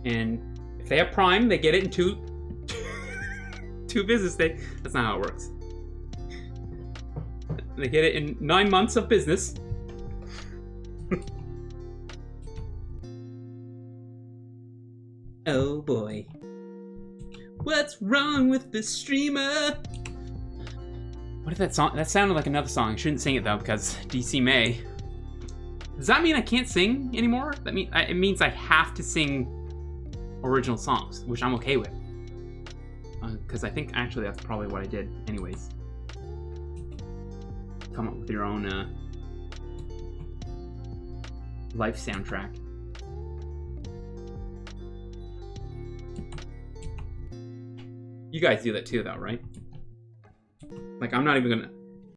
And if they have Prime, they get it in two business days. That's not how it works. They get it in 9 months of business. Oh boy. What's wrong with the streamer? What is that song? That sounded like another song. I shouldn't sing it though because DC May. Does that mean I can't sing anymore? It means I have to sing original songs, which I'm okay with. Because I think actually that's probably what I did anyways. Come up with your own life soundtrack. You guys do that too though, right? Like I'm not even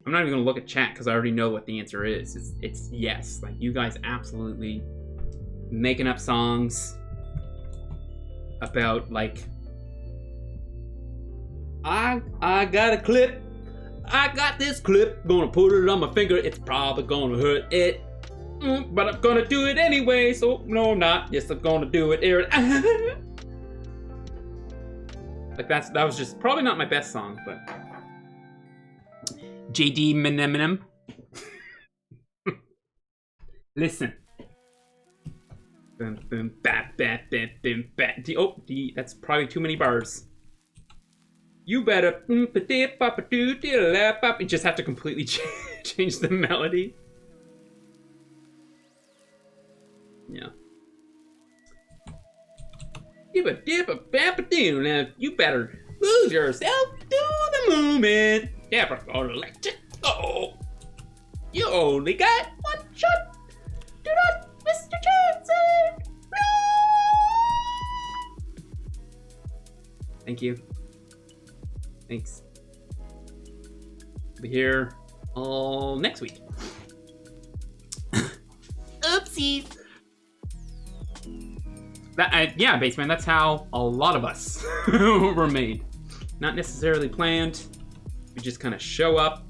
gonna look at chat because I already know what the answer is. It's yes. Like you guys absolutely making up songs about like I got a clip. I got this clip. Gonna put it on my finger. It's probably gonna hurt it. But I'm gonna do it anyway. So no, I'm not. Yes, I'm gonna do it. Like that was just probably not my best song, but JD Minimum. Listen. Boom, boom, bat, bat, bat, boom, bat. Oh, that's probably too many bars. You better. You just have to completely change the melody. Yeah. Now you better lose yourself to the moment. Never gonna let you go. You only got one shot. Do not miss your chances. Thank you. Thanks. I'll be here all next week. Oopsies. Yeah, Baseman, that's how a lot of us were made. Not necessarily planned. We just kind of show up.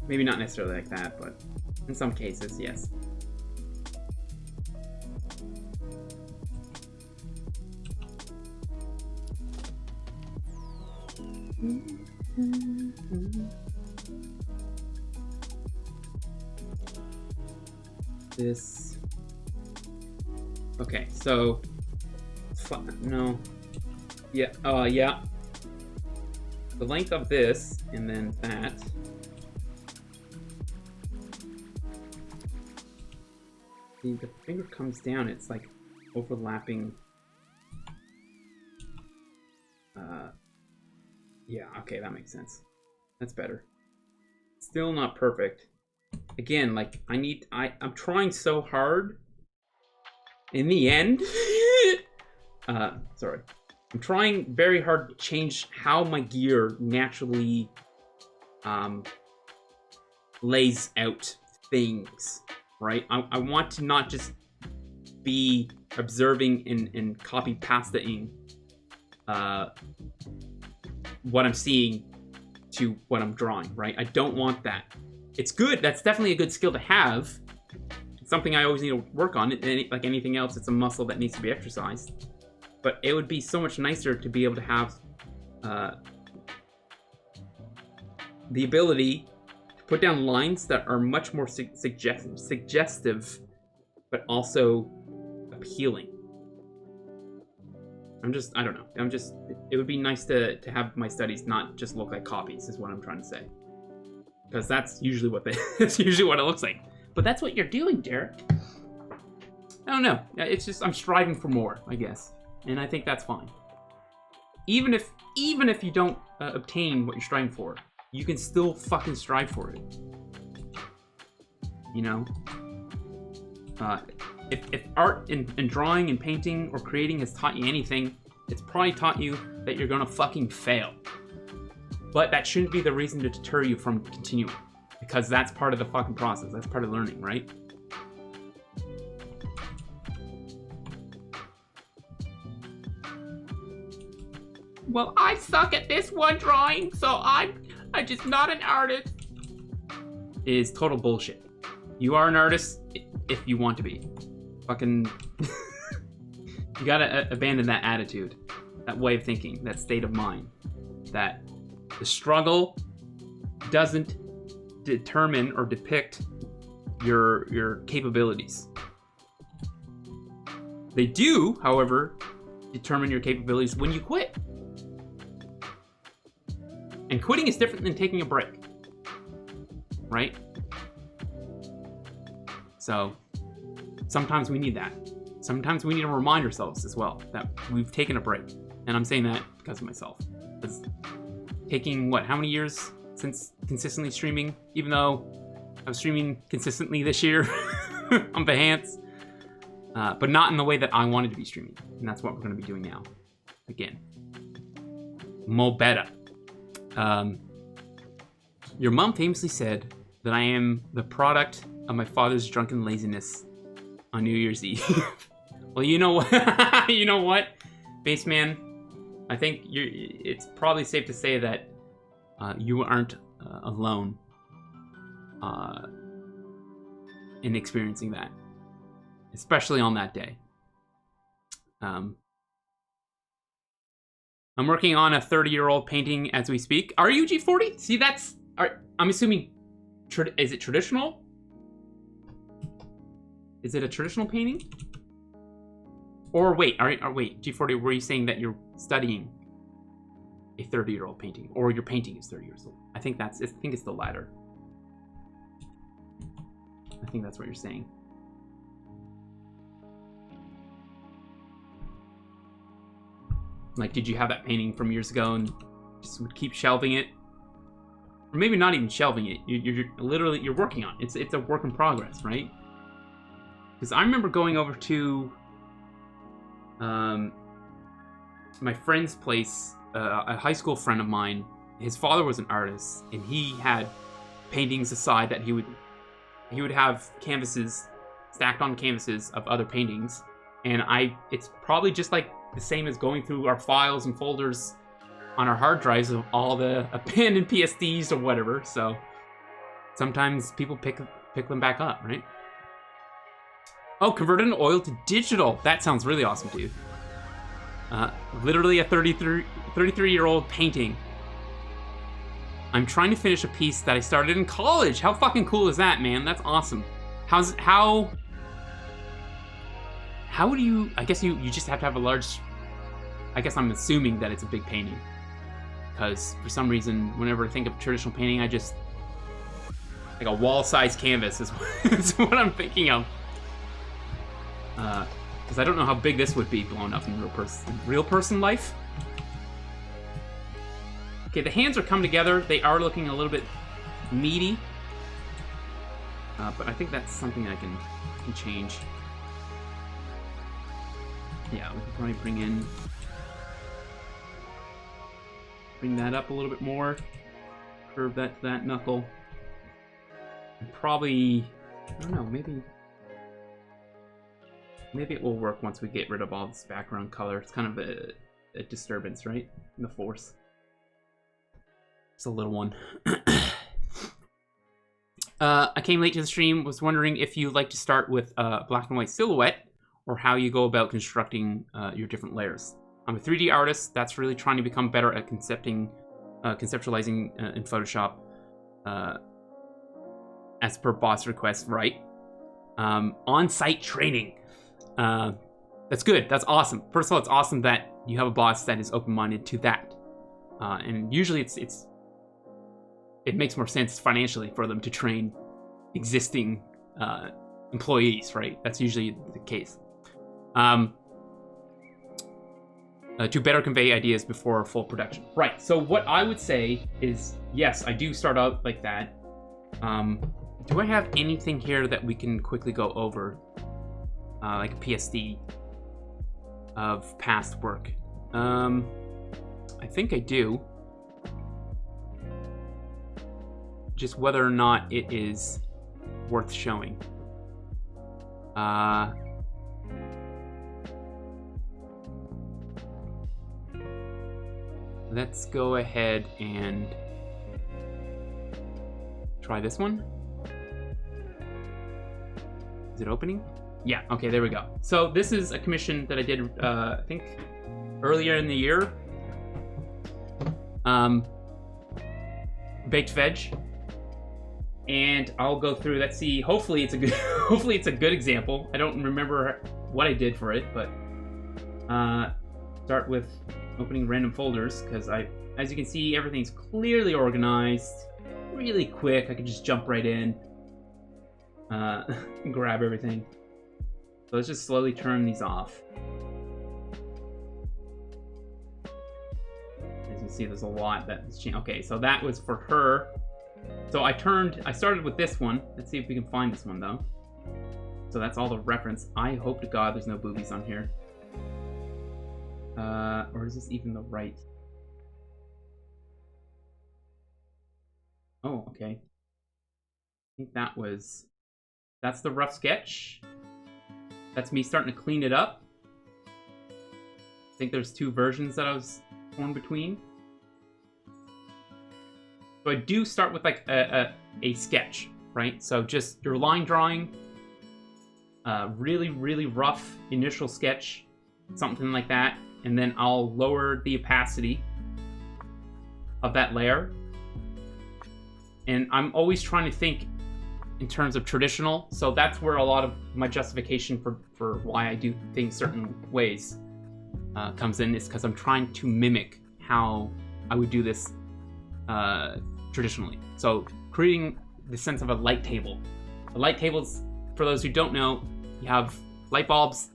Maybe not necessarily like that, but in some cases, yes. This. Okay, so. No. Yeah, yeah. The length of this, and then that. See, the finger comes down, it's like overlapping. Yeah, okay, that makes sense. That's better. Still not perfect. Again, like, I'm trying so hard. In the end, sorry. I'm trying very hard to change how my gear naturally, lays out things, right? I want to not just be observing and copy pastaing, what I'm seeing to what I'm drawing, right? I don't want that. It's good. That's definitely a good skill to have. It's something I always need to work on. Like anything else, it's a muscle that needs to be exercised. But it would be so much nicer to be able to have the ability to put down lines that are much more suggestive, but also appealing. I don't know. It would be nice to have my studies not just look like copies, is what I'm trying to say. Because that's usually that's usually what it looks like. But that's what you're doing, Derek. I don't know. It's just, I'm striving for more, I guess. And I think that's fine. Even if you don't obtain what you're striving for, you can still fucking strive for it. You know? If art and drawing and painting or creating has taught you anything, it's probably taught you that you're gonna fucking fail. But that shouldn't be the reason to deter you from continuing. Because that's part of the fucking process. That's part of learning, right? Well, I suck at this one drawing, so I'm just not an artist. Is total bullshit. You are an artist if you want to be. Fucking... You gotta abandon that attitude, that way of thinking, that state of mind. That the struggle doesn't determine or depict your capabilities. They do, however, determine your capabilities when you quit. And quitting is different than taking a break. Right? So, sometimes we need that. Sometimes we need to remind ourselves as well that we've taken a break. And I'm saying that because of myself. Because taking, how many years since consistently streaming? Even though I was streaming consistently this year on Behance. But not in the way that I wanted to be streaming. And that's what we're going to be doing now. Again. Mo better. Your mom famously said that I am the product of my father's drunken laziness on New Year's Eve. Well, you know what? You know what, Baseman? I think it's probably safe to say that you aren't alone in experiencing that, especially on that day. I'm working on a 30-year-old painting as we speak. Are you G40? See, I'm assuming, is it traditional? Is it a traditional painting? Or wait, wait, G40, were you saying that you're studying a 30-year-old painting? Or your painting is 30 years old? I think it's the latter. I think that's what you're saying. Like, did you have that painting from years ago and just would keep shelving it? Or maybe not even shelving it. You're literally working on it. It's a work in progress, right? Because I remember going over to my friend's place, a high school friend of mine. His father was an artist, and he had paintings aside that he would have canvases stacked on canvases of other paintings, and it's probably just like the same as going through our files and folders on our hard drives of all the abandoned PSDs or whatever. So sometimes people pick them back up, right? Oh, converted an oil to digital. That sounds really awesome, dude. Literally a 33-year-old painting I'm trying to finish a piece that I started in college. How fucking cool is that, man? That's awesome. How do you, I guess you just have to have a large, I guess I'm assuming that it's a big painting. Because for some reason, whenever I think of traditional painting, I just, like a wall-sized canvas is what I'm thinking of. Because I don't know how big this would be blown up in real person life. Okay, the hands are coming together. They are looking a little bit meaty. But I think that's something I can change. Yeah, we can probably bring that up a little bit more. Curve that to that knuckle. And probably, I don't know, maybe it will work once we get rid of all this background color. It's kind of a disturbance, right? In the force. It's a little one. I came late to the stream, was wondering if you like to start with a black and white silhouette or how you go about constructing your different layers. I'm a 3D artist that's really trying to become better at conceptualizing in Photoshop as per boss request, right? On-site training. That's good. That's awesome. First of all, it's awesome that you have a boss that is open-minded to that. And usually it makes more sense financially for them to train existing employees, right? That's usually the case. To better convey ideas before full production. Right, so what I would say is, yes, I do start out like that. Do I have anything here that we can quickly go over? Like a PSD of past work. I think I do. Just whether or not it is worth showing. Let's go ahead and try this one. Is it opening? Yeah, okay, there we go. So this is a commission that I did, I think, earlier in the year. Baked veg. And I'll go through, let's see, hopefully it's a good example. I don't remember what I did for it, but start with opening random folders, because as you can see, everything's clearly organized, really quick. I can just jump right in and grab everything. So let's just slowly turn these off. As you can see, there's a lot that's changed. Okay, so that was for her. So I started with this one. Let's see if we can find this one though. So that's all the reference. I hope to God there's no boobies on here. Or is this even the right? Oh, okay. I think that's the rough sketch. That's me starting to clean it up. I think there's two versions that I was torn between. So I do start with like a sketch, right? So just your line drawing, really, really rough initial sketch, something like that. And then I'll lower the opacity of that layer. And I'm always trying to think in terms of traditional. So that's where a lot of my justification for why I do things certain ways comes in, is because I'm trying to mimic how I would do this traditionally. So creating the sense of a light table. A light table's, for those who don't know, you have light bulbs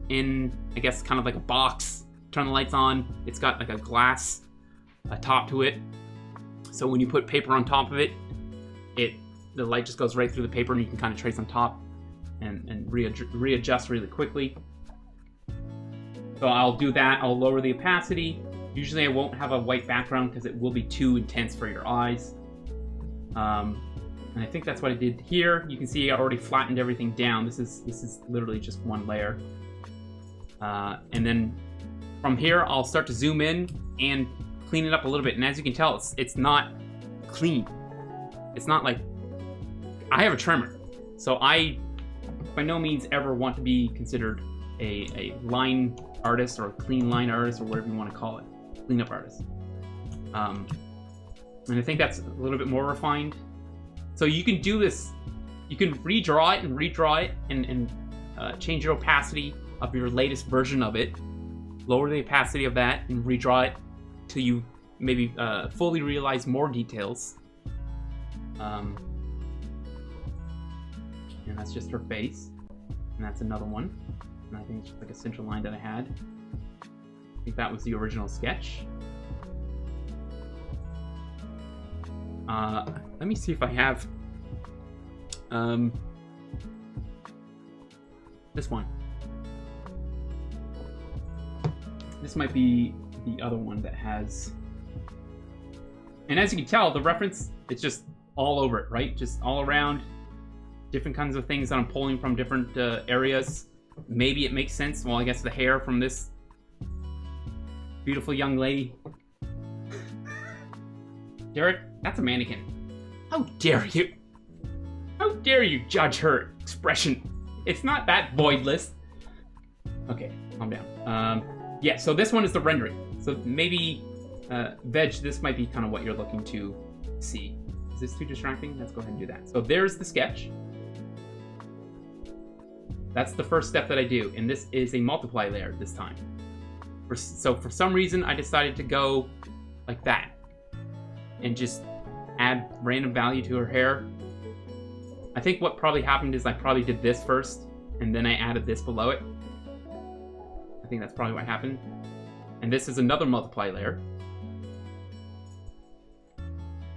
in, I guess, kind of like a box. Turn the lights on. It's got like a glass top to it. So when you put paper on top of it, the light just goes right through the paper, and you can kind of trace on top and readjust really quickly. So I'll do that. I'll lower the opacity. Usually I won't have a white background because it will be too intense for your eyes. And I think that's what I did here. You can see I already flattened everything down. This is literally just one layer. And then from here, I'll start to zoom in and clean it up a little bit. And as you can tell, it's not clean. It's not like, I have a trimmer. So I, by no means ever want to be considered a line artist or a clean line artist or whatever you want to call it. Cleanup artist. And I think that's a little bit more refined. So you can do this, you can redraw it and change your opacity of your latest version of it, lower the opacity of that, and redraw it till you maybe fully realize more details. And that's just her face. And that's another one. And I think it's just like a central line that I had. I think that was the original sketch. Let me see if I have this one. This might be the other one that has, and as you can tell, the reference, it's just all over it, right? Just all around, different kinds of things that I'm pulling from different areas. Maybe it makes sense. Well, I guess the hair from this beautiful young lady. Derek, that's a mannequin. How dare you? How dare you judge her expression? It's not that voidless. Okay, calm down. Yeah, so this one is the rendering. So maybe, Veg, this might be kind of what you're looking to see. Is this too distracting? Let's go ahead and do that. So there's the sketch. That's the first step that I do, and this is a multiply layer this time. So for some reason, I decided to go like that and just add random value to her hair. I think what probably happened is I probably did this first, and then I added this below it. I think that's probably what happened. And this is another multiply layer.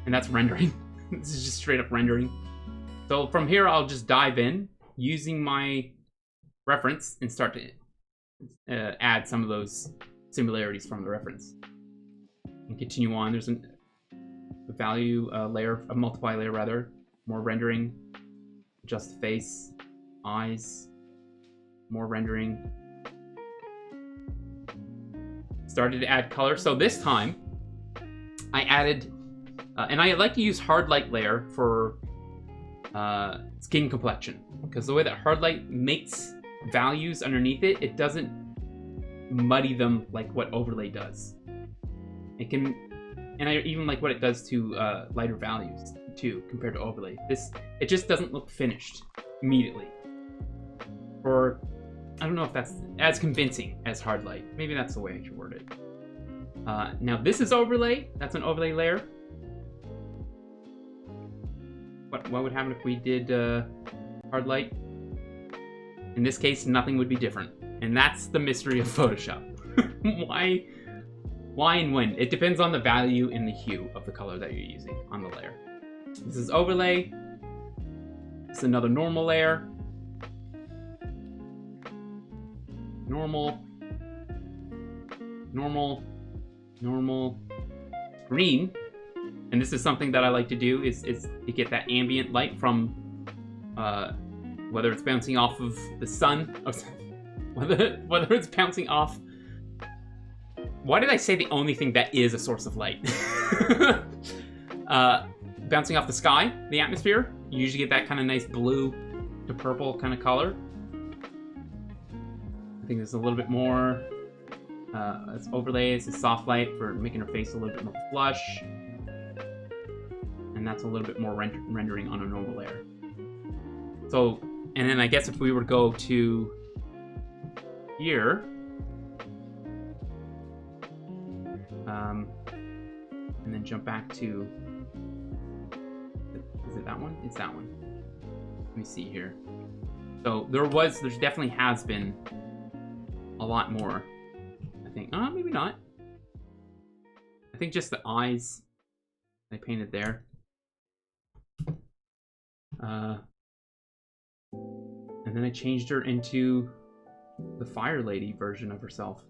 And that's rendering. This is just straight up rendering. So from here, I'll just dive in using my reference and start to add some of those similarities from the reference. And continue on. There's a value layer, a multiply layer rather, more rendering, adjust the face, eyes, more rendering. Started to add color. So this time I added, and I like to use hard light layer for skin complexion, because the way that hard light makes values underneath it, it doesn't muddy them like what overlay does. It can, and I even like what it does to lighter values too compared to overlay. It just doesn't look finished immediately. Or I don't know if that's as convincing as hard light. Maybe that's the way I should word it. Now this is overlay. That's an overlay layer. What would happen if we did hard light? In this case, nothing would be different. And that's the mystery of Photoshop. Why and when? It depends on the value and the hue of the color that you're using on the layer. This is overlay. It's another normal layer. Normal. Normal. Normal. Green. And this is something that I like to do is to get that ambient light from whether it's bouncing off of the sun, whether it's bouncing off. Why did I say the only thing that is a source of light? Bouncing off the sky, the atmosphere. You usually get that kind of nice blue to purple kind of color. I think there's a little bit more. It's overlays, it's soft light for making her face a little bit more flush. And that's a little bit more rendering on a normal layer. So, and then I guess if we were to go to here, and then jump back to, is it that one? It's that one. Let me see here. So there's definitely has been a lot more, I think. Maybe not. I think just the eyes I painted there. And then I changed her into the Fire Lady version of herself.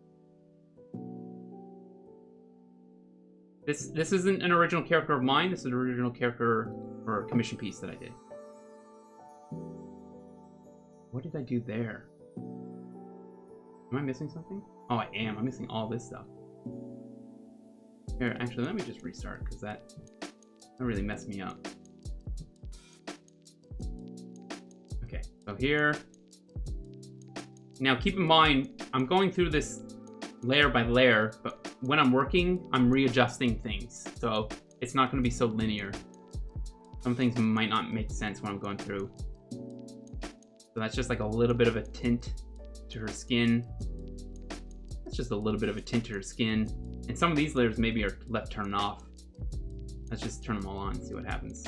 This isn't an original character of mine. This is an original character or a commission piece that I did. What did I do there? Am I missing something? Oh, I am. I'm missing all this stuff. Here, actually, let me just restart, because that really messed me up. Okay, so here. Now, keep in mind, I'm going through this layer by layer, but when I'm working, I'm readjusting things. So it's not going to be so linear. Some things might not make sense when I'm going through. So that's just like a little bit of a tint to her skin. That's just a little bit of a tint to her skin. And some of these layers maybe are left turned off. Let's just turn them all on and see what happens.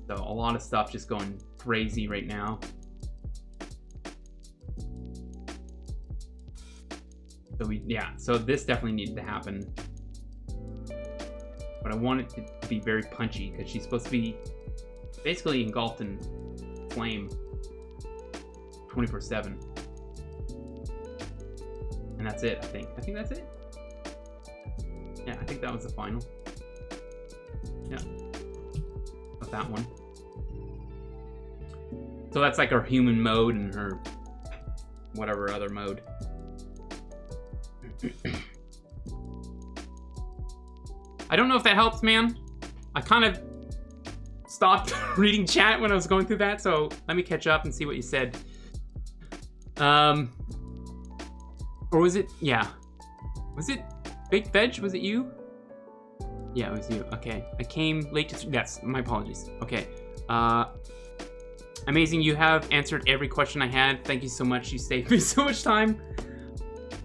So a lot of stuff just going crazy right now. So so this definitely needed to happen. But I want it to be very punchy because she's supposed to be basically engulfed in flame 24/7. And that's it, I think. I think that's it. Yeah, I think that was the final. Yeah. Of that one. So that's like her human mode and her whatever other mode. I don't know if that helps, man. I kind of stopped reading chat when I was going through that, so let me catch up and see what you said. Or was it, yeah. Was it Baked Veg? Was it you? Yeah, it was you. Okay. I came late to, yes, my apologies. Okay. Amazing, you have answered every question I had. Thank you so much. You saved me so much time.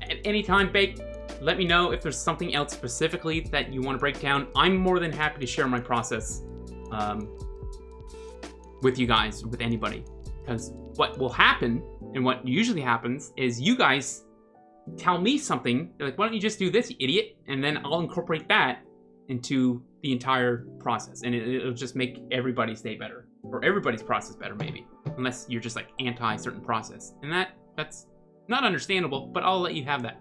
At any time, Baked, let me know if there's something else specifically that you want to break down. I'm more than happy to share my process with you guys, with anybody. Because what will happen, and what usually happens, is you guys tell me something. They're like, why don't you just do this, you idiot? And then I'll incorporate that into the entire process. And it'll just make everybody's day better. Or everybody's process better, maybe. Unless you're just like anti-certain process. And that's not understandable, but I'll let you have that.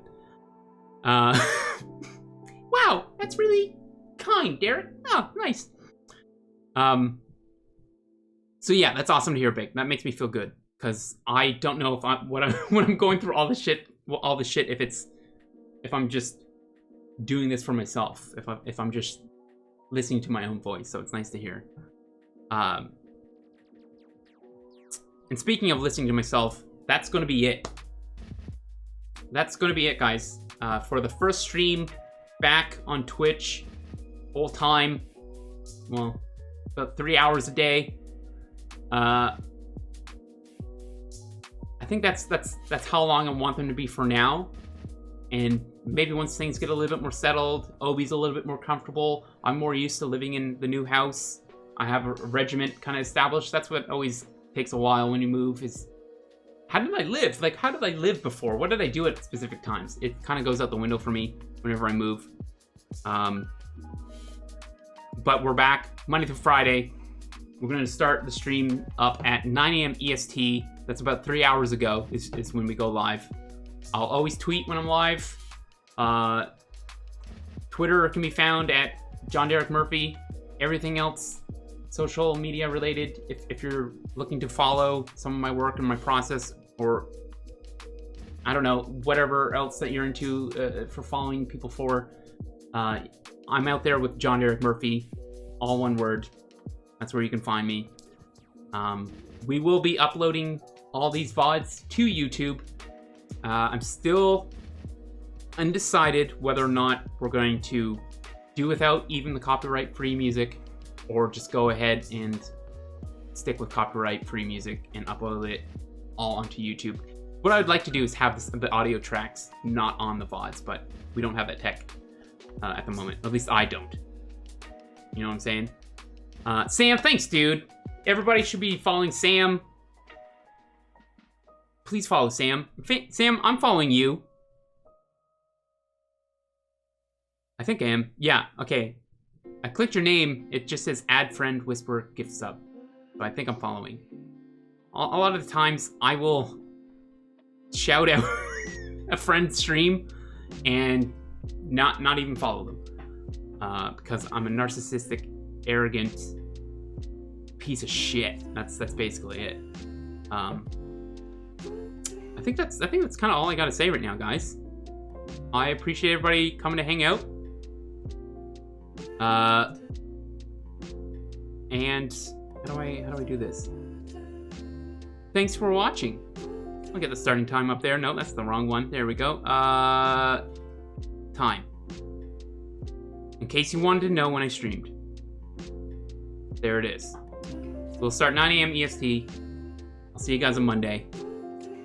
Wow, that's really kind, Derek. Oh, nice. So yeah, that's awesome to hear, Big. That makes me feel good because I don't know if when I'm going through all this shit, if I'm just doing this for myself, if I'm just listening to my own voice. So it's nice to hear. And speaking of listening to myself, that's going to be it. That's going to be it, guys. For the first stream back on Twitch, full time. Well, about 3 hours a day. I think that's how long I want them to be for now. And maybe once things get a little bit more settled, Obi's a little bit more comfortable, I'm more used to living in the new house, I have a regiment kind of established. That's what always takes a while when you move, is how did I live? Like, how did I live before? What did I do at specific times? It kind of goes out the window for me whenever I move. But we're back Monday through Friday. We're going to start the stream up at 9 a.m. EST. That's about 3 hours ago is when we go live. I'll always tweet when I'm live. Twitter can be found at John Derek Murphy. Everything else, social media related, if you're looking to follow some of my work and my process, or I don't know, whatever else that you're into for following people for, I'm out there with John Derek Murphy, all one word. That's where you can find me. We will be uploading all these VODs to YouTube. I'm still undecided whether or not we're going to do without even the copyright-free music, or just go ahead and stick with copyright-free music and upload it all onto YouTube. What I'd like to do is have the audio tracks not on the VODs, but we don't have that tech at the moment. At least I don't. You know what I'm saying? Sam, thanks, dude. Everybody should be following Sam. Please follow Sam. Sam, I'm following you. I think I am. Yeah, okay. I clicked your name. It just says add friend, whisper, gift sub. So I think I'm following. A lot of the times I will shout out a friend's stream and not even follow them. Because I'm a narcissistic, arrogant piece of shit. That's basically it. I think that's kind of all I gotta say right now, guys. I appreciate everybody coming to hang out. And how do I do this? Thanks for watching. I'll get the starting time up there. No, that's the wrong one. There we go. Time. In case you wanted to know when I streamed. There it is. We'll start 9 a.m. EST. I'll see you guys on Monday.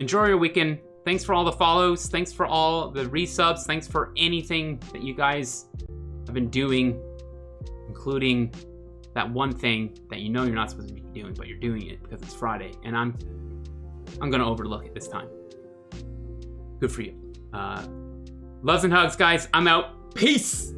Enjoy your weekend. Thanks for all the follows. Thanks for all the resubs. Thanks for anything that you guys have been doing, including that one thing that you know you're not supposed to be doing, but you're doing it because it's Friday, and I'm gonna overlook it this time. Good for you. Loves and hugs, guys. I'm out. Peace.